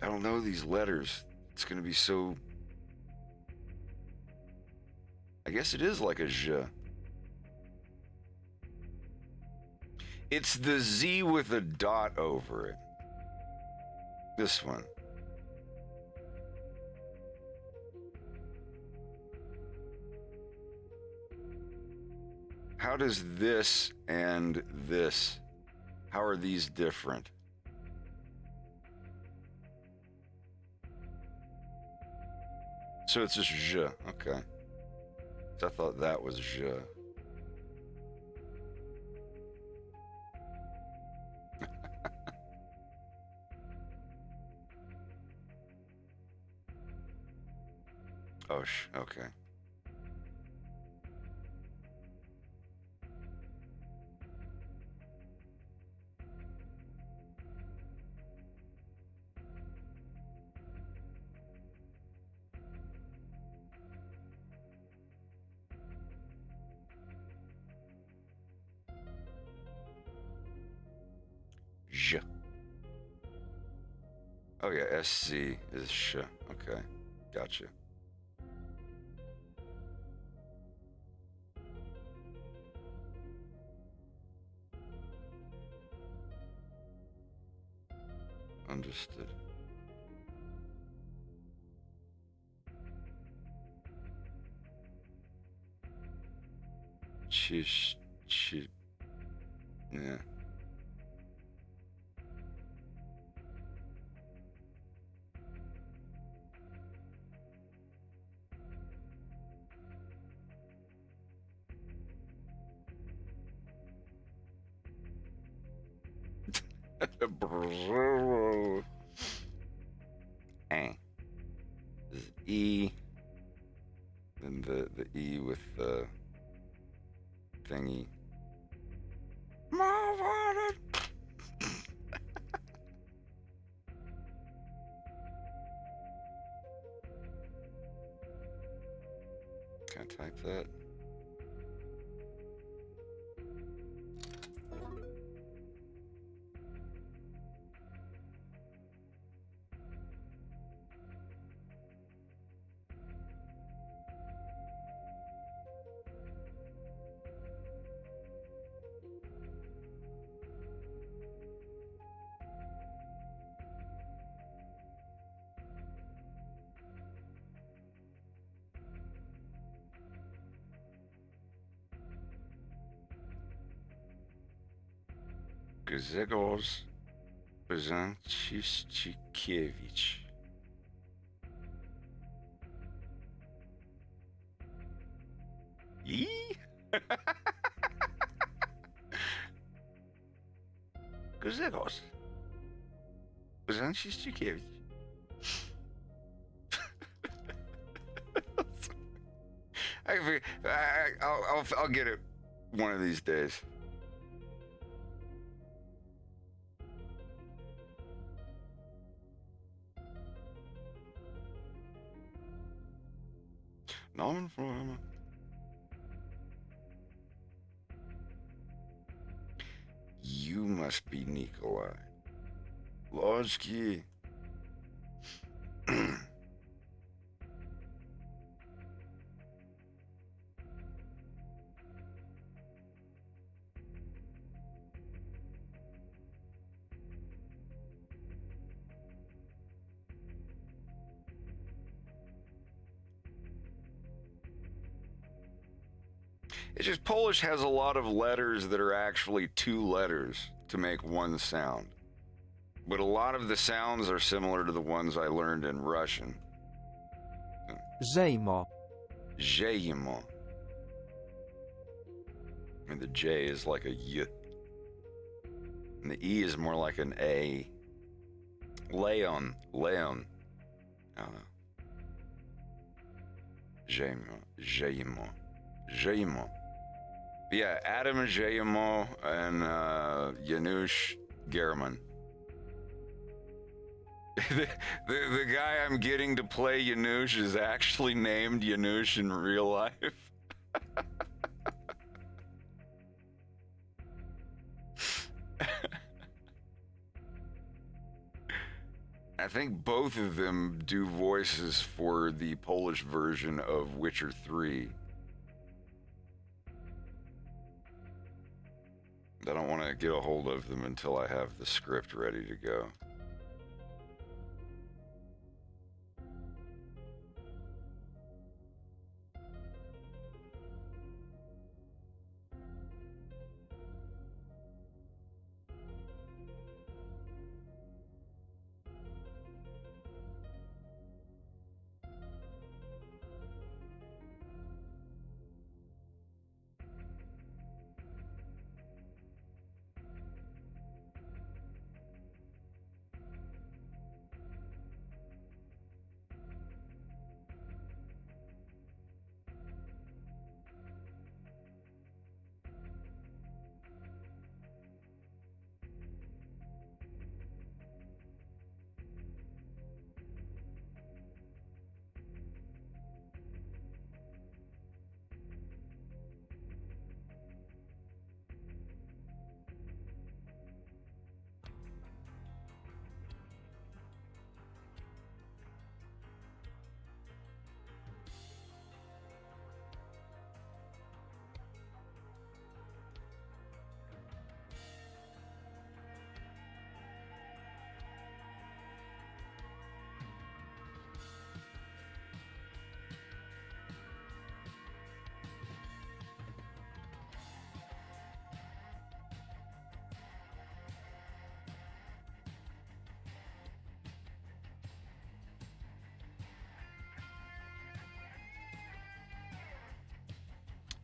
I don't know these letters. It's gonna be so. I guess it is like a Z. It's the Z with a dot over it. This one. How does this and this, how are these different? So it's just Z, okay. So I thought that was Z. Oh, okay. J. Oh yeah, SC is sh. Okay, gotcha. Understood. Chish, yeah. This is E. Then the E with the thingy. Can I type that? Grzegorz Brzeziński-Cikiewicz. Yee? Grzegorz Brzeziński-Cikiewicz. I'll get it one of these days. Namen from you must be Nikolai Lodgky. It's just Polish has a lot of letters that are actually two letters to make one sound. But a lot of the sounds are similar to the ones I learned in Russian. Zejmo. Zejmo. And the J is like a Y. And the E is more like an A. Leon. I don't know. Zejmo. Yeah, Adam Zejmo and Janusz German. the guy I'm getting to play Janusz is actually named Janusz in real life. think both of them do voices for the Polish version of Witcher 3. I don't want to get a hold of them until I have the script ready to go.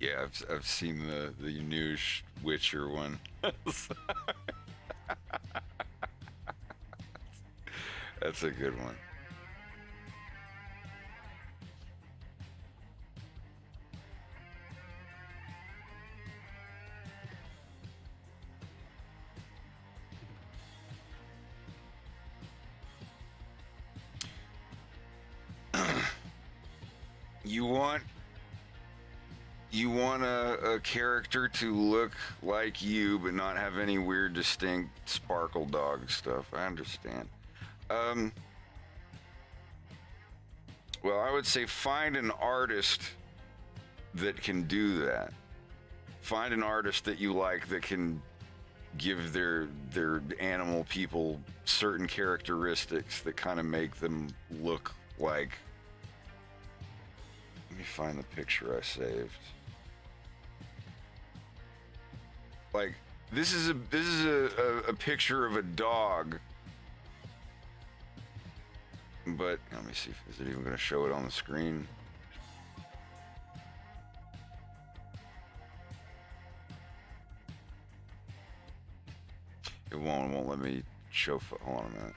Yeah, I've seen the new Witcher one. That's a good one. You want a character to look like you, but not have any weird, distinct sparkle dog stuff. I understand. Well, I would say find an artist that can do that. Find an artist that you like that can give their animal people certain characteristics that kind of make them look like. Let me find the picture I saved. Like, this is a picture of a dog. But let me see, is it even going to show it on the screen? It won't let me show. Hold on a minute.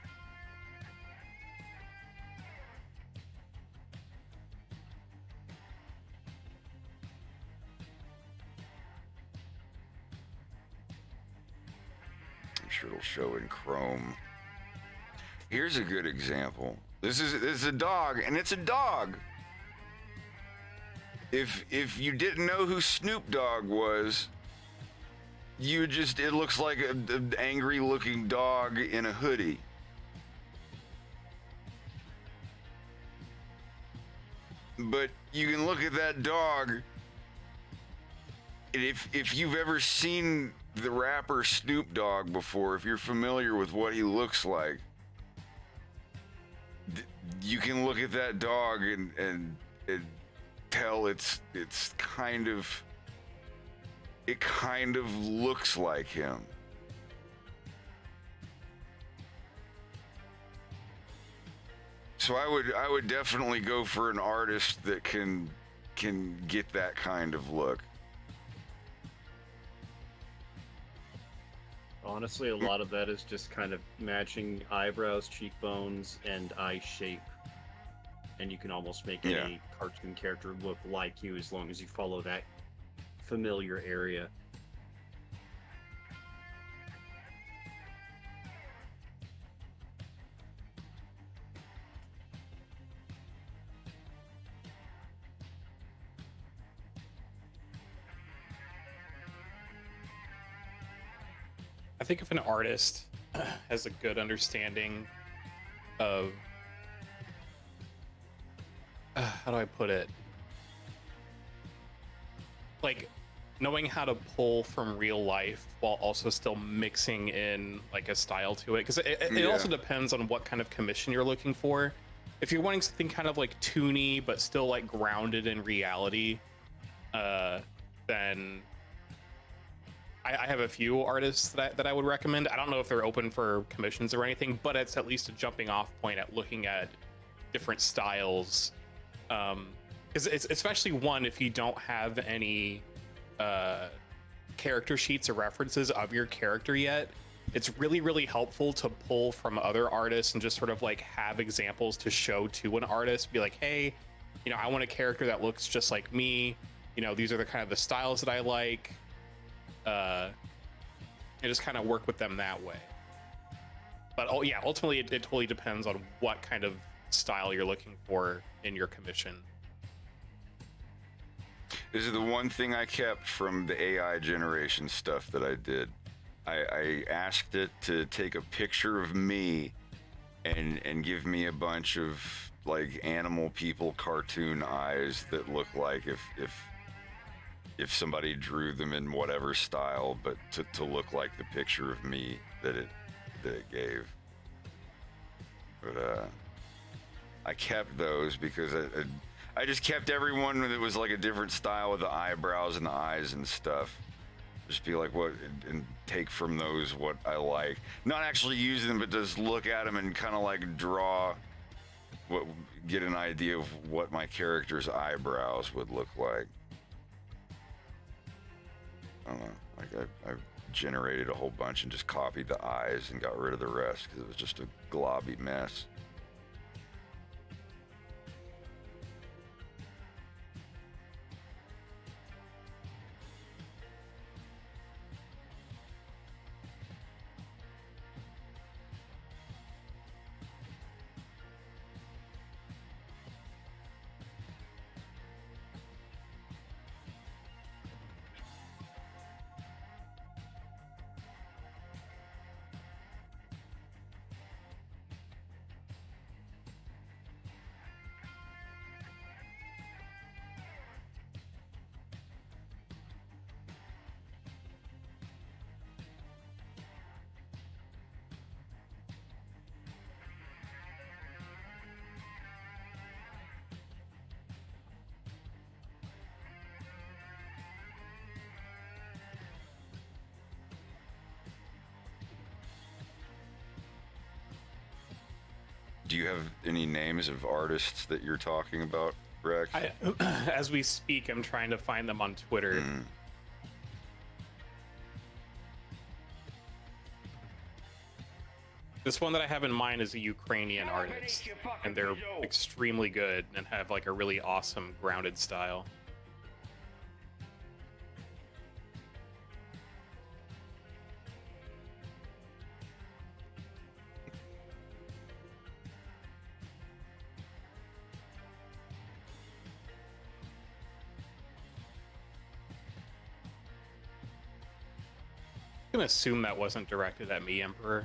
I'm sure it'll show in Chrome. Here's a good example. This is a dog, and it's a dog. If you didn't know who Snoop Dogg was, it looks like an angry looking dog in a hoodie. But you can look at that dog, and if you've ever seen the rapper Snoop Dogg before, if you're familiar with what he looks like, you can look at that dog and tell it kind of looks like him. So I would definitely go for an artist that can get that kind of look. Honestly, a lot of that is just kind of matching eyebrows, cheekbones, and eye shape. And you can almost make a cartoon character look like you as long as you follow that familiar area. I think if an artist has a good understanding of how do I put it? Like knowing how to pull from real life while also still mixing in like a style to it, because it also depends on what kind of commission you're looking for. If you're wanting something kind of like toony but still like grounded in reality, then I have a few artists that I would recommend. I don't know if they're open for commissions or anything, but it's at least a jumping off point at looking at different styles. Because it's especially one, if you don't have any character sheets or references of your character yet, it's really, really helpful to pull from other artists and just sort of like have examples to show to an artist. Be like, hey, you know, I want a character that looks just like me. You know, these are the kind of the styles that I like. And just kind of work with them that way. But oh yeah, ultimately it totally depends on what kind of style you're looking for in your commission. This is the one thing I kept from the AI generation stuff that I did. I asked it to take a picture of me and give me a bunch of like animal people cartoon eyes that look like if somebody drew them in whatever style, but to look like the picture of me that it gave. But I kept those because I just kept everyone that was like a different style with the eyebrows and the eyes and stuff. Just be like, what, and take from those what I like. Not actually use them, but just look at them and kind of like draw, get an idea of what my character's eyebrows would look like. I don't know, like I generated a whole bunch and just copied the eyes and got rid of the rest because it was just a globby mess. Do you have any names of artists that you're talking about, Rex? As we speak, I'm trying to find them on Twitter. This one that I have in mind is a Ukrainian artist, and they're extremely good and have like a really awesome grounded style. I'm gonna assume that wasn't directed at me, Emperor.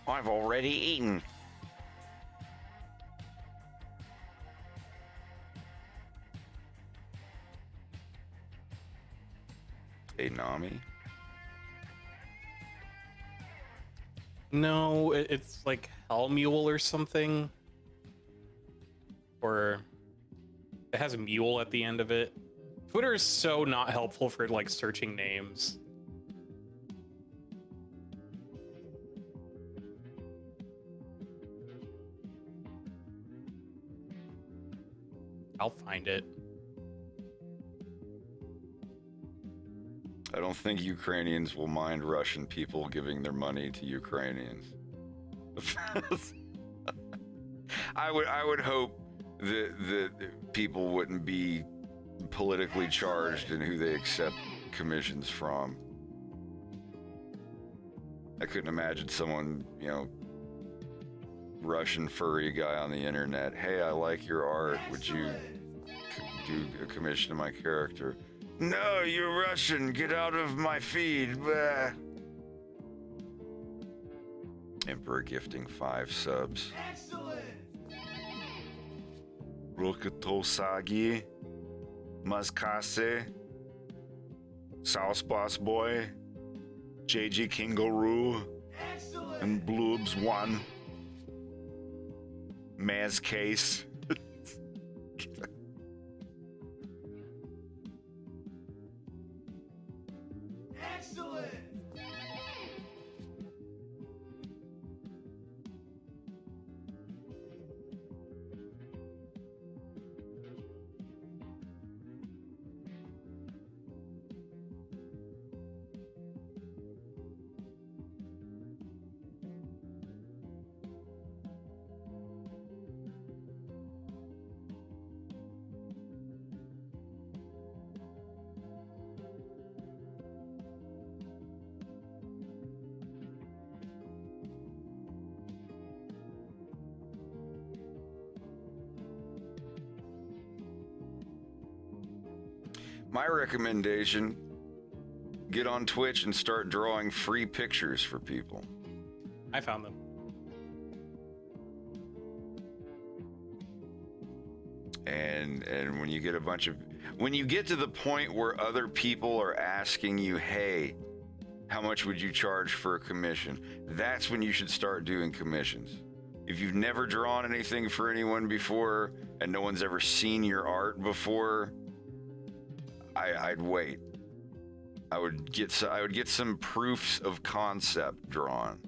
I've already eaten. A Nami? No, it's like Hell Mule or something. Or it has a mule at the end of it. Twitter is so not helpful for like searching names. I'll find it. I don't think Ukrainians will mind Russian people giving their money to Ukrainians. I would hope that people wouldn't be politically charged in who they accept commissions from. I couldn't imagine someone, you know, Russian furry guy on the internet, hey, I like your art, would you do a commission of my character? No, you're Russian, get out of my feed. Blah. Emperor gifting 5 subs. Rokatosagi, Mazkase, Sauce Boss Boy, JG Kingaroo, and Bloobs 1, Maz Case. My recommendation, get on Twitch and start drawing free pictures for people. I found them. And when you get when you get to the point where other people are asking you, hey, how much would you charge for a commission? That's when you should start doing commissions. If you've never drawn anything for anyone before and no one's ever seen your art before, I'd wait. I would get some proofs of concept drawn.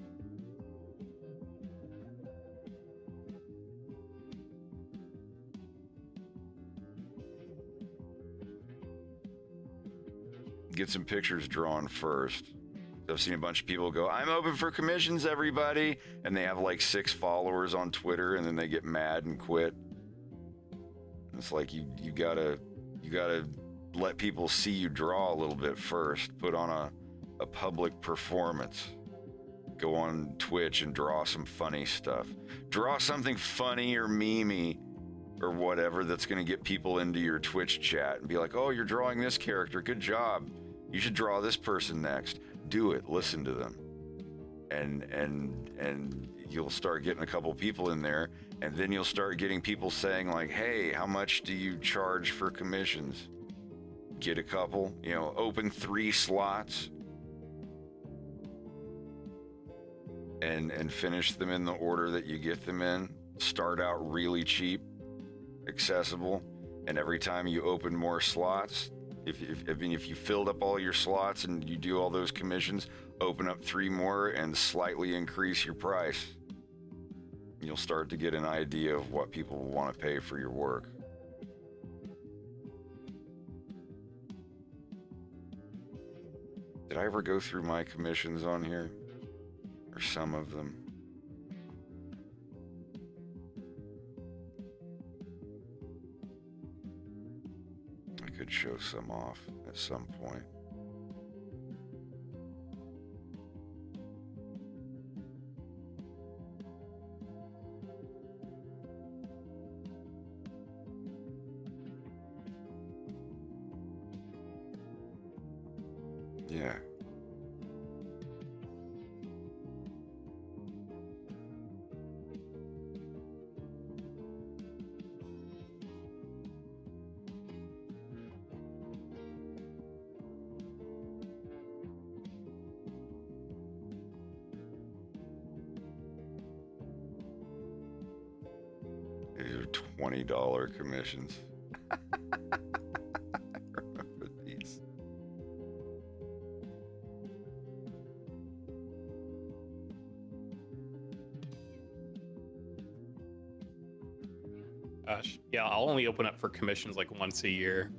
Get some pictures drawn first. I've seen a bunch of people go, I'm open for commissions, everybody. And they have like 6 followers on Twitter and then they get mad and quit. It's like you gotta let people see you draw a little bit first. Put on a public performance. Go on Twitch and draw some funny stuff. Draw something funny or memey or whatever that's gonna get people into your Twitch chat and be like, oh, you're drawing this character, good job. You should draw this person next. Do it, listen to them. And you'll start getting a couple people in there, and then you'll start getting people saying like, hey, how much do you charge for commissions? Get a couple, open 3 slots and finish them in the order that you get them in. Start out really cheap, accessible, and every time you open more slots, if you filled up all your slots and you do all those commissions, open up 3 more and slightly increase your price. You'll start to get an idea of what people want to pay for your work. Did I ever go through my commissions on here? Or some of them? I could show some off at some point. Yeah. These are $20 commissions. I remember these. Yeah, I'll only open up for commissions like once a year.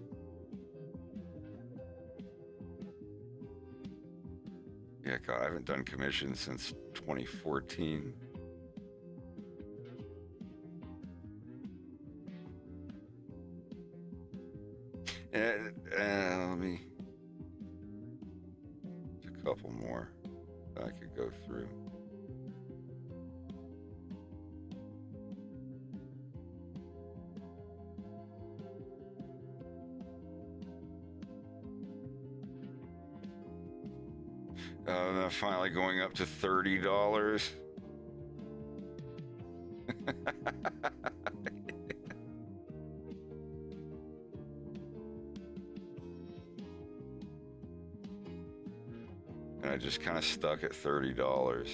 Yeah, God, I haven't done commissions since 2014. Let me... a couple more I could go through. Finally going up to $30. And I just kind of stuck at $30.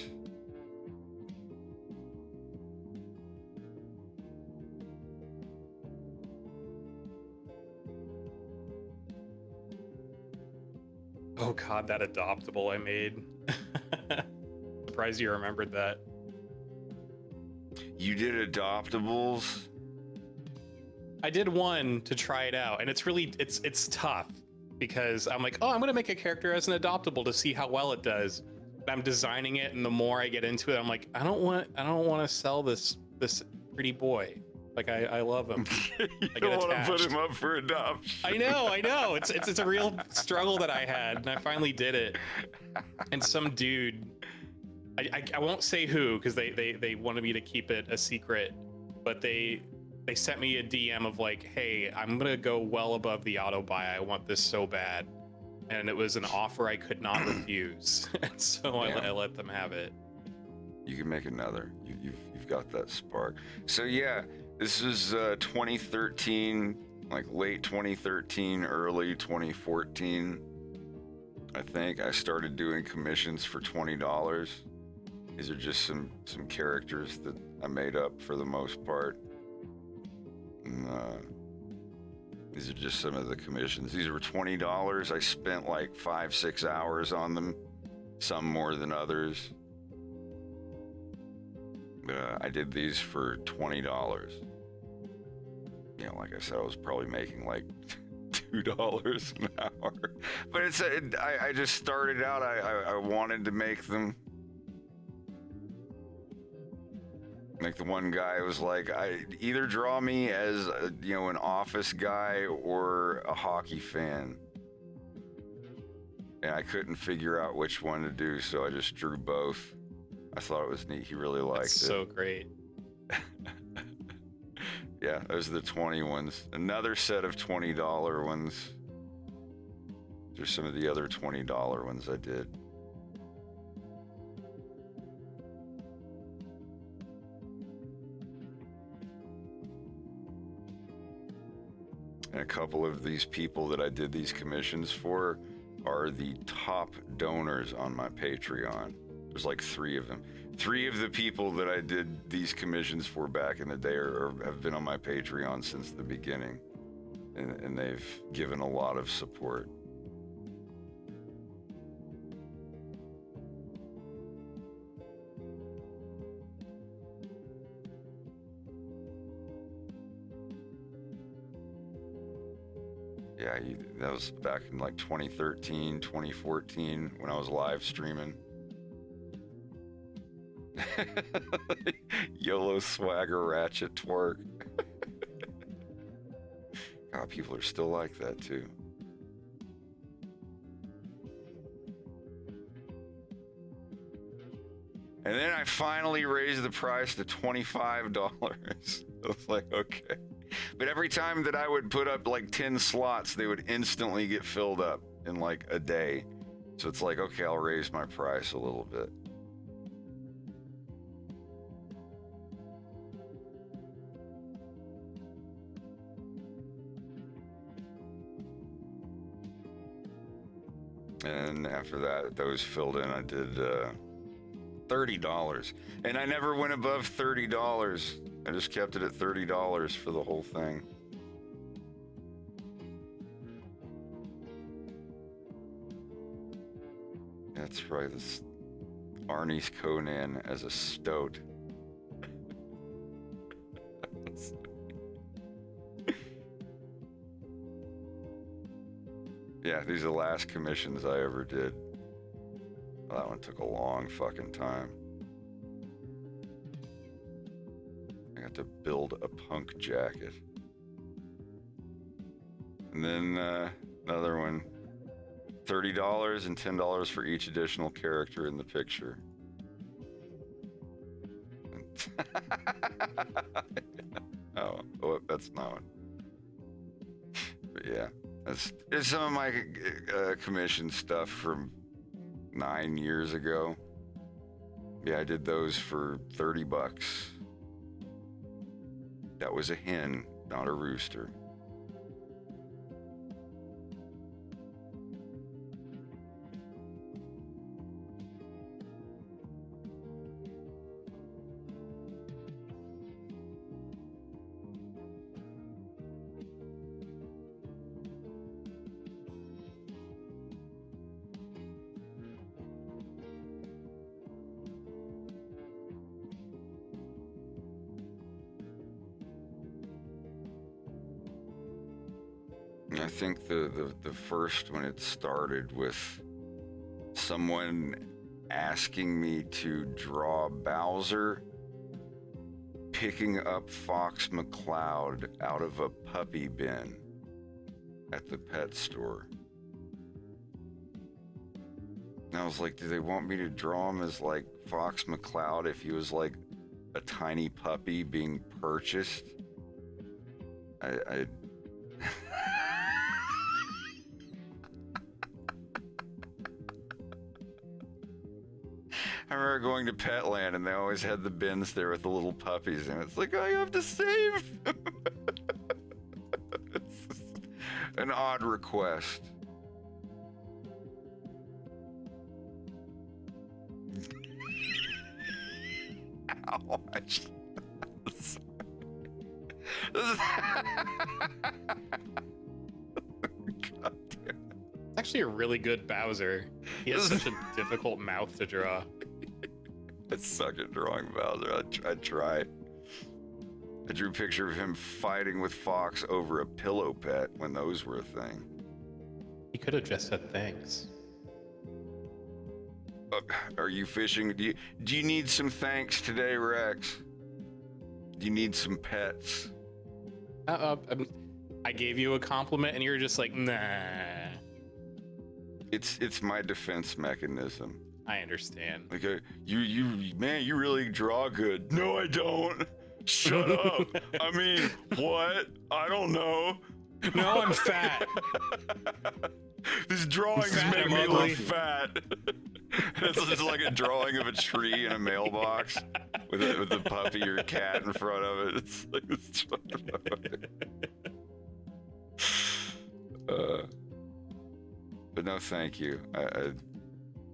Oh god, that adoptable I made. Surprised you remembered that. You did adoptables? I did one to try it out, and it's tough because I'm like, oh, I'm gonna make a character as an adoptable to see how well it does. And I'm designing it, and the more I get into it, I'm like, I don't want to sell this pretty boy. Like I love him. You don't want to put him up for adoption. I know. It's a real struggle that I had, and I finally did it. And some dude, I won't say who because they wanted me to keep it a secret, but they sent me a DM of like, hey, I'm gonna go well above the auto buy. I want this so bad, and it was an offer I could not refuse. And so I let them have it. You can make another. You've got that spark. So yeah. This is 2013, like late 2013, early 2014. I think I started doing commissions for $20. These are just some characters that I made up for the most part. And, these are just some of the commissions. These were $20. I spent like 5-6 hours on them, some more than others. I did these for $20. You know, like I said, I was probably making like $2 an hour. But I just started out. I wanted to make them. Like the one guy was like, either draw me as an office guy or a hockey fan. And I couldn't figure out which one to do, so I just drew both. I thought it was neat. He really liked it. So great. Yeah, those are the 20 ones. Another set of $20 ones. There's some of the other $20 ones I did. And a couple of these people that I did these commissions for are the top donors on my Patreon. There's like 3 of them. 3 of the people that I did these commissions for back in the day have been on my Patreon since the beginning. And they've given a lot of support. Yeah, that was back in like 2013, 2014 when I was live streaming. YOLO swagger ratchet twerk. God, people are still like that too. And then I finally raised the price to $25. I was like, okay. But every time that I would put up like 10 slots, they would instantly get filled up in like a day. So it's like, okay, I'll raise my price a little bit. And after that, those filled in, I did $30. And I never went above $30. I just kept it at $30 for the whole thing. That's right, this Arnie's Conan as a stoat. Yeah, these are the last commissions I ever did. Well, that one took a long fucking time. I got to build a punk jacket. And then another one, $30 and $10 for each additional character in the picture. Oh, that's not one. But yeah. It's some of my commission stuff from 9 years ago. Yeah, I did those for $30. That was a hen, not a rooster. I think the first when it started with someone asking me to draw Bowser picking up Fox McCloud out of a puppy bin at the pet store. And I was like, do they want me to draw him as like Fox McCloud if he was like a tiny puppy being purchased? I I remember going to Petland and they always had the bins there with the little puppies and it's like, I have to save them. It's an odd request. Ow, God damn. Actually a really good Bowser. He has such a difficult mouth to draw. I suck at drawing Bowser. I try. I drew a picture of him fighting with Fox over a pillow pet when those were a thing. He could have just said thanks. Are you fishing? Do you need some thanks today, Rex? Do you need some pets? I gave you a compliment and you're just like, nah. It's my defense mechanism. I understand. Like, man, you really draw good. No, I don't. Shut up. I mean, what? I don't know. No, I'm fat. These drawings make me look fat. It's just like a drawing of a tree in a mailbox with a puppy or cat in front of it. It's like this. But no, thank you. I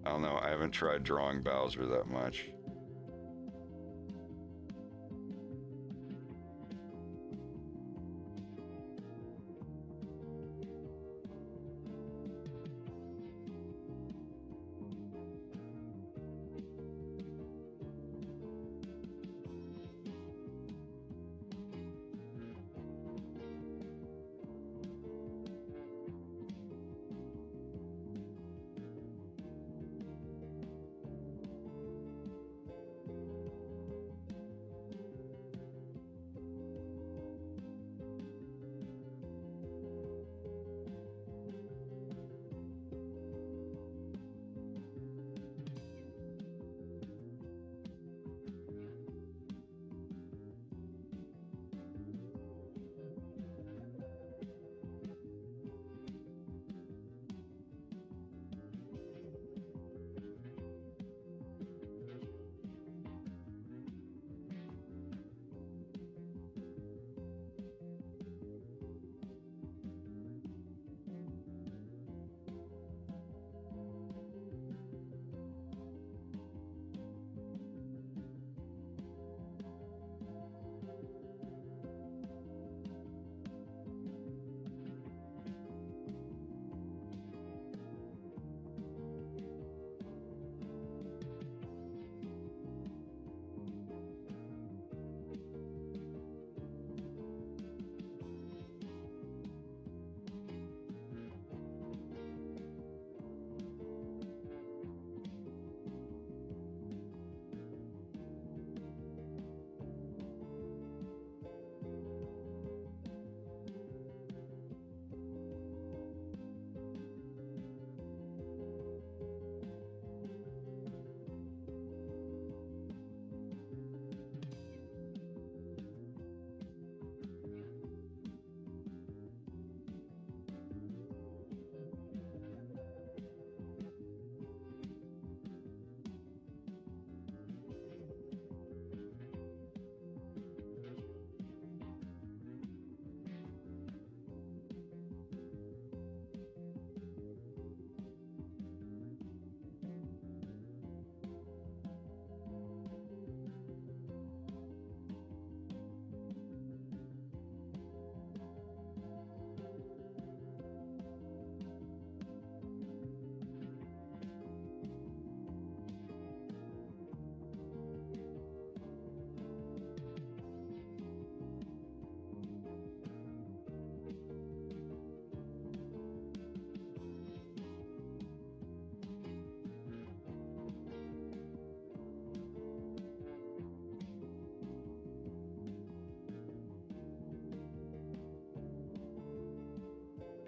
don't know. I haven't tried drawing Bowser that much.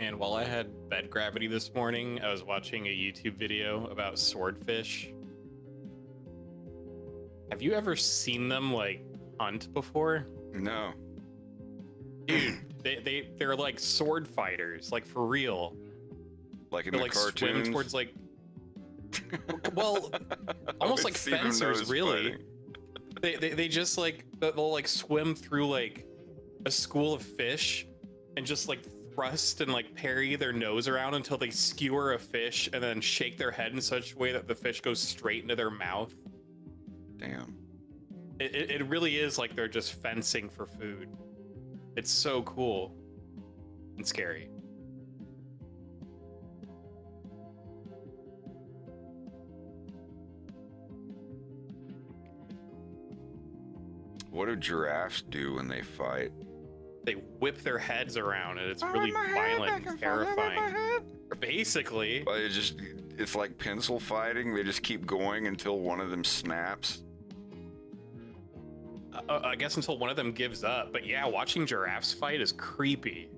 And while I had bed gravity this morning, I was watching a YouTube video about swordfish. Have you ever seen them like hunt before? No. Dude, they're like sword fighters, like for real. Like in They're the like cartoons? swim towards like, well, almost like fencers, really. They just like they'll like swim through like a school of fish and just like thrust and like parry their nose around until they skewer a fish and then shake their head in such a way that the fish goes straight into their mouth. Damn. It really is like they're just fencing for food. It's so cool and scary. What do giraffes do when they fight? They whip their heads around and it's really violent and terrifying. Basically. Well, it's like pencil fighting. They just keep going until one of them snaps. I guess until one of them gives up. But yeah, watching giraffes fight is creepy.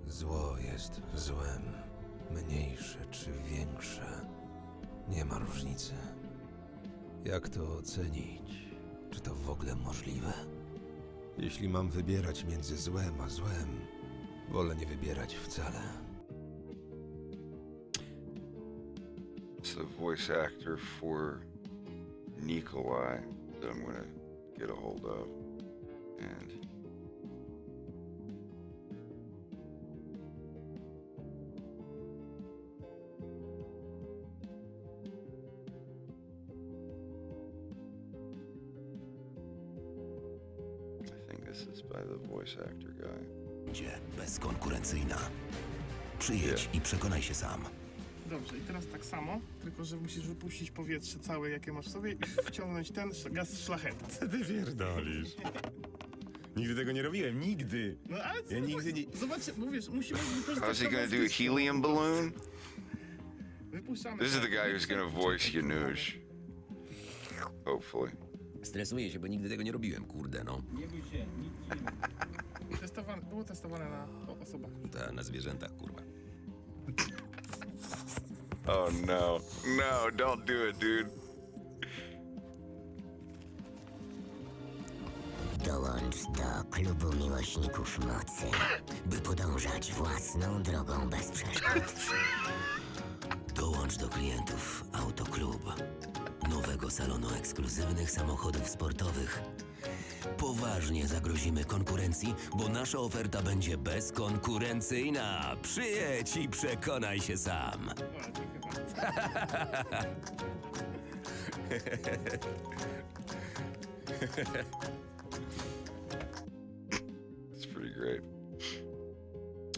Zło jest złem, mniejsze czy większe, nie ma różnicy. Jak to ocenić? Czy to w ogóle możliwe? Jeśli mam wybierać między złem a złem, wolę nie wybierać wcale. It's the voice actor for Nikolai that I'm gonna get a hold of. And I think this is by the voice actor guy. Będzie bezkonkurencyjna. Przyjedź i przekonaj się sam. Dobrze, i teraz tak samo, tylko że musisz wypuścić powietrze całe, jakie masz w sobie i wciągnąć ten gaz szlachetny. Co ty pierdolisz? Nigdy tego nie robiłem, nigdy. No ale Ja nigdy nie... Zobacz, mówisz, musimy wykorzystać... How's he gonna do a helium balloon? Wypuszczamy... This is the guy who's gonna voice Yanush. Hopefully. Stresuję się, bo nigdy tego nie robiłem, kurde, no. Nie bój się, nic było testowane na osobach. Ta na zwierzętach, kurwa. Oh no. No, don't do it, dude. Dołącz do klubu miłośników mocy, by podążać własną drogą bez przeszkód. Dołącz do klientów Autoklub, nowego salonu ekskluzywnych samochodów sportowych. Poważnie zagrozimy konkurencji, bo nasza oferta będzie bezkonkurencyjna. Przyjedź i przekonaj się sam. It's pretty great.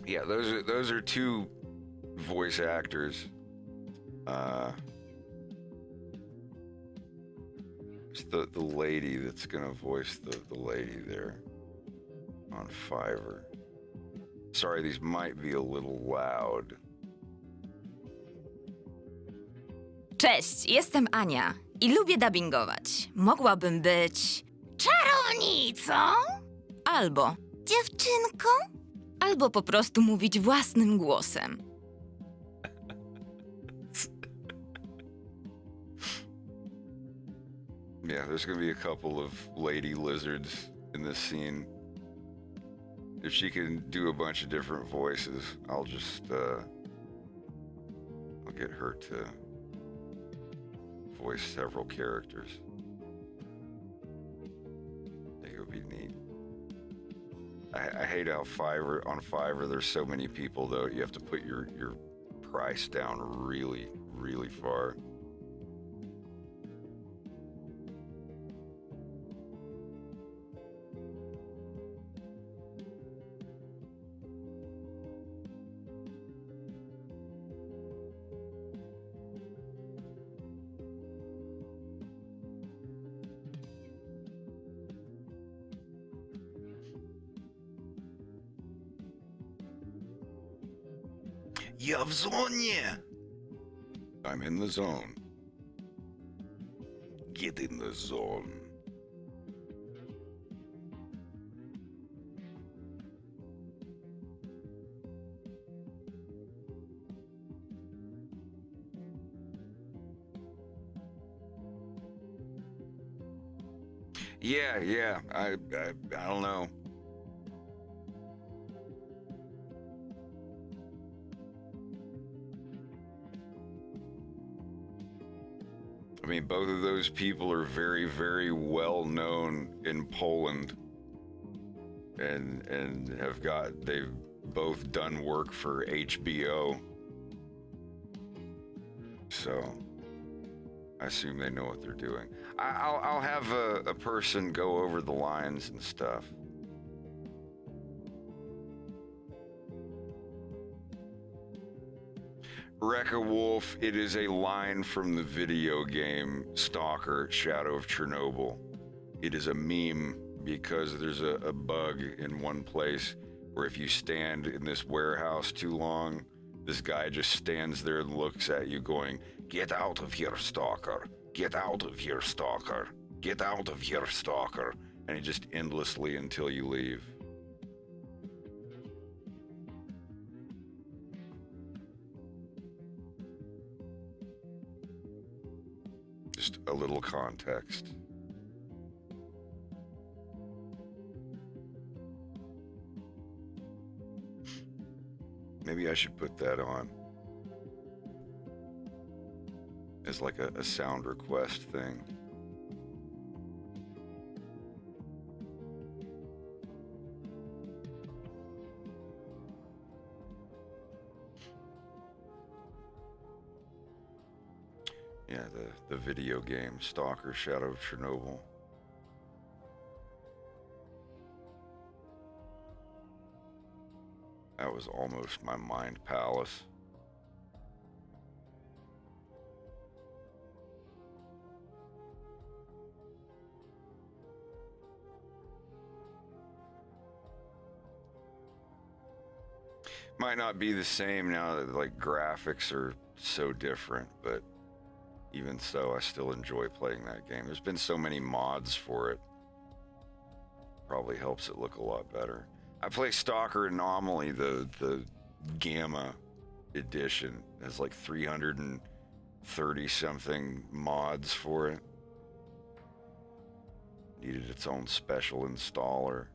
Yeah, those are two voice actors. It's the lady that's gonna voice the lady there on Fiverr. Sorry, these might be a little loud. Cześć, jestem Ania i lubię dubbingować. Mogłabym być czarownicą, albo dziewczynką, albo po prostu mówić własnym głosem. Yeah, there's gonna be a couple of lady lizards in this scene. If she can do a bunch of different voices, I'll just I'll get her to voice several characters. I think it would be neat. I hate how on Fiverr there's so many people though. You have to put your price down really, really far. Ja w zonie! I'm in the zone. Get in the zone. Yeah. I don't know. I mean, both of those people are very, very well known in Poland, and they've both done work for HBO. So I assume they know what they're doing. I'll have a person go over the lines and stuff. Rekka Wolf, it is a line from the video game Stalker, Shadow of Chernobyl. It is a meme because there's a bug in one place where if you stand in this warehouse too long, this guy just stands there and looks at you going, "Get out of here, Stalker. Get out of here, Stalker. Get out of here, Stalker." And he just endlessly until you leave. Just a little context. Maybe I should put that on as like a sound request thing. Yeah, the video game Stalker, Shadow of Chernobyl. That was almost my mind palace. Might not be the same now that like graphics are so different, but even so, I still enjoy playing that game. There's been so many mods for it. Probably helps it look a lot better. I play Stalker Anomaly, the Gamma edition. There's like 330 something mods for it. Needed its own special installer.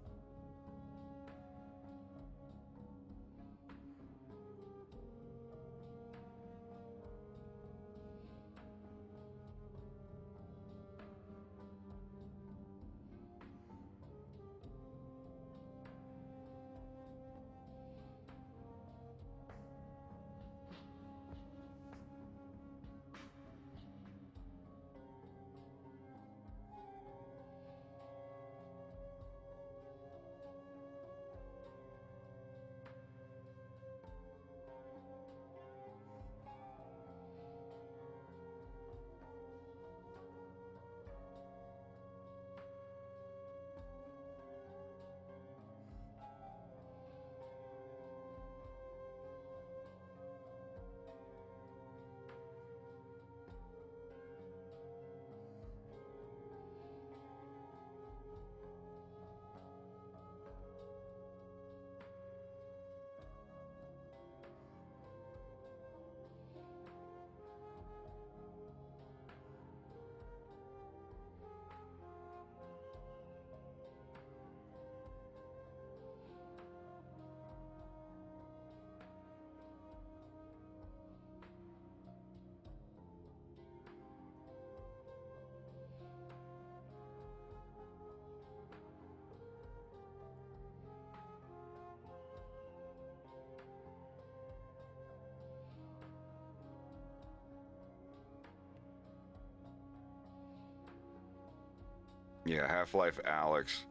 Yeah, Half-Life Alyx.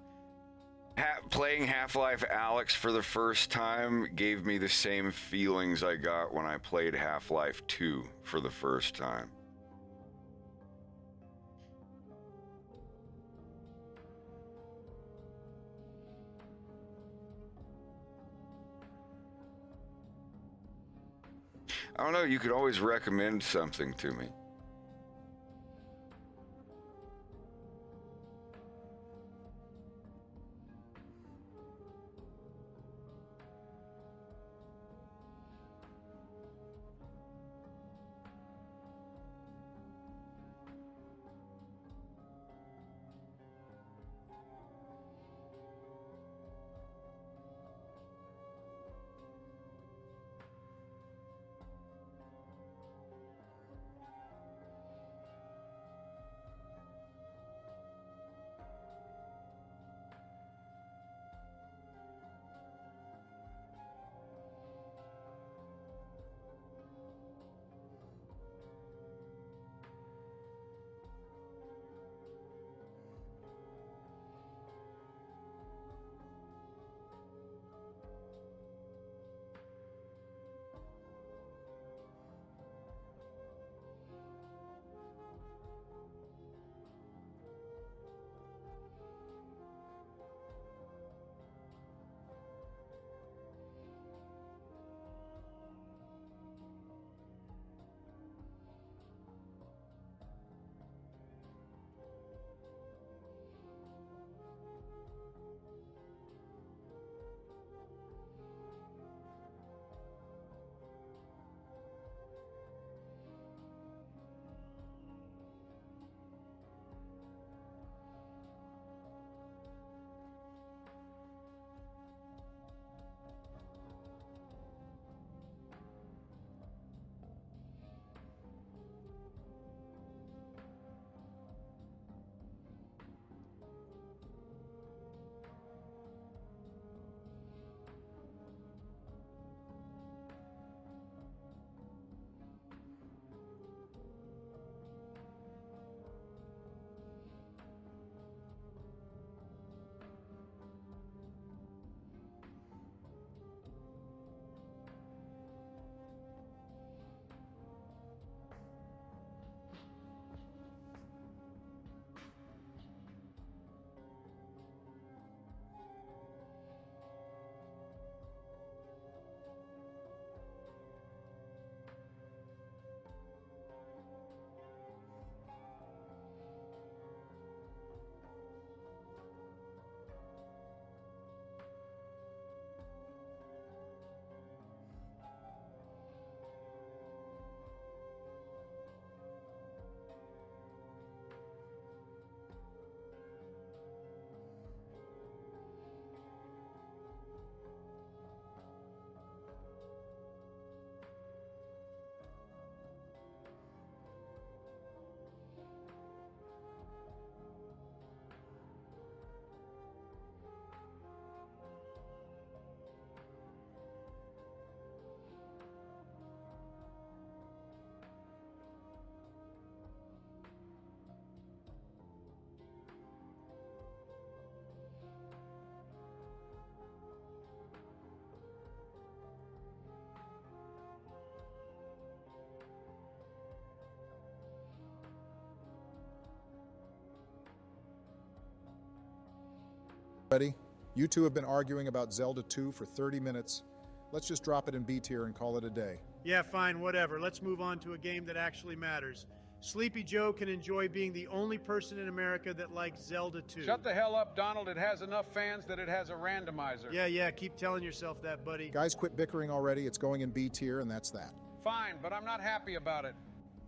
Playing Half-Life Alyx for the first time gave me the same feelings I got when I played Half-Life 2 for the first time. I don't know, you could always recommend something to me. Ready? You two have been arguing about Zelda 2 for 30 minutes. Let's just drop it in B tier and call it a day. Yeah, fine, whatever. Let's move on to a game that actually matters. Sleepy Joe can enjoy being the only person in America that likes Zelda 2. Shut the hell up, Donald. It has enough fans that it has a randomizer. Yeah, keep telling yourself that, buddy. Guys, quit bickering already. It's going in B tier, and that's that. Fine, but I'm not happy about it.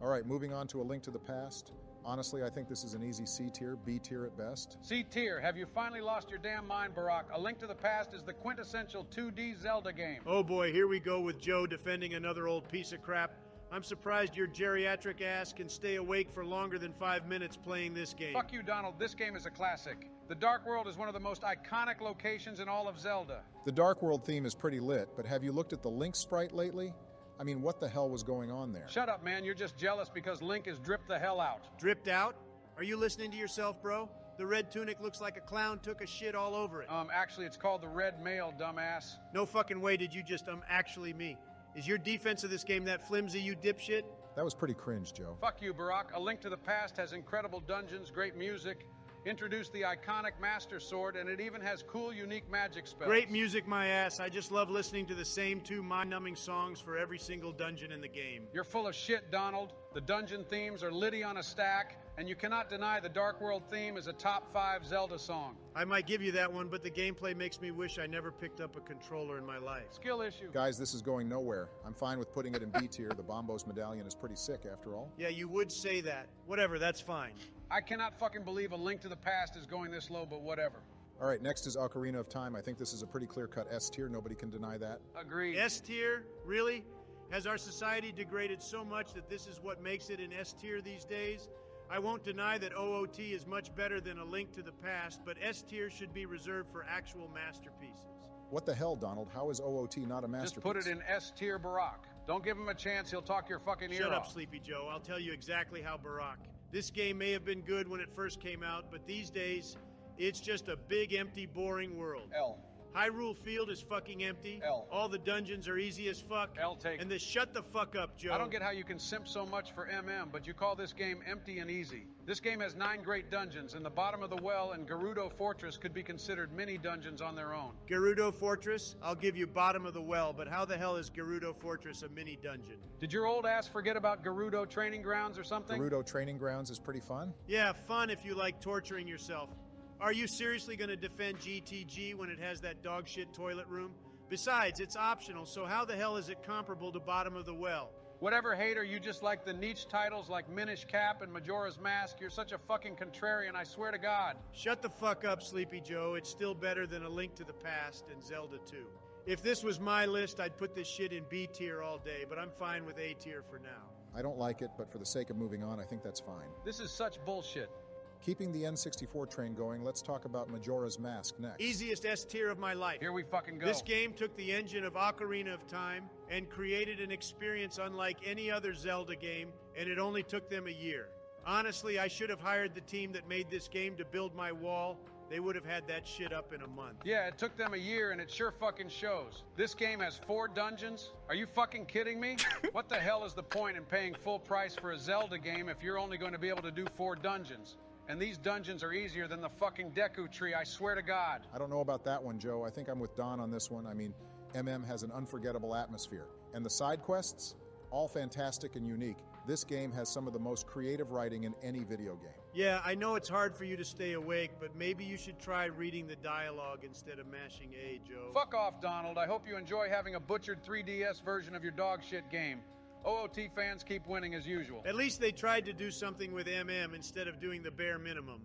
All right, moving on to A Link to the Past. Honestly, I think this is an easy C tier, B tier at best. C tier. Have you finally lost your damn mind, Barack? A Link to the Past is the quintessential 2D Zelda game. Oh boy, here we go with Joe defending another old piece of crap. I'm surprised your geriatric ass can stay awake for longer than 5 minutes playing this game. Fuck you, Donald. This game is a classic. The Dark World is one of the most iconic locations in all of Zelda. The Dark World theme is pretty lit, but have you looked at the Link sprite lately? I mean, what the hell was going on there? Shut up, man. You're just jealous because Link is dripped the hell out. Dripped out? Are you listening to yourself, bro? The red tunic looks like a clown took a shit all over it. Actually, it's called the Red Mail, dumbass. No fucking way did you just, actually me. Is your defense of this game that flimsy, you dipshit? That was pretty cringe, Joe. Fuck you, Barack. A Link to the Past has incredible dungeons, great music, introduced the iconic Master Sword, and it even has cool, unique magic spells. Great music, my ass. I just love listening to the same two mind-numbing songs for every single dungeon in the game. You're full of shit, Donald. The dungeon themes are litty on a stack, and you cannot deny the Dark World theme is a top 5 Zelda song. I might give you that one, but the gameplay makes me wish I never picked up a controller in my life. Skill issue. Guys, this is going nowhere. I'm fine with putting it in B tier. The Bombos medallion is pretty sick, after all. Yeah, you would say that. Whatever, that's fine. I cannot fucking believe A Link to the Past is going this low, but whatever. All right, next is Ocarina of Time. I think this is a pretty clear-cut S tier. Nobody can deny that. Agreed. S tier? Really? Has our society degraded so much that this is what makes it an S tier these days? I won't deny that OOT is much better than A Link to the Past, but S tier should be reserved for actual masterpieces. What the hell, Donald? How is OOT not a masterpiece? Just put it in S tier Barack. Don't give him a chance, he'll talk your fucking ear off. Shut up, Sleepy Joe. I'll tell you exactly how Barack. This game may have been good when it first came out, but these days, it's just a big, empty, boring world. L. Hyrule Field is fucking empty. L. All the dungeons are easy as fuck. L take. And shut the fuck up, Joe. I don't get how you can simp so much for MM, but you call this game empty and easy. This game has 9 great dungeons, and the bottom of the well and Gerudo Fortress could be considered mini dungeons on their own. Gerudo Fortress? I'll give you bottom of the well, but how the hell is Gerudo Fortress a mini dungeon? Did your old ass forget about Gerudo Training Grounds or something? Gerudo Training Grounds is pretty fun. Yeah, fun if you like torturing yourself. Are you seriously going to defend GTG when it has that dog shit toilet room? Besides, it's optional, so how the hell is it comparable to Bottom of the Well? Whatever, hater, you just like the niche titles like Minish Cap and Majora's Mask. You're such a fucking contrarian, I swear to God. Shut the fuck up, Sleepy Joe. It's still better than A Link to the Past and Zelda 2. If this was my list, I'd put this shit in B tier all day, but I'm fine with A tier for now. I don't like it, but for the sake of moving on, I think that's fine. This is such bullshit. Keeping the N64 train going, let's talk about Majora's Mask next. Easiest S tier of my life. Here we fucking go. This game took the engine of Ocarina of Time and created an experience unlike any other Zelda game, and it only took them a year. Honestly, I should have hired the team that made this game to build my wall. They would have had that shit up in a month. Yeah, it took them a year, and it sure fucking shows. This game has 4 dungeons? Are you fucking kidding me? What the hell is the point in paying full price for a Zelda game if you're only going to be able to do 4 dungeons? And these dungeons are easier than the fucking Deku Tree, I swear to God. I don't know about that one, Joe. I think I'm with Don on this one. I mean, MM has an unforgettable atmosphere. And the side quests, all fantastic and unique. This game has some of the most creative writing in any video game. Yeah, I know it's hard for you to stay awake, but maybe you should try reading the dialogue instead of mashing A, Joe. Fuck off, Donald. I hope you enjoy having a butchered 3DS version of your dog shit game. OOT fans keep winning as usual. At least they tried to do something with MM instead of doing the bare minimum,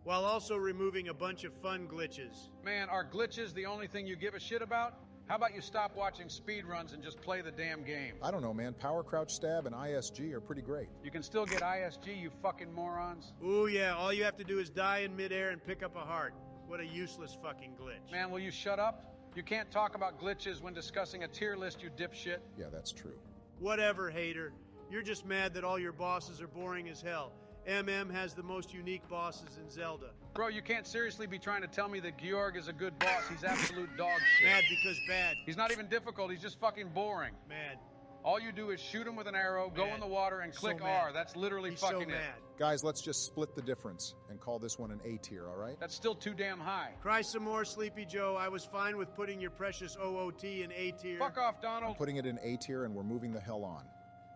while also removing a bunch of fun glitches. Man, are glitches the only thing you give a shit about? How about you stop watching speedruns and just play the damn game? I don't know, man. Power Crouch Stab and ISG are pretty great. You can still get ISG, you fucking morons. Ooh, yeah, all you have to do is die in midair and pick up a heart. What a useless fucking glitch. Man, will you shut up? You can't talk about glitches when discussing a tier list, you dipshit. Yeah, that's true. Whatever, hater. You're just mad that all your bosses are boring as hell. MM has the most unique bosses in Zelda. Bro, you can't seriously be trying to tell me that Georg is a good boss. He's absolute dog shit. Mad because bad. He's not even difficult, he's just fucking boring. Mad. All you do is shoot him with an arrow, go in the water, and click R. That's literally He's fucking so it. mad. Guys, let's just split the difference and call this one an A tier, all right? That's still too damn high. Cry some more, Sleepy Joe. I was fine with putting your precious OOT in A tier. Fuck off, Donald. I'm putting it in A tier and we're moving the hell on.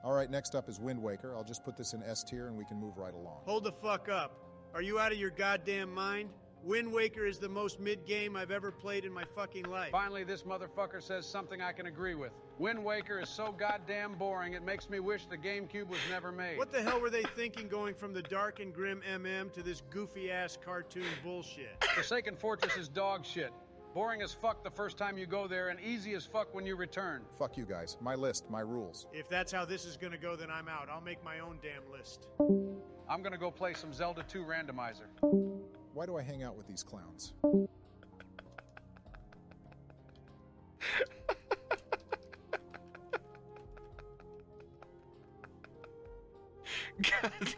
All right, next up is Wind Waker. I'll just put this in S tier and we can move right along. Hold the fuck up. Are you out of your goddamn mind? Wind Waker is the most mid-game I've ever played in my fucking life. Finally, this motherfucker says something I can agree with. Wind Waker is so goddamn boring, it makes me wish the GameCube was never made. What the hell were they thinking going from the dark and grim MM to this goofy-ass cartoon bullshit? Forsaken Fortress is dog shit. Boring as fuck the first time you go there, and easy as fuck when you return. Fuck you guys. My list, my rules. If that's how this is gonna go, then I'm out. I'll make my own damn list. I'm gonna go play some Zelda 2 randomizer. Why do I hang out with these clowns? God.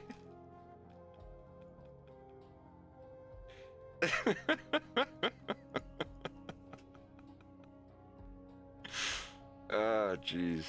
Ah, jeez.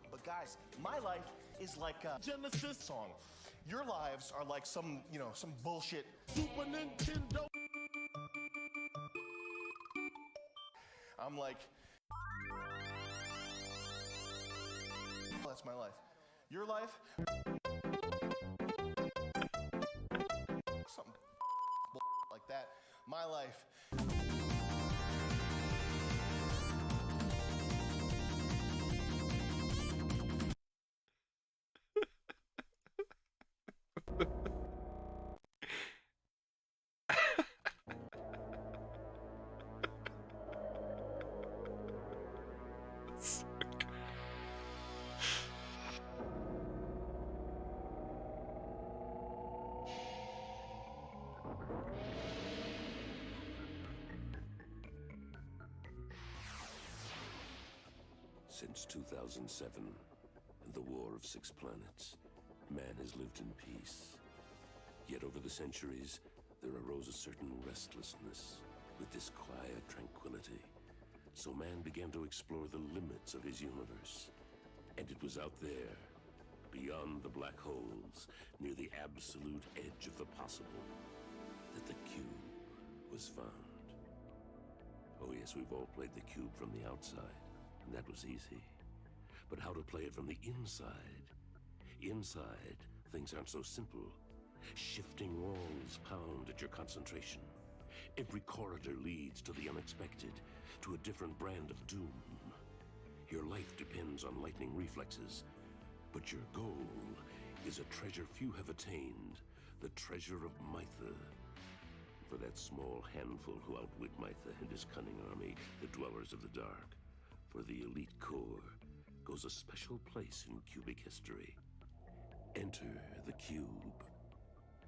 But guys, my life is like a Genesis song. Your lives are like some, some bullshit Super Nintendo. I'm like, that's my life. Your life, something like that. My life. Since 2007 and the War of Six Planets, man has lived in peace. Yet over the centuries, there arose a certain restlessness with this quiet tranquility. So man began to explore the limits of his universe. And it was out there, beyond the black holes, near the absolute edge of the possible, that the cube was found. Oh yes, we've all played the cube from the outside. That was easy. But how to play it from the inside? Inside, things aren't so simple. Shifting walls pound at your concentration. Every corridor leads to the unexpected, to a different brand of doom. Your life depends on lightning reflexes, but your goal is a treasure few have attained, the treasure of Mytha. For that small handful who outwit Mytha and his cunning army, the Dwellers of the Dark, for the elite core goes a special place in cubic history. Enter the cube.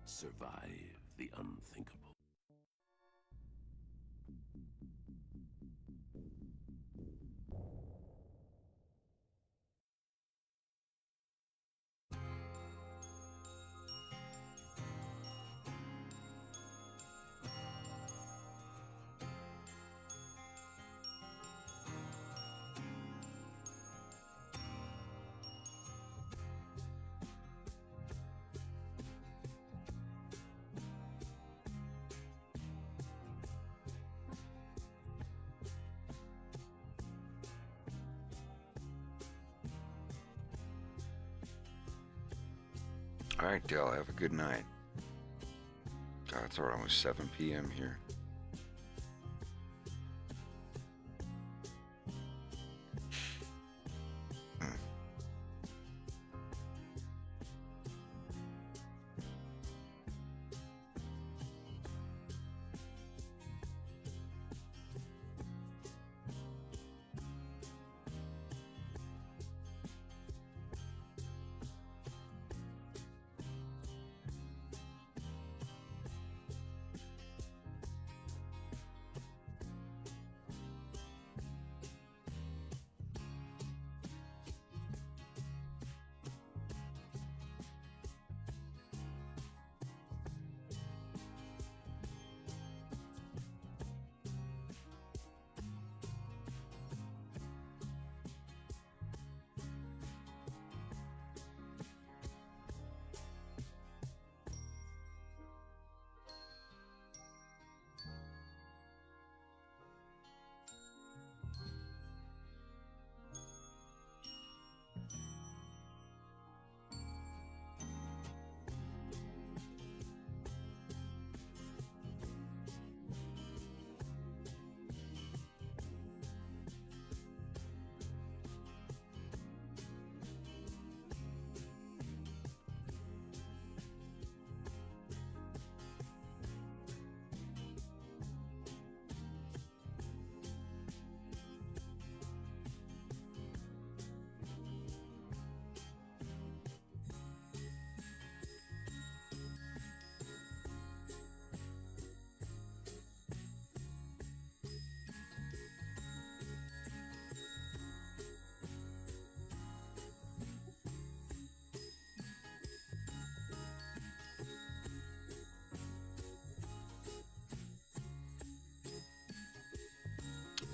Survive the unthinkable. All right, Dell. Have a good night. God, it's almost 7 p.m. here.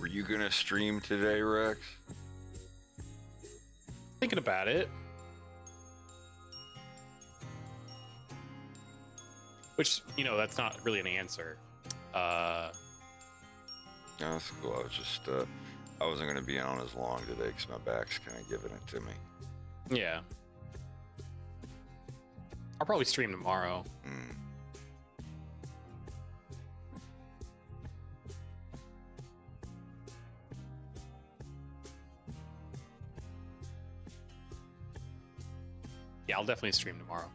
Were you gonna stream today, Rex? Thinking about it. Which, you know, that's not really an answer. No, that's cool. I was just, I wasn't gonna be on as long today because my back's kind of giving it to me. Yeah. I'll probably stream tomorrow. Yeah, I'll definitely stream tomorrow.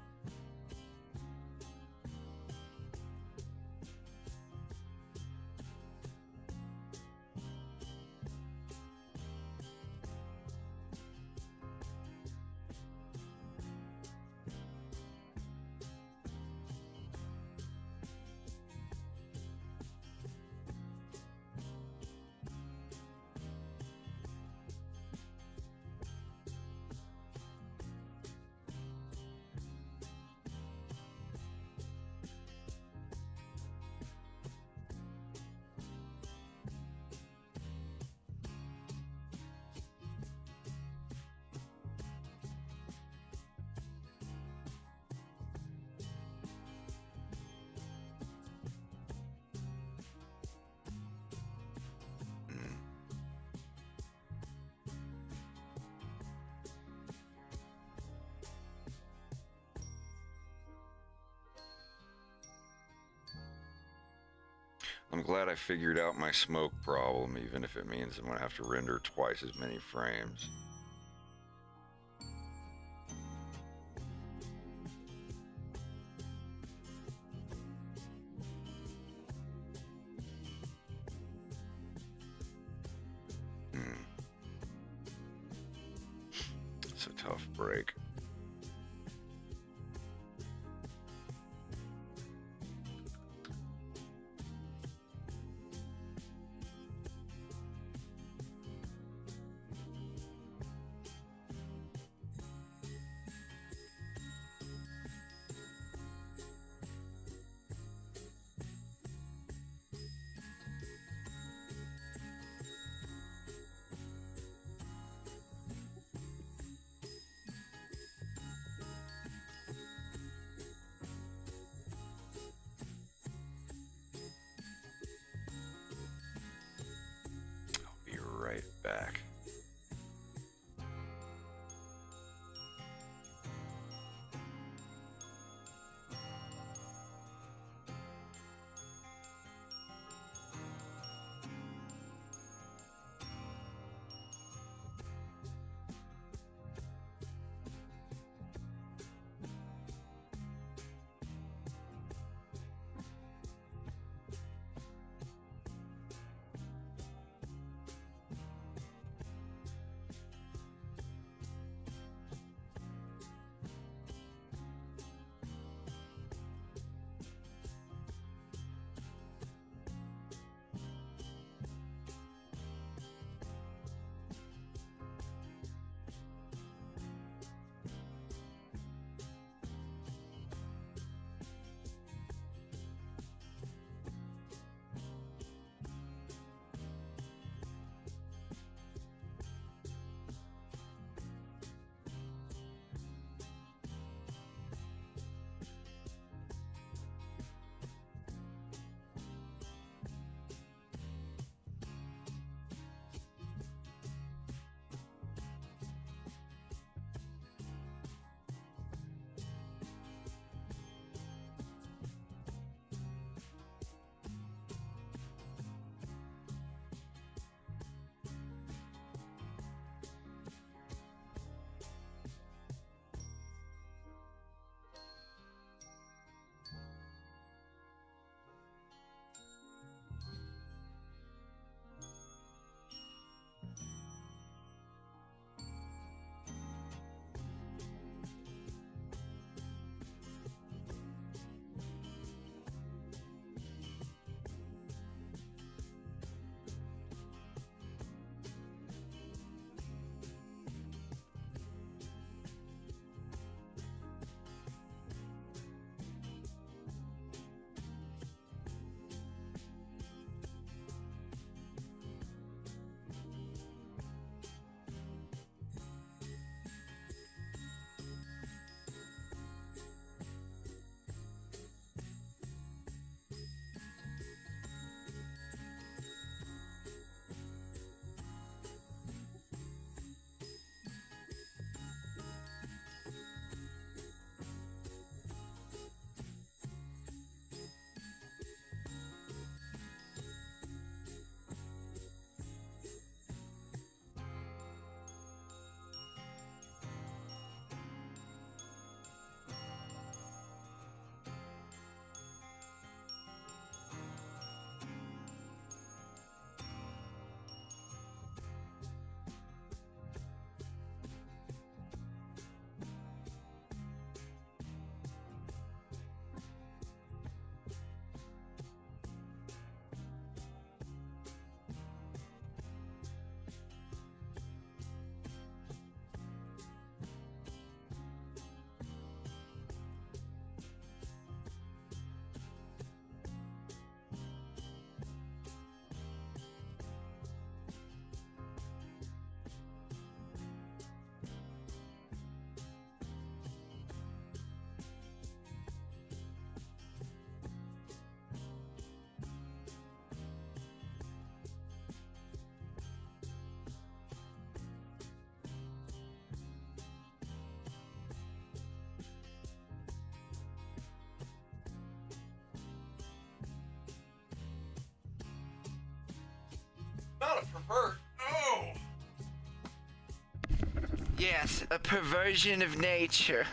I'm glad I figured out my smoke problem, even if it means I'm gonna have to render twice as many frames. It's a tough break. I'll be right back. hurt. Oh! Yes, a perversion of nature.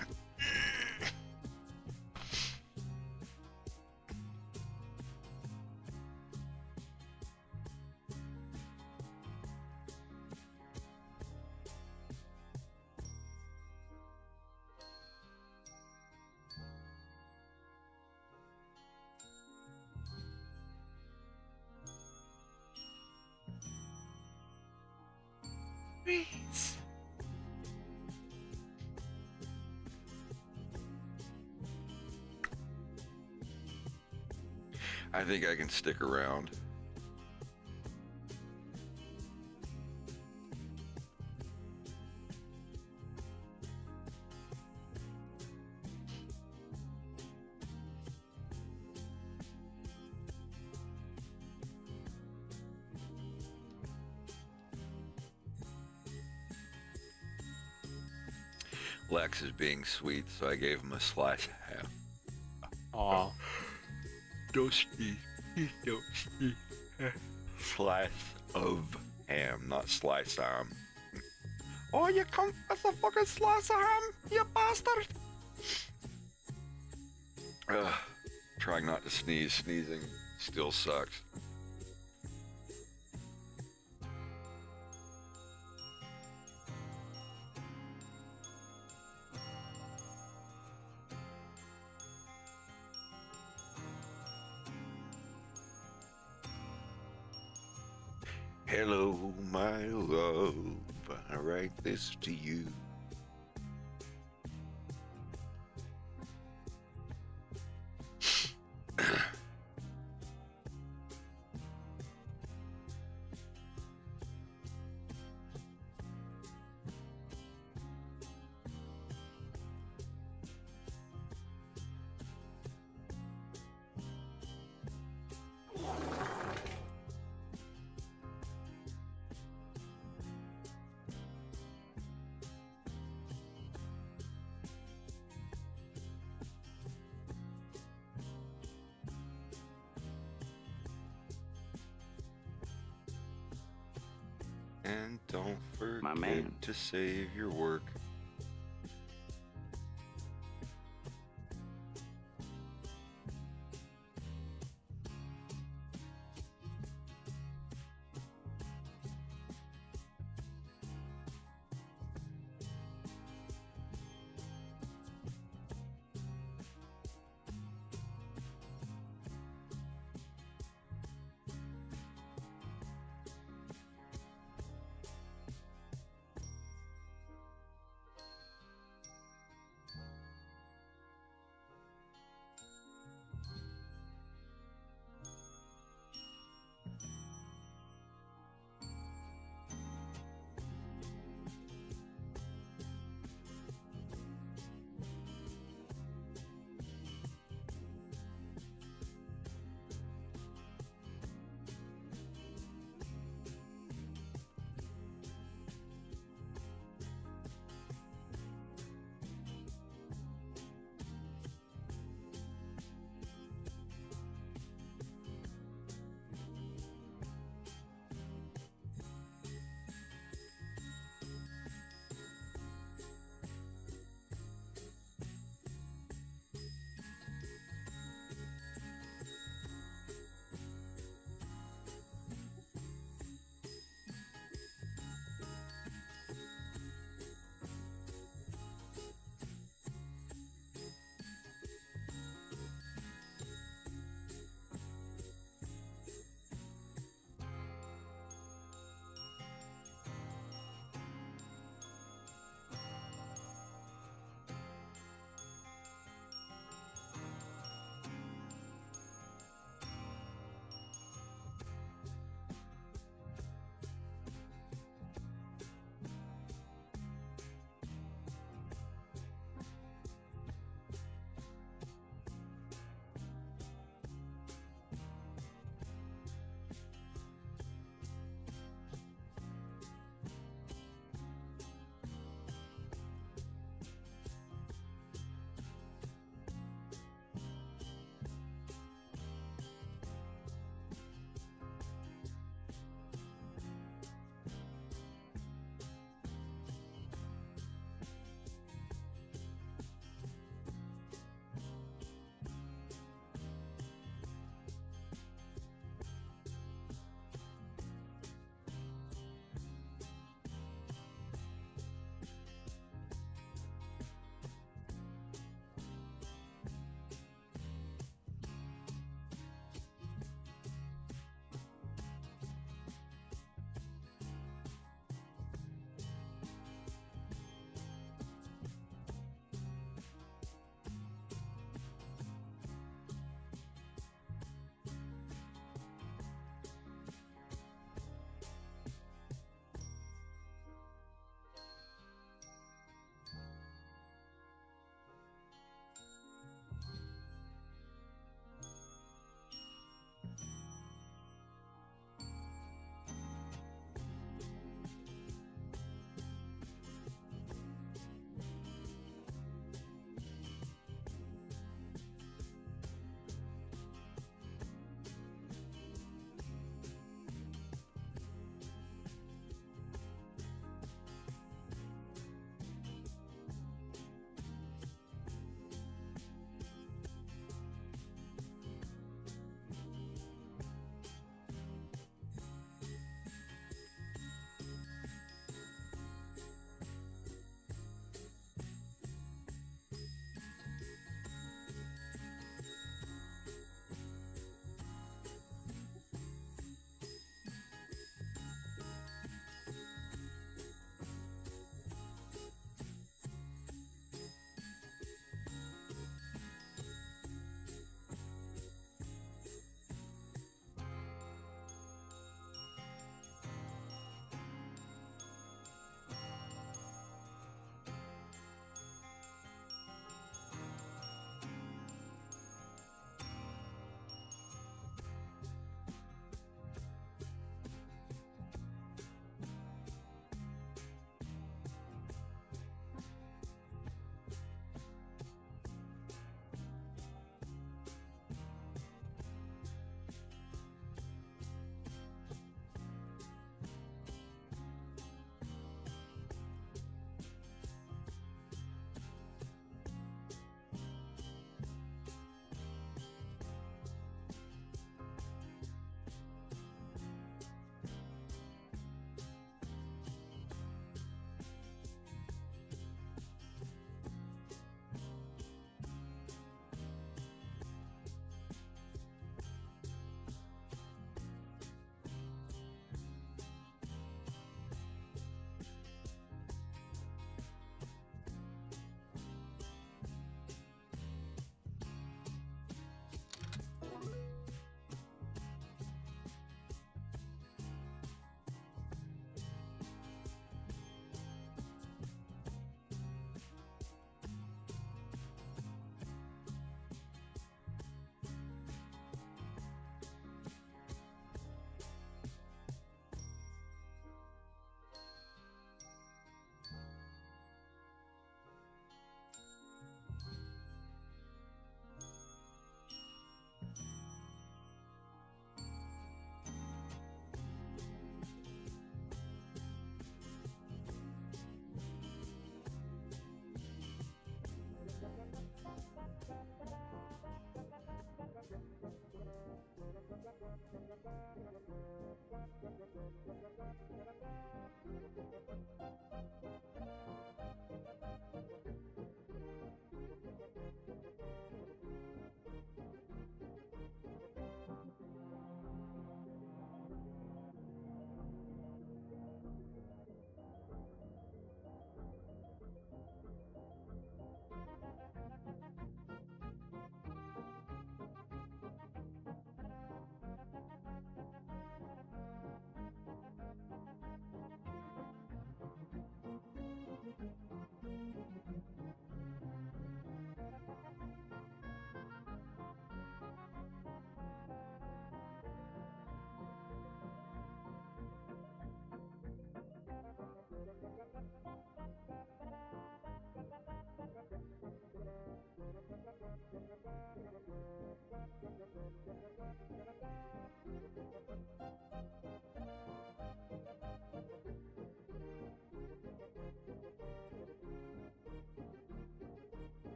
Please. I think I can stick around. Lex is being sweet, so I gave him a slice of ham. Aw. Slice of ham, not slice ham. Oh, you come with a fucking slice of ham, you bastard! Ugh, trying not to sneeze. Sneezing still sucks. Hello, my love, I write this to you. And don't forget to save your work.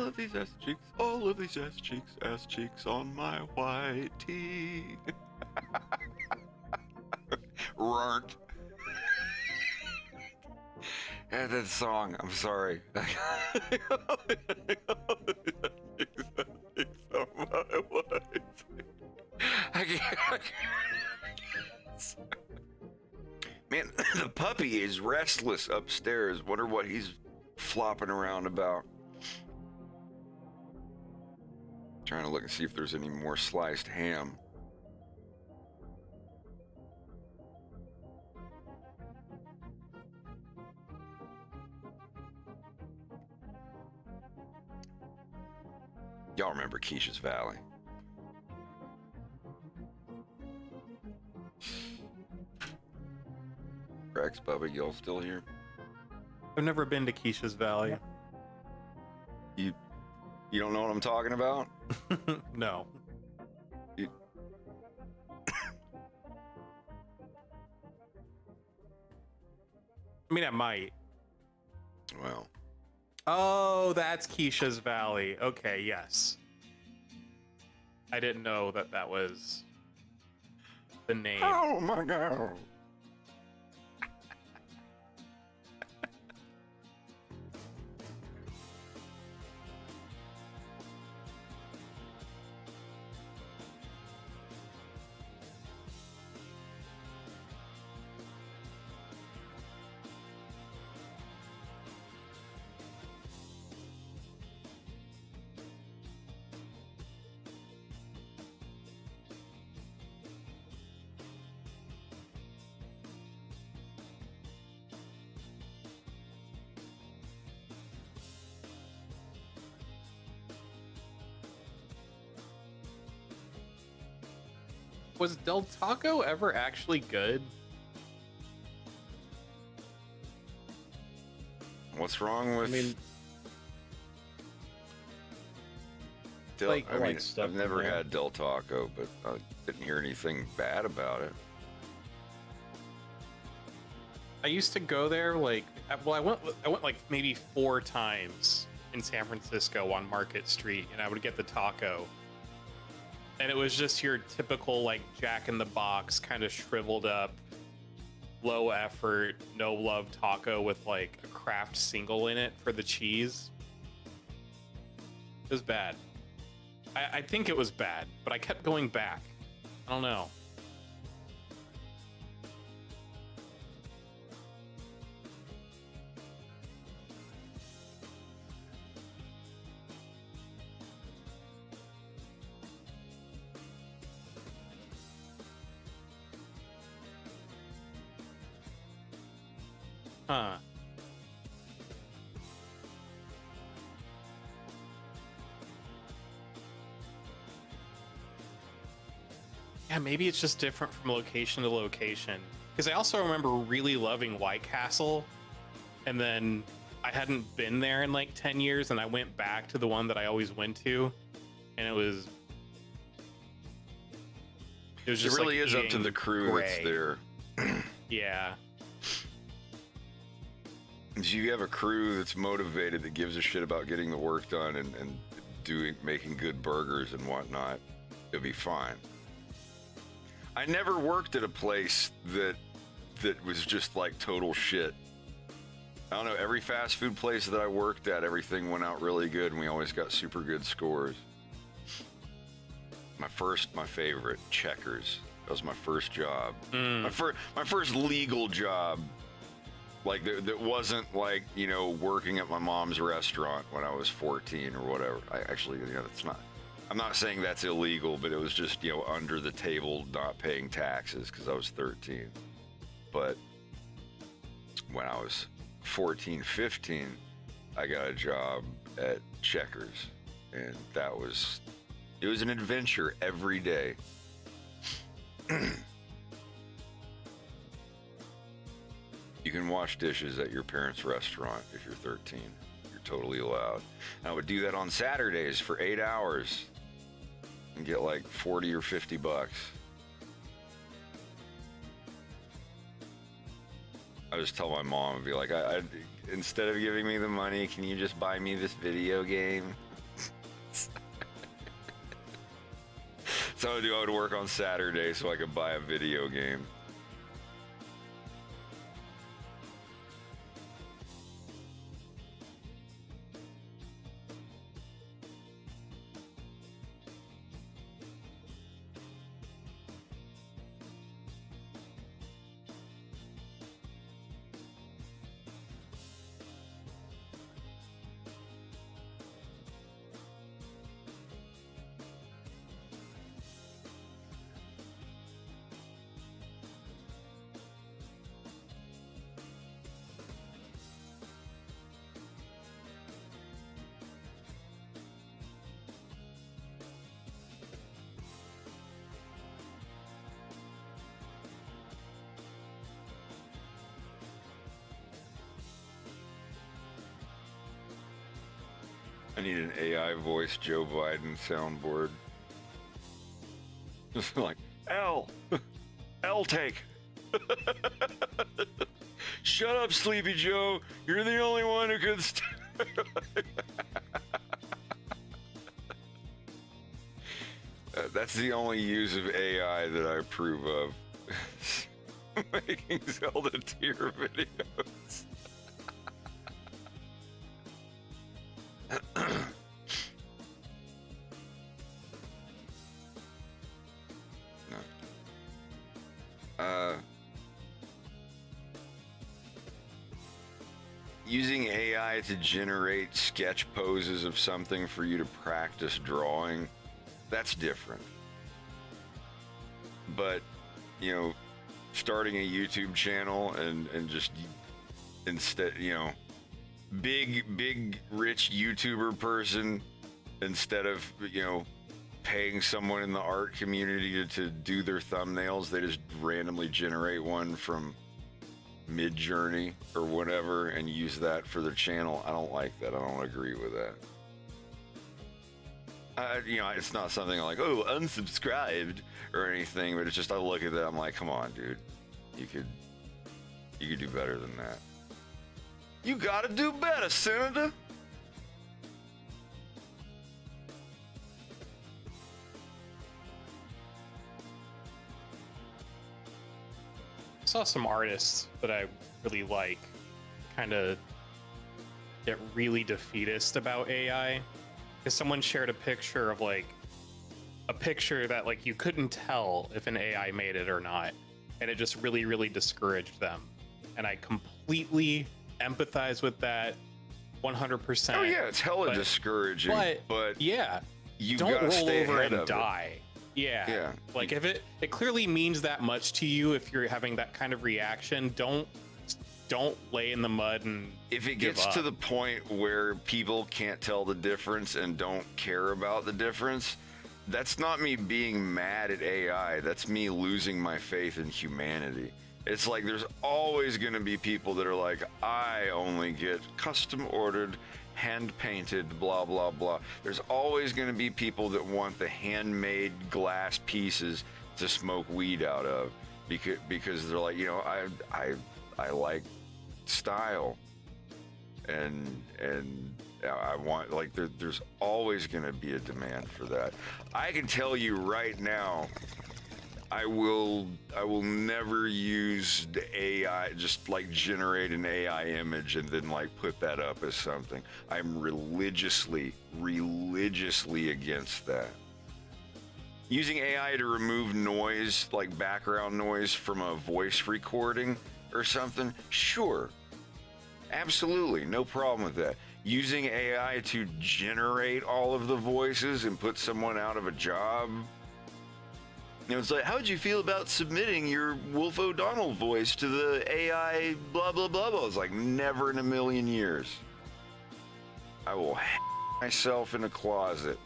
All of these ass cheeks on my white tee. Runt. And that song, I'm sorry. Man, the puppy is restless upstairs. Wonder what he's flopping around about. Trying to look and see if there's any more sliced ham. Y'all remember Keisha's Valley? Rex, Bubba, y'all still here? I've never been to Keisha's Valley. You don't know what I'm talking about? No. I mean, I might. Well. Oh, that's Keisha's Valley. Okay, yes. I didn't know that that was the name. Oh my god. Was Del Taco ever actually good? What's wrong with? I mean, I've never had Del Taco, but I didn't hear anything bad about it. I used to go there I went like maybe 4 times in San Francisco on Market Street, and I would get the taco. And it was just your typical like Jack in the Box kind of shriveled up, low effort, no love taco with like a Kraft single in it for the cheese. It was bad. I think it was bad, but I kept going back. I don't know. Huh. Yeah, maybe it's just different from location to location. Because I also remember really loving White Castle, and then I hadn't been there in like 10 years, and I went back to the one that I always went to, and it was just it really like is up to the crew gray. that's there. Yeah. If you have a crew that's motivated, that gives a shit about getting the work done and making good burgers and whatnot, it'll be fine. I never worked at a place that was just like total shit. I don't know, every fast food place that I worked at, everything went out really good and we always got super good scores. My favorite, Checkers. That was my first job. My first legal job. Like, that wasn't like, you know, working at my mom's restaurant when I was 14 or whatever. That's not, I'm not saying that's illegal, but it was just, you know, under the table, not paying taxes because I was 13. But when I was 14, 15, I got a job at Checkers. And it was an adventure every day. You can wash dishes at your parents' restaurant if you're 13. You're totally allowed. I would do that on Saturdays for 8 hours and get like 40 or 50 bucks. I just tell my mom and be like, instead of giving me the money, can you just buy me this video game? So I would work on Saturday so I could buy a video game. I need an AI voice Joe Biden soundboard. Just like, L take. Shut up, Sleepy Joe. You're the only one who could that's the only use of AI that I approve of. Making Zelda tier videos. Using AI to generate sketch poses of something for you to practice drawing, that's different. But, you know, starting a YouTube channel and just instead, you know, big rich YouTuber person, instead of, you know, paying someone in the art community to do their thumbnails, they just randomly generate one from Mid-Journey or whatever and use that for their channel. I don't like that. I don't agree with that. You know, it's not something like, oh, unsubscribed or anything, but it's just, I look at that, I'm like, come on, dude, you could do better than that. You gotta do better, Senator. I saw some artists that I really like kind of get really defeatist about AI, because someone shared a picture of like a picture that like you couldn't tell if an AI made it or not, and it just really discouraged them, and I completely empathize with that 100%. Oh yeah, it's hella discouraging, but yeah, you don't gotta roll stay over ahead and of die. Yeah. Like if it clearly means that much to you, if you're having that kind of reaction, don't lay in the mud and if it give gets up. to the point where people can't tell the difference and don't care about the difference, that's not me being mad at AI. That's me losing my faith in humanity. It's like there's always going to be people that are like, I only get custom ordered, hand painted, blah blah blah. There's always going to be people that want the handmade glass pieces to smoke weed out of, because they're like, you know, I like style, and I want, like, there's always going to be a demand for that. I can tell you right now, I will never use the AI, just like generate an AI image and then like put that up as something. I'm religiously against that. Using AI to remove noise, like background noise from a voice recording or something, sure. Absolutely, no problem with that. Using AI to generate all of the voices and put someone out of a job, you know, it's like, how would you feel about submitting your Wolf O'Donnell voice to the AI blah, blah, blah, blah? It's like, never in a million years. I will myself in a closet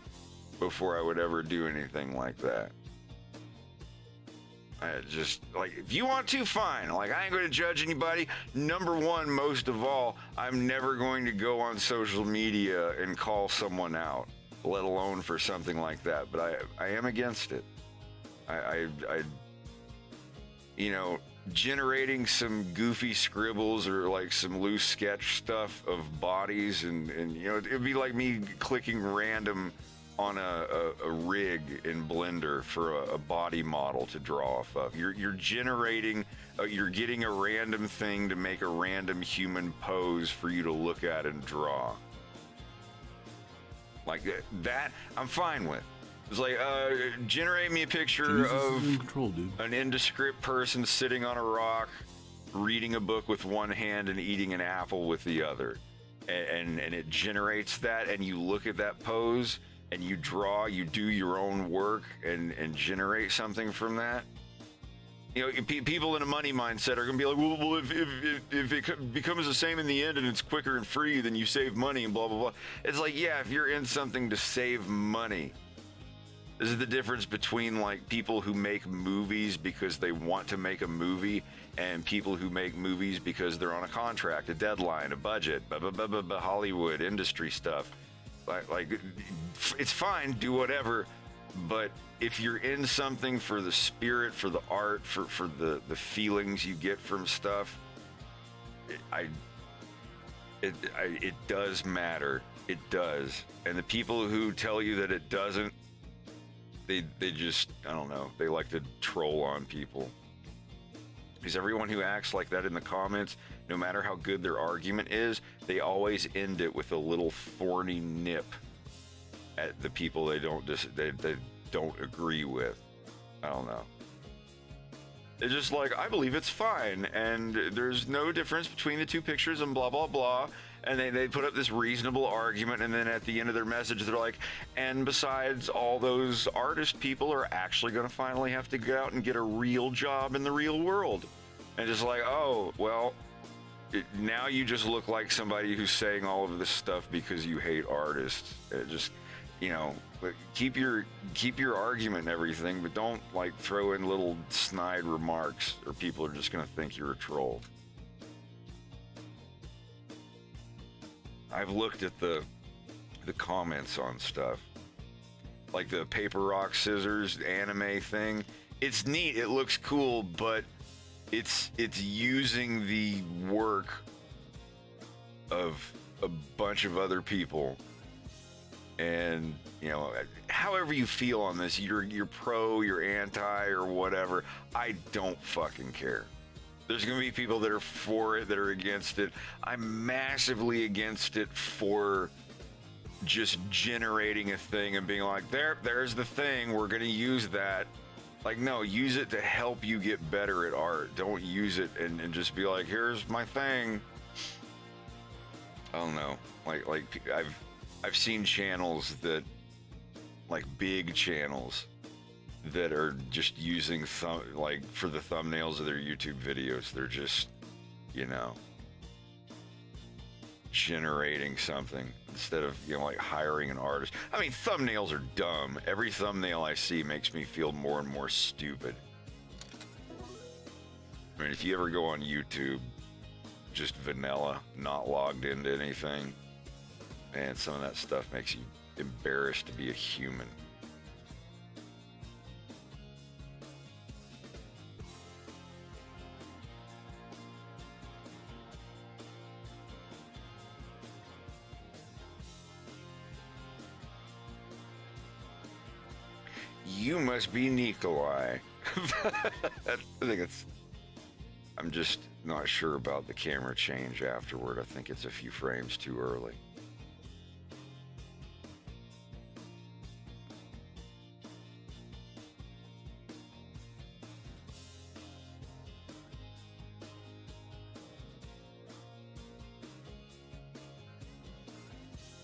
before I would ever do anything like that. I just, like, if you want to, fine. Like, I ain't going to judge anybody. Number one, most of all, I'm never going to go on social media and call someone out, let alone for something like that. But I am against it. I you know, generating some goofy scribbles or like some loose sketch stuff of bodies and you know, it'd be like me clicking random on a rig in Blender for a body model to draw off of. You're generating, you're getting a random thing to make a random human pose for you to look at and draw. Like that, I'm fine with. It's like, generate me a picture of an indescript person sitting on a rock, reading a book with one hand and eating an apple with the other. And it generates that, and you look at that pose, and you draw, you do your own work, and generate something from that. You know, people in a money mindset are going to be like, well, if it becomes the same in the end and it's quicker and free, then you save money and blah, blah, blah. It's like, yeah, if you're in something to save money. This is the difference between, like, people who make movies because they want to make a movie and people who make movies because they're on a contract, a deadline, a budget, Hollywood industry stuff. Like, it's fine, do whatever, but if you're in something for the spirit, for the art, for the feelings you get from stuff, it does matter. It does. And the people who tell you that it doesn't, they just, I don't know, they like to troll on people. Because everyone who acts like that in the comments, no matter how good their argument is, they always end it with a little thorny nip at the people they don't agree with. I don't know. It's just like, I believe it's fine, and there's no difference between the two pictures and blah, blah, blah. And they put up this reasonable argument, and then at the end of their message, they're like, and besides, all those artist people are actually going to finally have to go out and get a real job in the real world. And just like, oh, well, now you just look like somebody who's saying all of this stuff because you hate artists. It just, you know, keep your argument and everything, but don't, like, throw in little snide remarks, or people are just going to think you're a troll. I've looked at the comments on stuff, like the paper, rock, scissors anime thing. It's neat. It looks cool, but it's using the work of a bunch of other people. And, you know, however you feel on this, you're pro, you're anti, or whatever. I don't fucking care. There's going to be people that are for it, that are against it. I'm massively against it for just generating a thing and being like, there's the thing, we're going to use that. Like, no, use it to help you get better at art. Don't use it and just be like, here's my thing. I don't know. Like I've seen channels that, like, big channels that are just using like for the thumbnails of their YouTube videos, they're just, you know, generating something instead of, you know, like hiring an artist. I mean, thumbnails are dumb. Every thumbnail I see makes me feel more and more stupid. I mean, if you ever go on YouTube, just vanilla, not logged into anything, man, some of that stuff makes you embarrassed to be a human. You must be Nikolai. I think I'm just not sure about the camera change afterward. I think it's a few frames too early.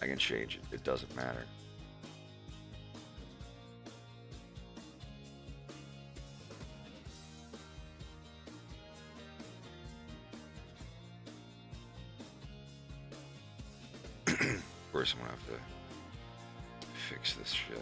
I can change it. It doesn't matter. Of course, I'm gonna have to fix this shit.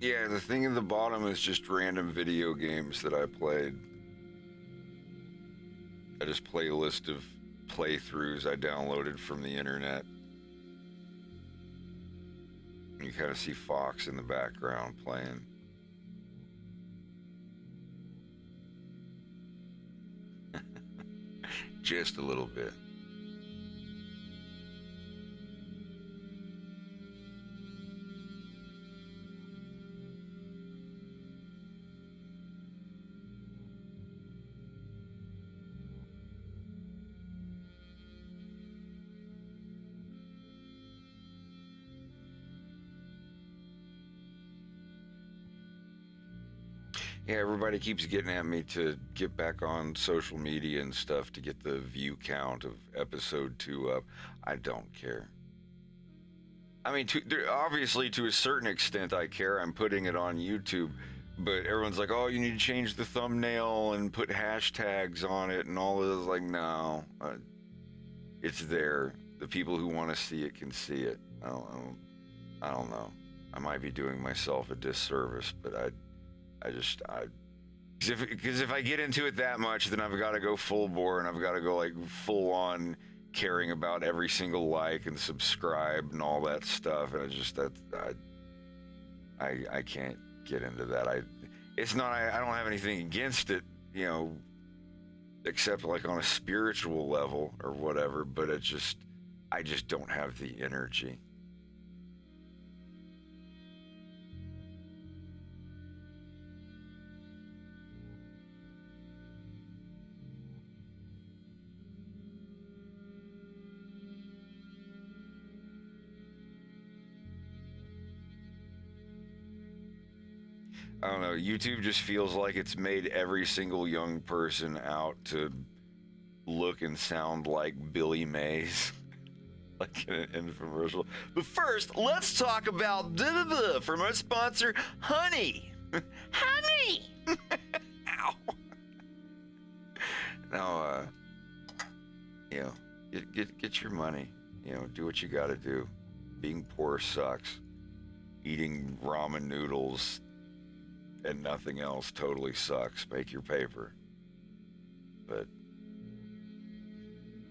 Yeah, the thing at the bottom is just random video games that I played. I just play a list of playthroughs I downloaded from the internet. You kind of see Fox in the background playing. Just a little bit. Yeah, everybody keeps getting at me to get back on social media and stuff to get the view count of episode 2 up. I don't care. I mean, obviously, to a certain extent, I care. I'm putting it on YouTube, but everyone's like, oh, you need to change the thumbnail and put hashtags on it and all this. Like, no, it's there. The people who want to see it can see it. I don't know. I might be doing myself a disservice, but because if I get into it that much, then I've got to go full bore and I've got to go like full on caring about every single like and subscribe and all that stuff. And it's just that I can't get into that. I don't have anything against it, you know, except like on a spiritual level or whatever. But I just don't have the energy. I don't know, YouTube just feels like it's made every single young person out to look and sound like Billy Mays. Like in an infomercial. But first, let's talk about from our sponsor, Honey. Honey! Ow. Now, you know, get your money. You know, do what you gotta do. Being poor sucks. Eating ramen noodles and nothing else totally sucks. Make your paper. But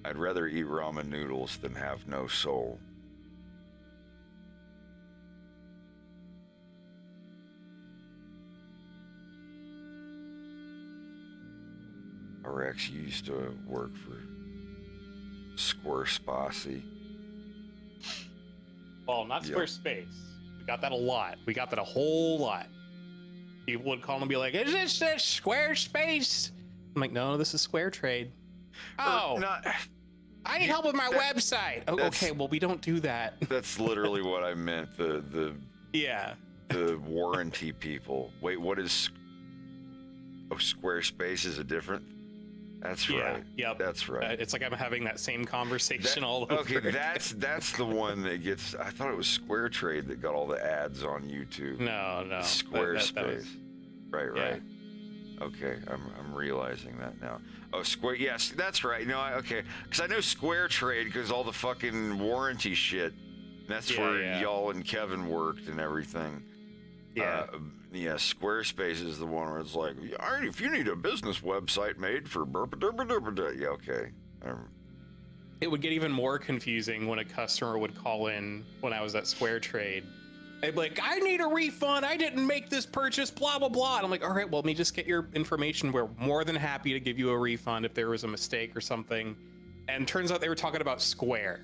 I'd rather eat ramen noodles than have no soul. Rex, you used to work for Squarespace. Well, not Squarespace. We got that a lot. We got that a whole lot. People would call and be like, is this Squarespace? I'm like, no, this is Square Trade. Oh, I need help with my website. Oh, okay, well, we don't do that. That's literally what I meant. The warranty people. Wait, what is... Oh, Squarespace is a different... That's right. Yep. That's right. It's like I'm having that same conversation all over. Okay, that's the one that gets... I thought it was Square Trade that got all the ads on YouTube. No. Squarespace. That was... Right. Yeah. Okay, I'm realizing that now. Oh, yes, that's right. No, okay, because I know Square Trade because all the fucking warranty shit. That's where y'all and Kevin worked and everything. Yeah. Squarespace is the one where it's like, if you need a business website made for yeah, okay. It would get even more confusing when a customer would call in when I was at Square Trade. They'd be like, I need a refund. I didn't make this purchase, blah, blah, blah. And I'm like, all right, well, let me just get your information. We're more than happy to give you a refund if there was a mistake or something. And turns out they were talking about Square.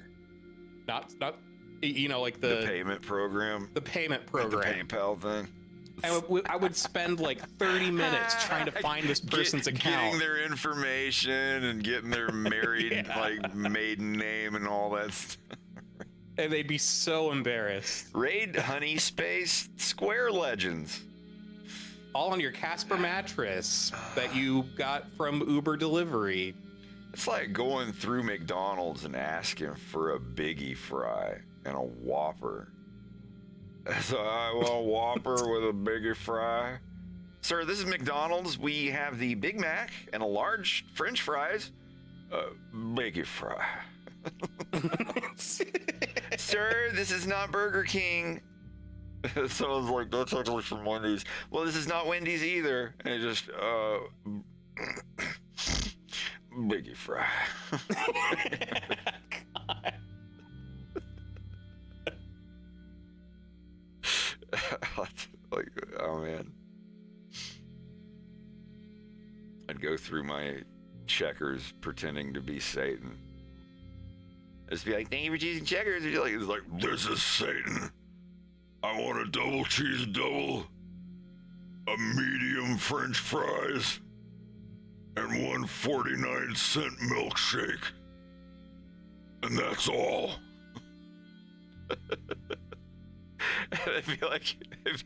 Not you know, like the payment program. The payment program. Like the PayPal thing. I would spend like 30 minutes trying to find this person's account. Getting their information and getting their married, like, maiden name and all that stuff. And they'd be so embarrassed. Raid Honey Space Square Legends. All on your Casper mattress that you got from Uber delivery. It's like going through McDonald's and asking for a Biggie Fry and a Whopper. So I want a Whopper with a Biggie Fry. Sir, this is McDonald's. We have the Big Mac and a large French fries. Biggie Fry. Sir, this is not Burger King. Someone's like, that's actually from Wendy's. Well, this is not Wendy's either. And it just, Biggie Fry. Like, oh man. I'd go through my checkers pretending to be Satan. Just be like, thank you for choosing checkers. It's like, this is Satan. I want a double cheese double, a medium French fries, and one 49-cent milkshake. And that's all. And I feel like if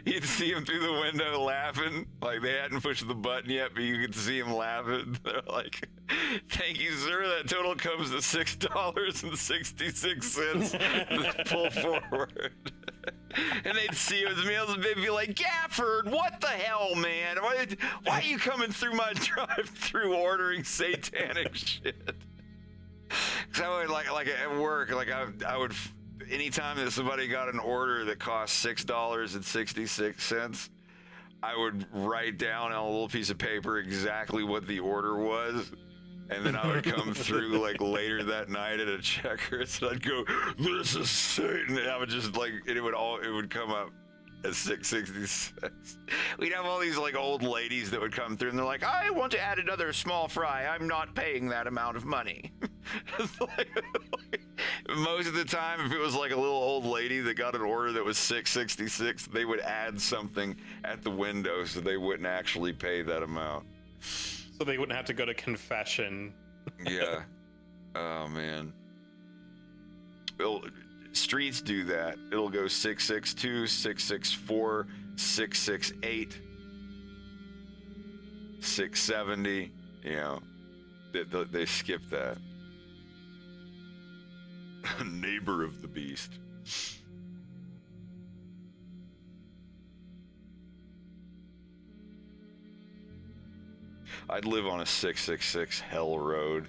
you'd see him through the window laughing, like they hadn't pushed the button yet, but you could see him laughing. They're like, thank you, sir. That total comes to $6.66. Pull forward. And they'd see his meals and they'd be like, Gafford, what the hell, man? Why are you coming through my drive-thru ordering satanic shit? Because I would, like at work, like I would... Anytime that somebody got an order that cost $6.66, I would write down on a little piece of paper exactly what the order was, and then I would come through like later that night at a Checkers, and I'd go, "This is Satan," and I would just like, and it would come up as $6.66. We'd have all these like old ladies that would come through, and they're like, "I want to add another small fry. I'm not paying that amount of money." Most of the time, if it was like a little old lady that got an order that was $6.66, they would add something at the window so they wouldn't actually pay that amount. So they wouldn't have to go to confession. Yeah. Oh, man. Streets do that. It'll go 662, 664, 668, 670. You know, they skip that. Neighbor of the beast. I'd live on a 666 Hell Road.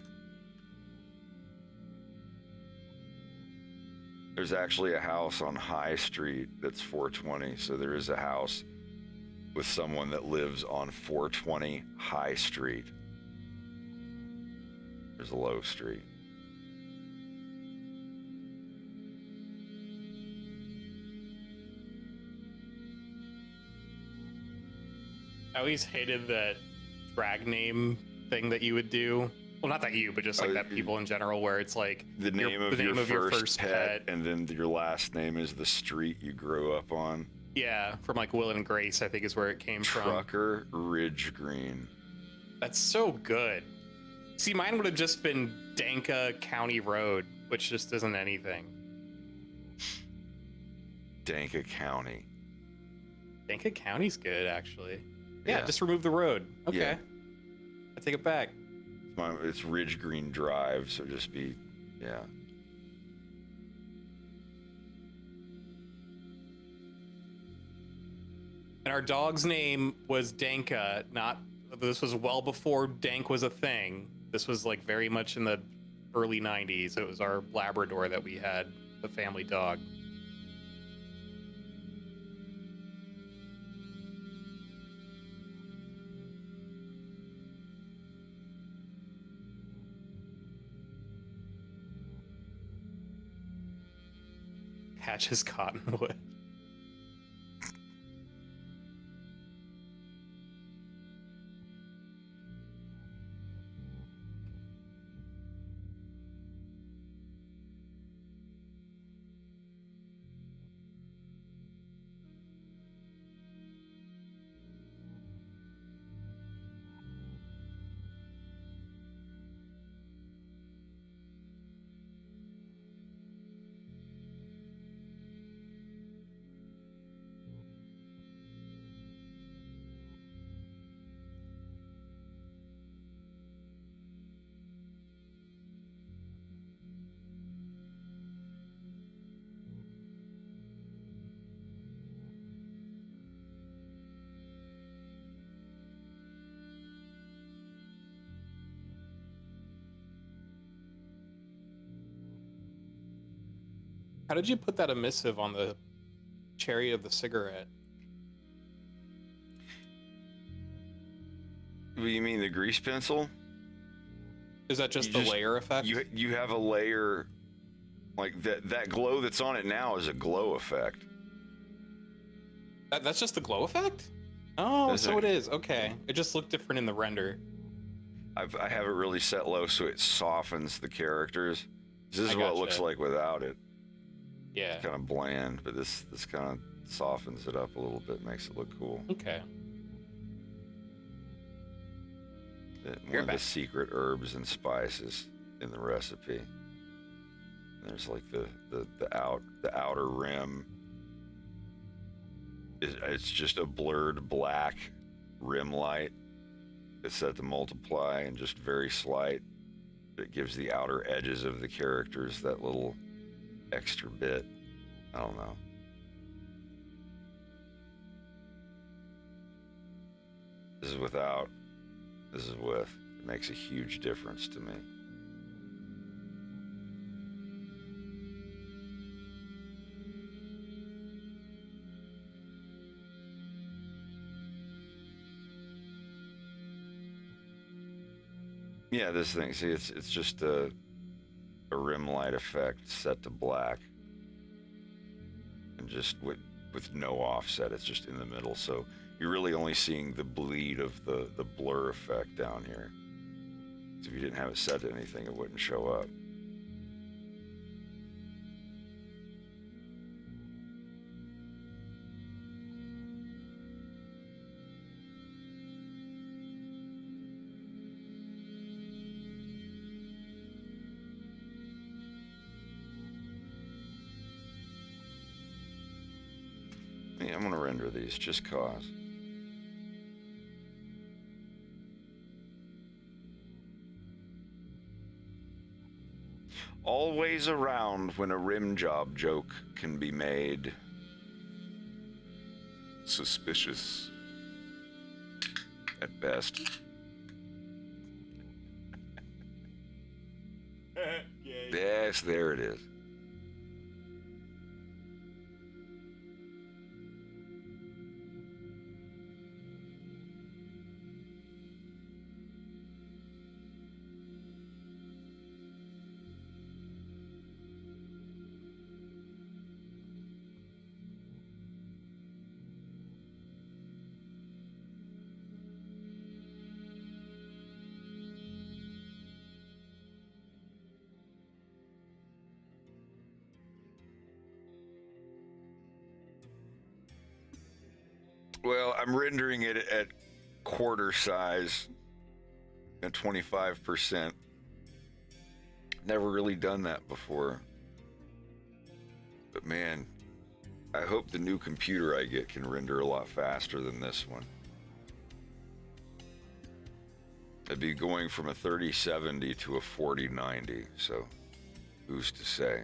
There's actually a house on High Street that's 420, so there is a house with someone that lives on 420 High Street. There's a low street. I always hated that drag name thing that you would do. Well, not that you, but just like that people in general, where it's like the name of your first pet, and then your last name is the street you grew up on. Yeah, from like Will and Grace, I think is where it came from. Trucker Ridge Green. That's so good. See, mine would have just been Danka County Road, which just isn't anything. Danka County. Danka County's good, actually. Yeah, just remove the road. Okay. Yeah. I take it back. It's Ridge Green Drive, so just be, yeah. And our dog's name was Danka, this was well before Dank was a thing. This was like very much in the early 90s. It was our Labrador that we had, the family dog. Hatches Cottonwood. How did you put that emissive on the cherry of the cigarette. What do you mean, the grease pencil? Is that just the layer effect? You have a layer, like that glow that's on it now is a glow effect. That's just the glow effect? Oh, so it is. Okay. It just looked different in the render. I have it really set low so it softens the characters. This is what it looks like without it. Yeah. It's kind of bland, but this kind of softens it up a little bit, makes it look cool. Okay. One of the secret herbs and spices in the recipe. There's like the outer rim. It's just a blurred black rim light. It's set to multiply and just very slight. It gives the outer edges of the characters that little extra bit. I don't know. This is without. This is with. It makes a huge difference to me. Yeah, this thing, see, it's just a rim light effect set to black. And just with no offset, it's just in the middle. So you're really only seeing the bleed of the blur effect down here. So if you didn't have it set to anything, it wouldn't show up. Yeah, I'm gonna render these just cause. Always around when a rim job joke can be made. Suspicious. At best. Yes, there it is. Well, I'm rendering it at quarter size at 25%. Never really done that before. But man, I hope the new computer I get can render a lot faster than this one. I'd be going from a 3070 to a 4090, so who's to say?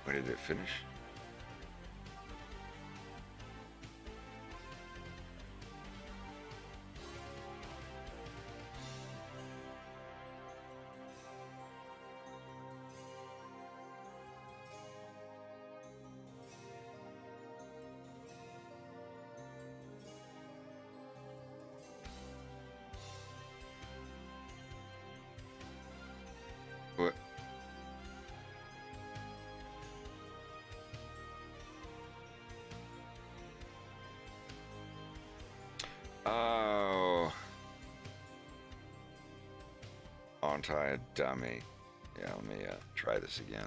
When did it finish? What? Oh. Aren't I a dummy? Yeah, let me try this again.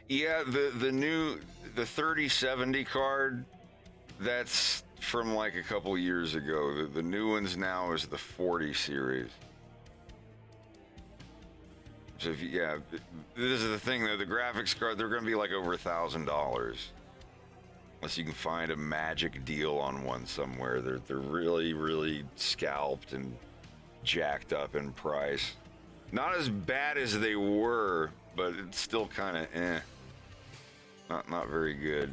Yeah, the 3070 card, that's from like a couple years ago. The new ones now is the 40 series. So if you, yeah, this is the thing though. The graphics card, they're going to be like over $1,000, unless you can find a magic deal on one somewhere. They're really, really scalped and jacked up in price. Not as bad as they were, but it's still kind of not very good.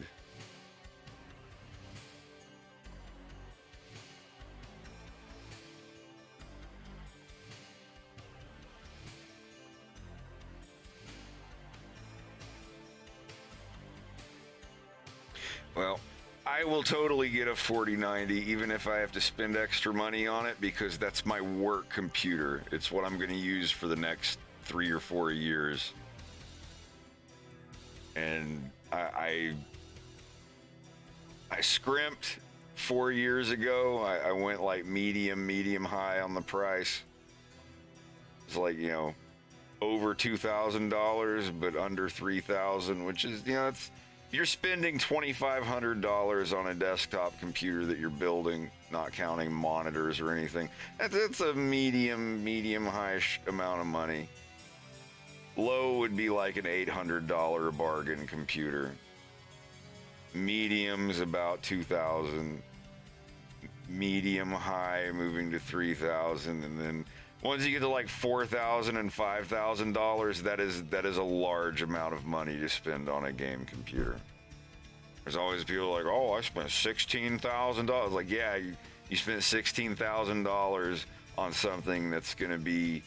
Well, I will totally get a 4090 even if I have to spend extra money on it, because that's my work computer. It's what I'm going to use for the next 3 or 4 years. And I scrimped 4 years ago. I went like medium high on the price. It's like, you know, over $2,000 but under $3,000, which is, you know, it's, you're spending $2,500 on a desktop computer that you're building, not counting monitors or anything. That's a medium high amount of money. Low would be like an $800 bargain computer. Medium's about $2,000. Medium high moving to $3,000, and then once you get to like $4,000 and $5,000, that is a large amount of money to spend on a game computer. There's always people like, oh, I spent $16,000. Like, yeah, you spent $16,000 on something that's going to be,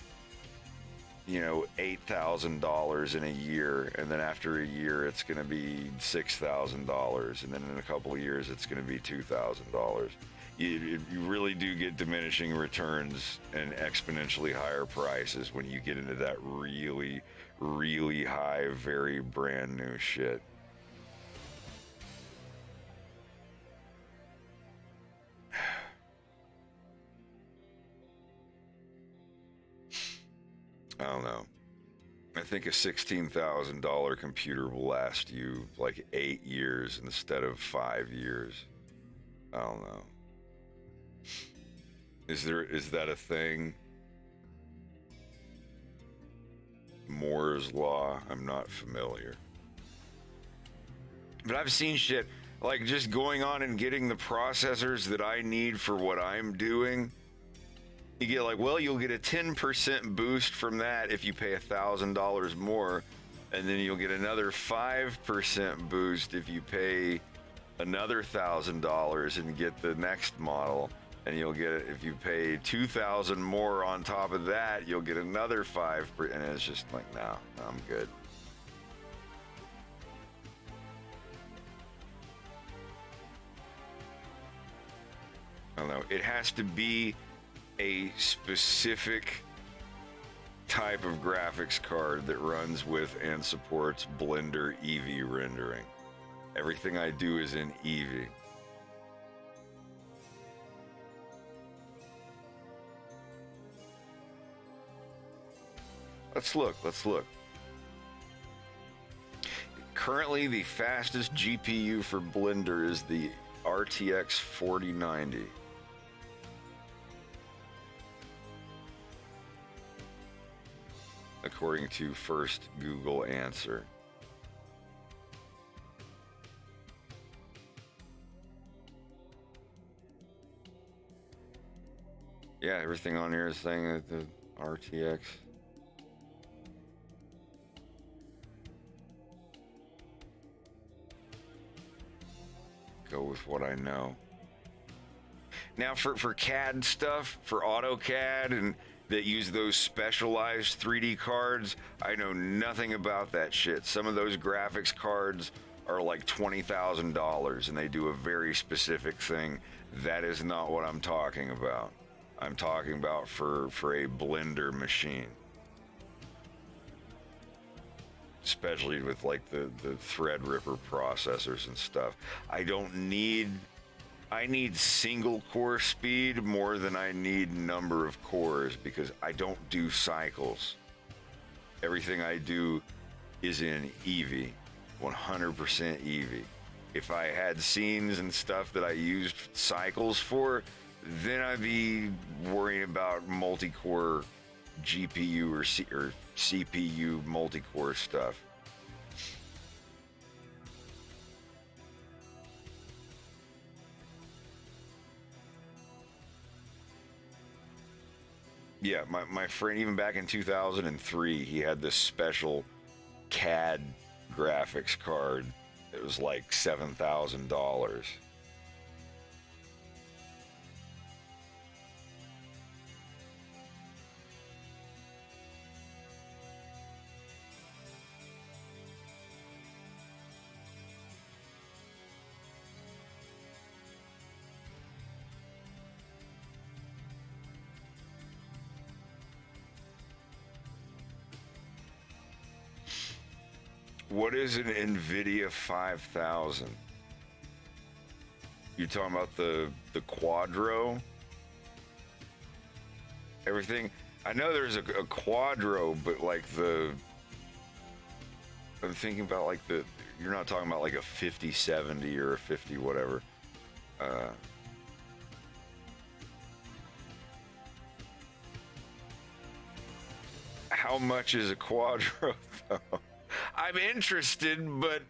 you know, $8,000 in a year, and then after a year it's going to be $6,000, and then in a couple of years it's going to be $2,000. You really do get diminishing returns and exponentially higher prices when you get into that really, really high, very brand new shit. I don't know. I think a $16,000 computer will last you like 8 years instead of 5 years. I don't know. Is that a thing? Moore's Law? I'm not familiar. But I've seen shit like just going on and getting the processors that I need for what I'm doing. You get like, well, you'll get a 10% boost from that if you pay $1,000 more, and then you'll get another 5% boost if you pay another $1,000 and get the next model. And you'll get it if you pay $2,000 more on top of that, you'll get another 5%. And it's just like, no, I'm good. I don't know. It has to be a specific type of graphics card that runs with and supports Blender Eevee rendering. Everything I do is in Eevee. Let's look. Currently, the fastest GPU for Blender is the RTX 4090. According to first Google answer. Yeah, everything on here is saying that the RTX. Go with what I know. Now for CAD stuff, for AutoCAD and that use those specialized 3D cards, I know nothing about that shit. Some of those graphics cards are like $20,000 and they do a very specific thing. That is not what I'm talking about. I'm talking about for a Blender machine. Especially with like the Threadripper processors and stuff. I need single core speed more than I need number of cores, because I don't do cycles. Everything I do is in Eevee, 100% Eevee. If I had scenes and stuff that I used cycles for, then I'd be worrying about multi-core GPU or CPU multi-core stuff. Yeah, my friend, even back in 2003, he had this special CAD graphics card. It was like $7,000. What is an NVIDIA 5000? You talking about the Quadro? Everything? I know there's a Quadro, but like I'm thinking about like you're not talking about like a 5070 or a 50 whatever. How much is a Quadro though? I'm interested, but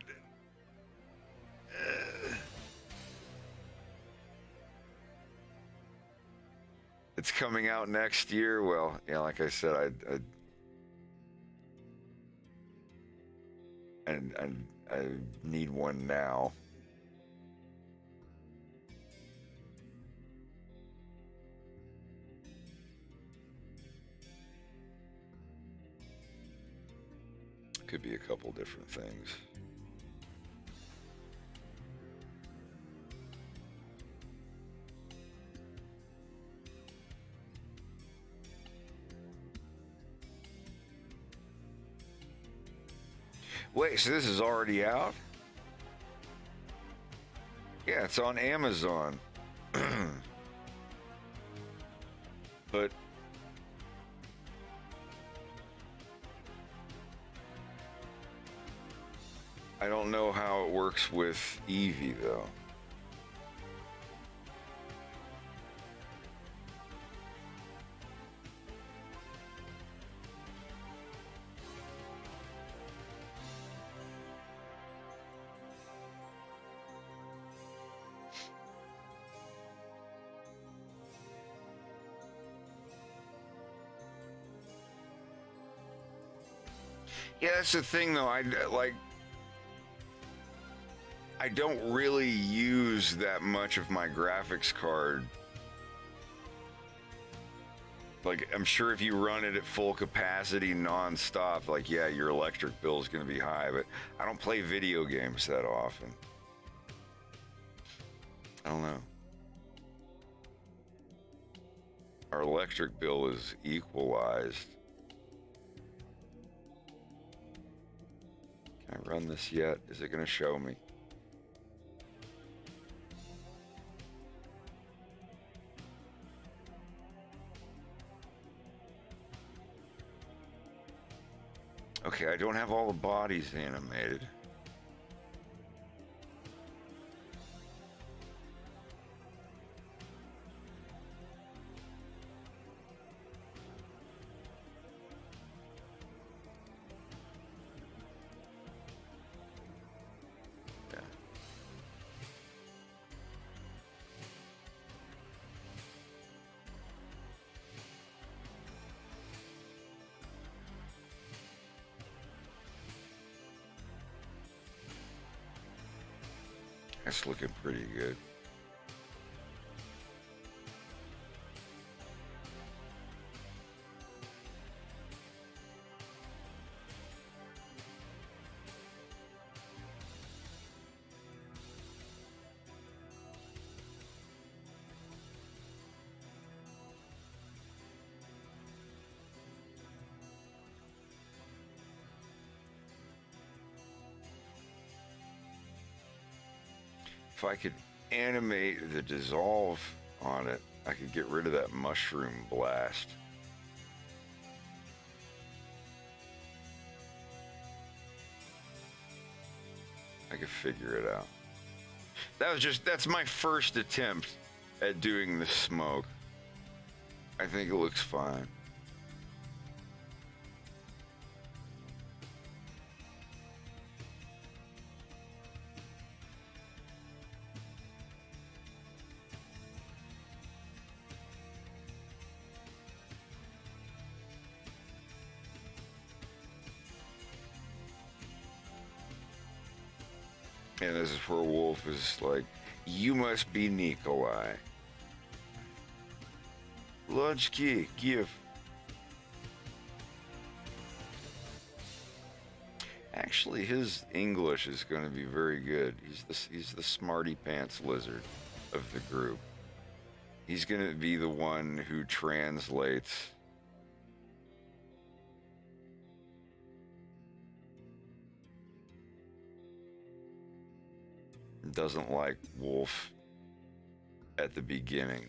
it's coming out next year. Well, yeah, like I said, I need one now. Could be a couple different things. Wait, so this is already out? Yeah, it's on Amazon. But I don't know how it works with Eevee, though. Yeah, that's the thing, though. I don't really use that much of my graphics card. Like, I'm sure if you run it at full capacity non-stop, like, yeah, your electric bill is going to be high, but I don't play video games that often. I don't know. Our electric bill is equalized. Can I run this yet? Is it going to show me? Okay, I don't have all the bodies animated. Yeah. That's looking pretty good. If I could animate the dissolve on it, I could get rid of that mushroom blast. I could figure it out. That's my first attempt at doing the smoke. I think it looks fine. And this is where Wolf is like, you must be Nikolai. Lunchki, give. Actually, his English is going to be very good. He's the smarty pants lizard of the group. He's going to be the one who translates. Doesn't like Wolf at the beginning.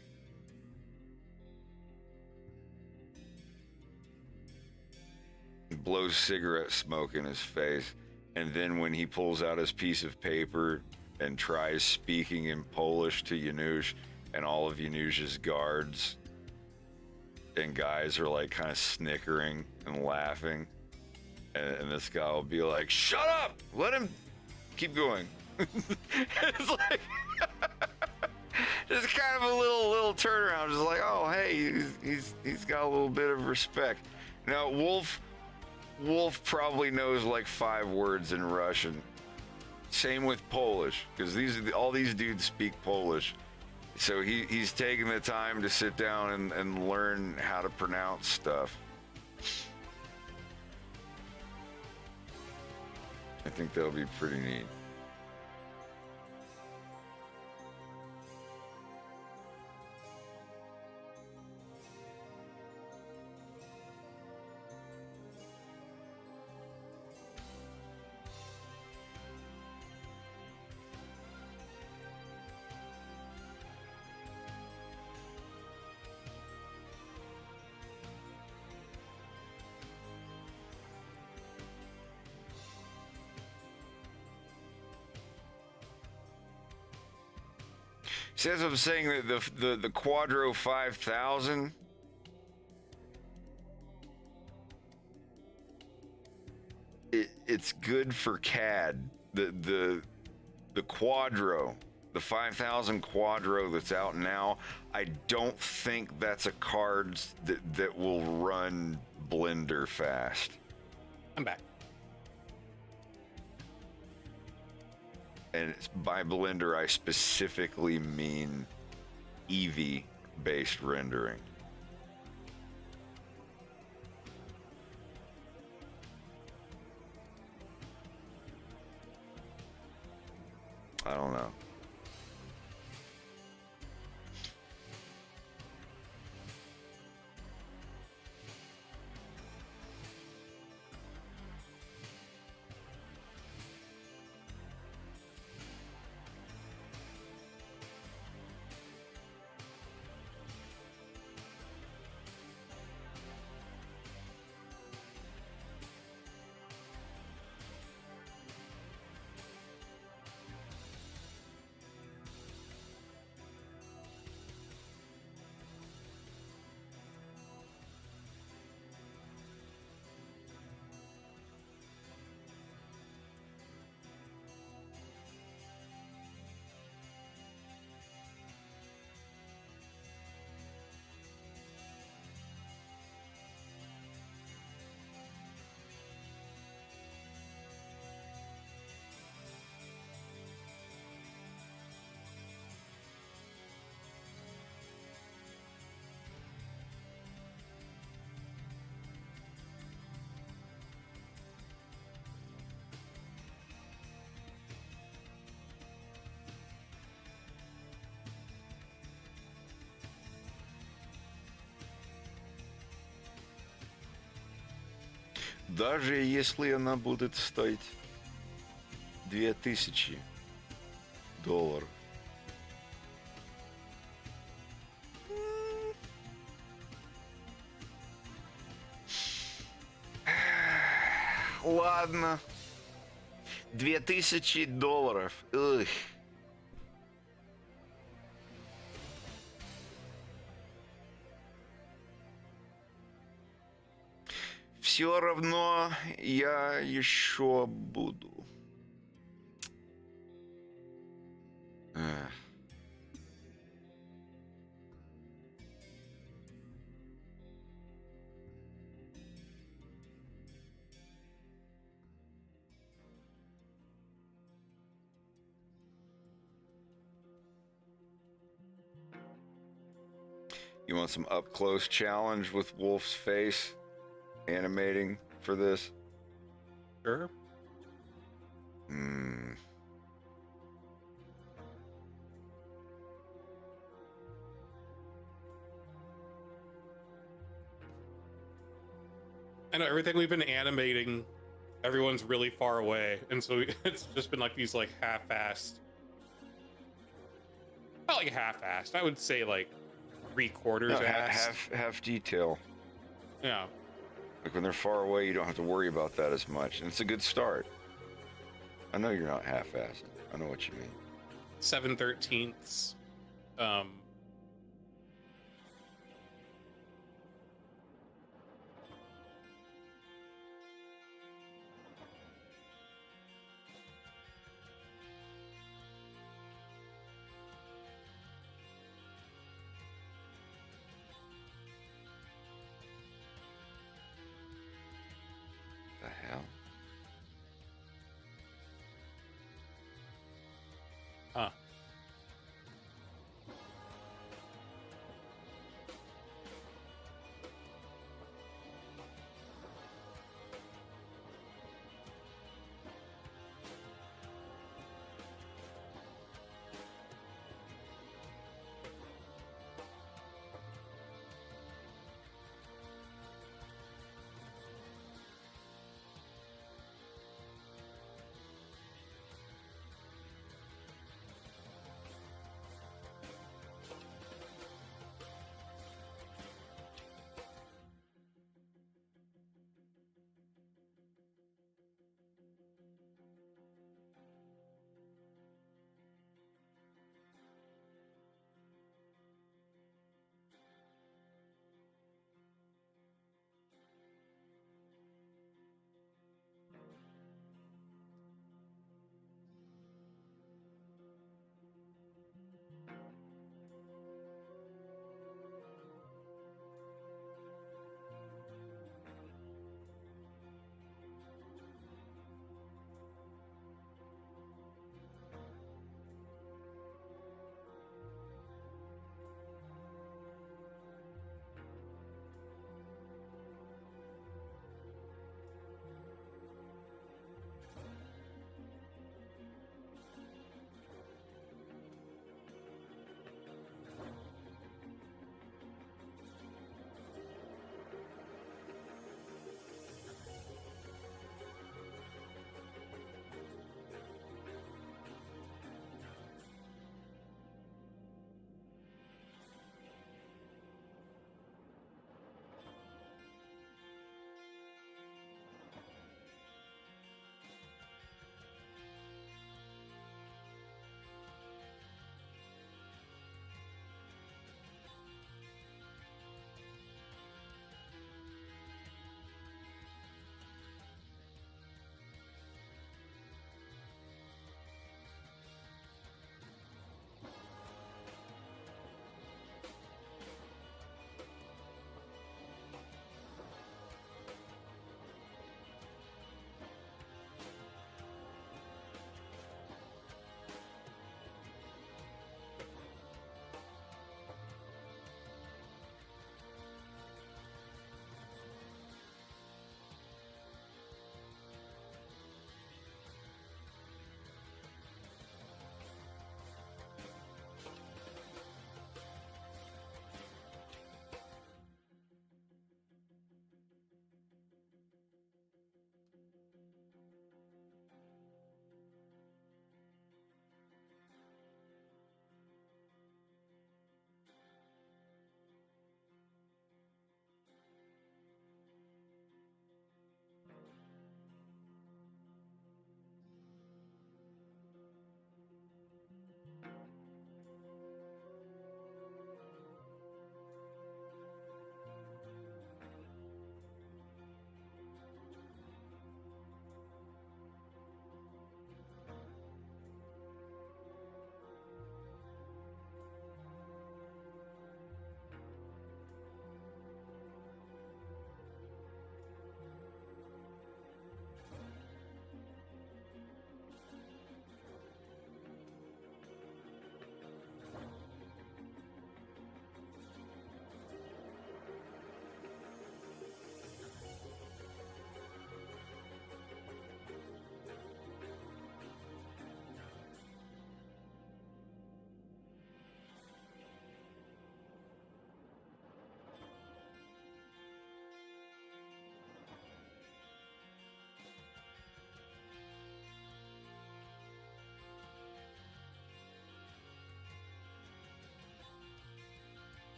Blows cigarette smoke in his face, and then when he pulls out his piece of paper and tries speaking in Polish to Janusz, and all of Janusz's guards and guys are like kind of snickering and laughing, and this guy will be like, shut up, let him keep going. It's like just kind of a little turnaround, just like, oh hey, he's got a little bit of respect. Now Wolf probably knows like 5 words in Russian. Same with Polish, because all these dudes speak Polish. So he's taking the time to sit down and learn how to pronounce stuff. I think that'll be pretty neat. Says I'm saying that the Quadro 5000 it's good for CAD. The Quadro, the 5000 Quadro that's out now, I don't think that's a card that will run Blender fast. I'm back. And by Blender, I specifically mean Eevee-based rendering. I don't know. Даже если она будет стоить $2000. Ладно. $2000. Ugh. Все равно я еще буду. want some up close challenge with Wolf's face animating for this? Sure. I know everything we've been animating, everyone's really far away, and so it's just been like these like half-assed. Not like half-assed. I would say like 3/4 No, assed. half detail. Yeah. Like when they're far away, you don't have to worry about that as much, and it's a good start. I know you're not half-assed. I know what you mean. 7/13. The hell? Huh.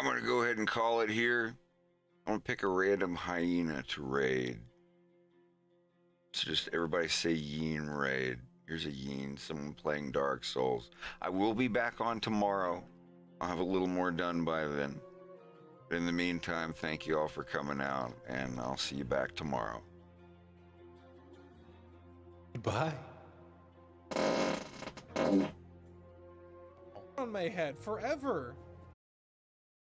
going to go ahead and call it here. I'm going to pick a random hyena to raid. So just everybody say Yeen raid. Here's a Yeen, someone playing Dark Souls. I will be back on tomorrow. I'll have a little more done by then. But in the meantime, thank you all for coming out, and I'll see you back tomorrow. Bye. On my head forever.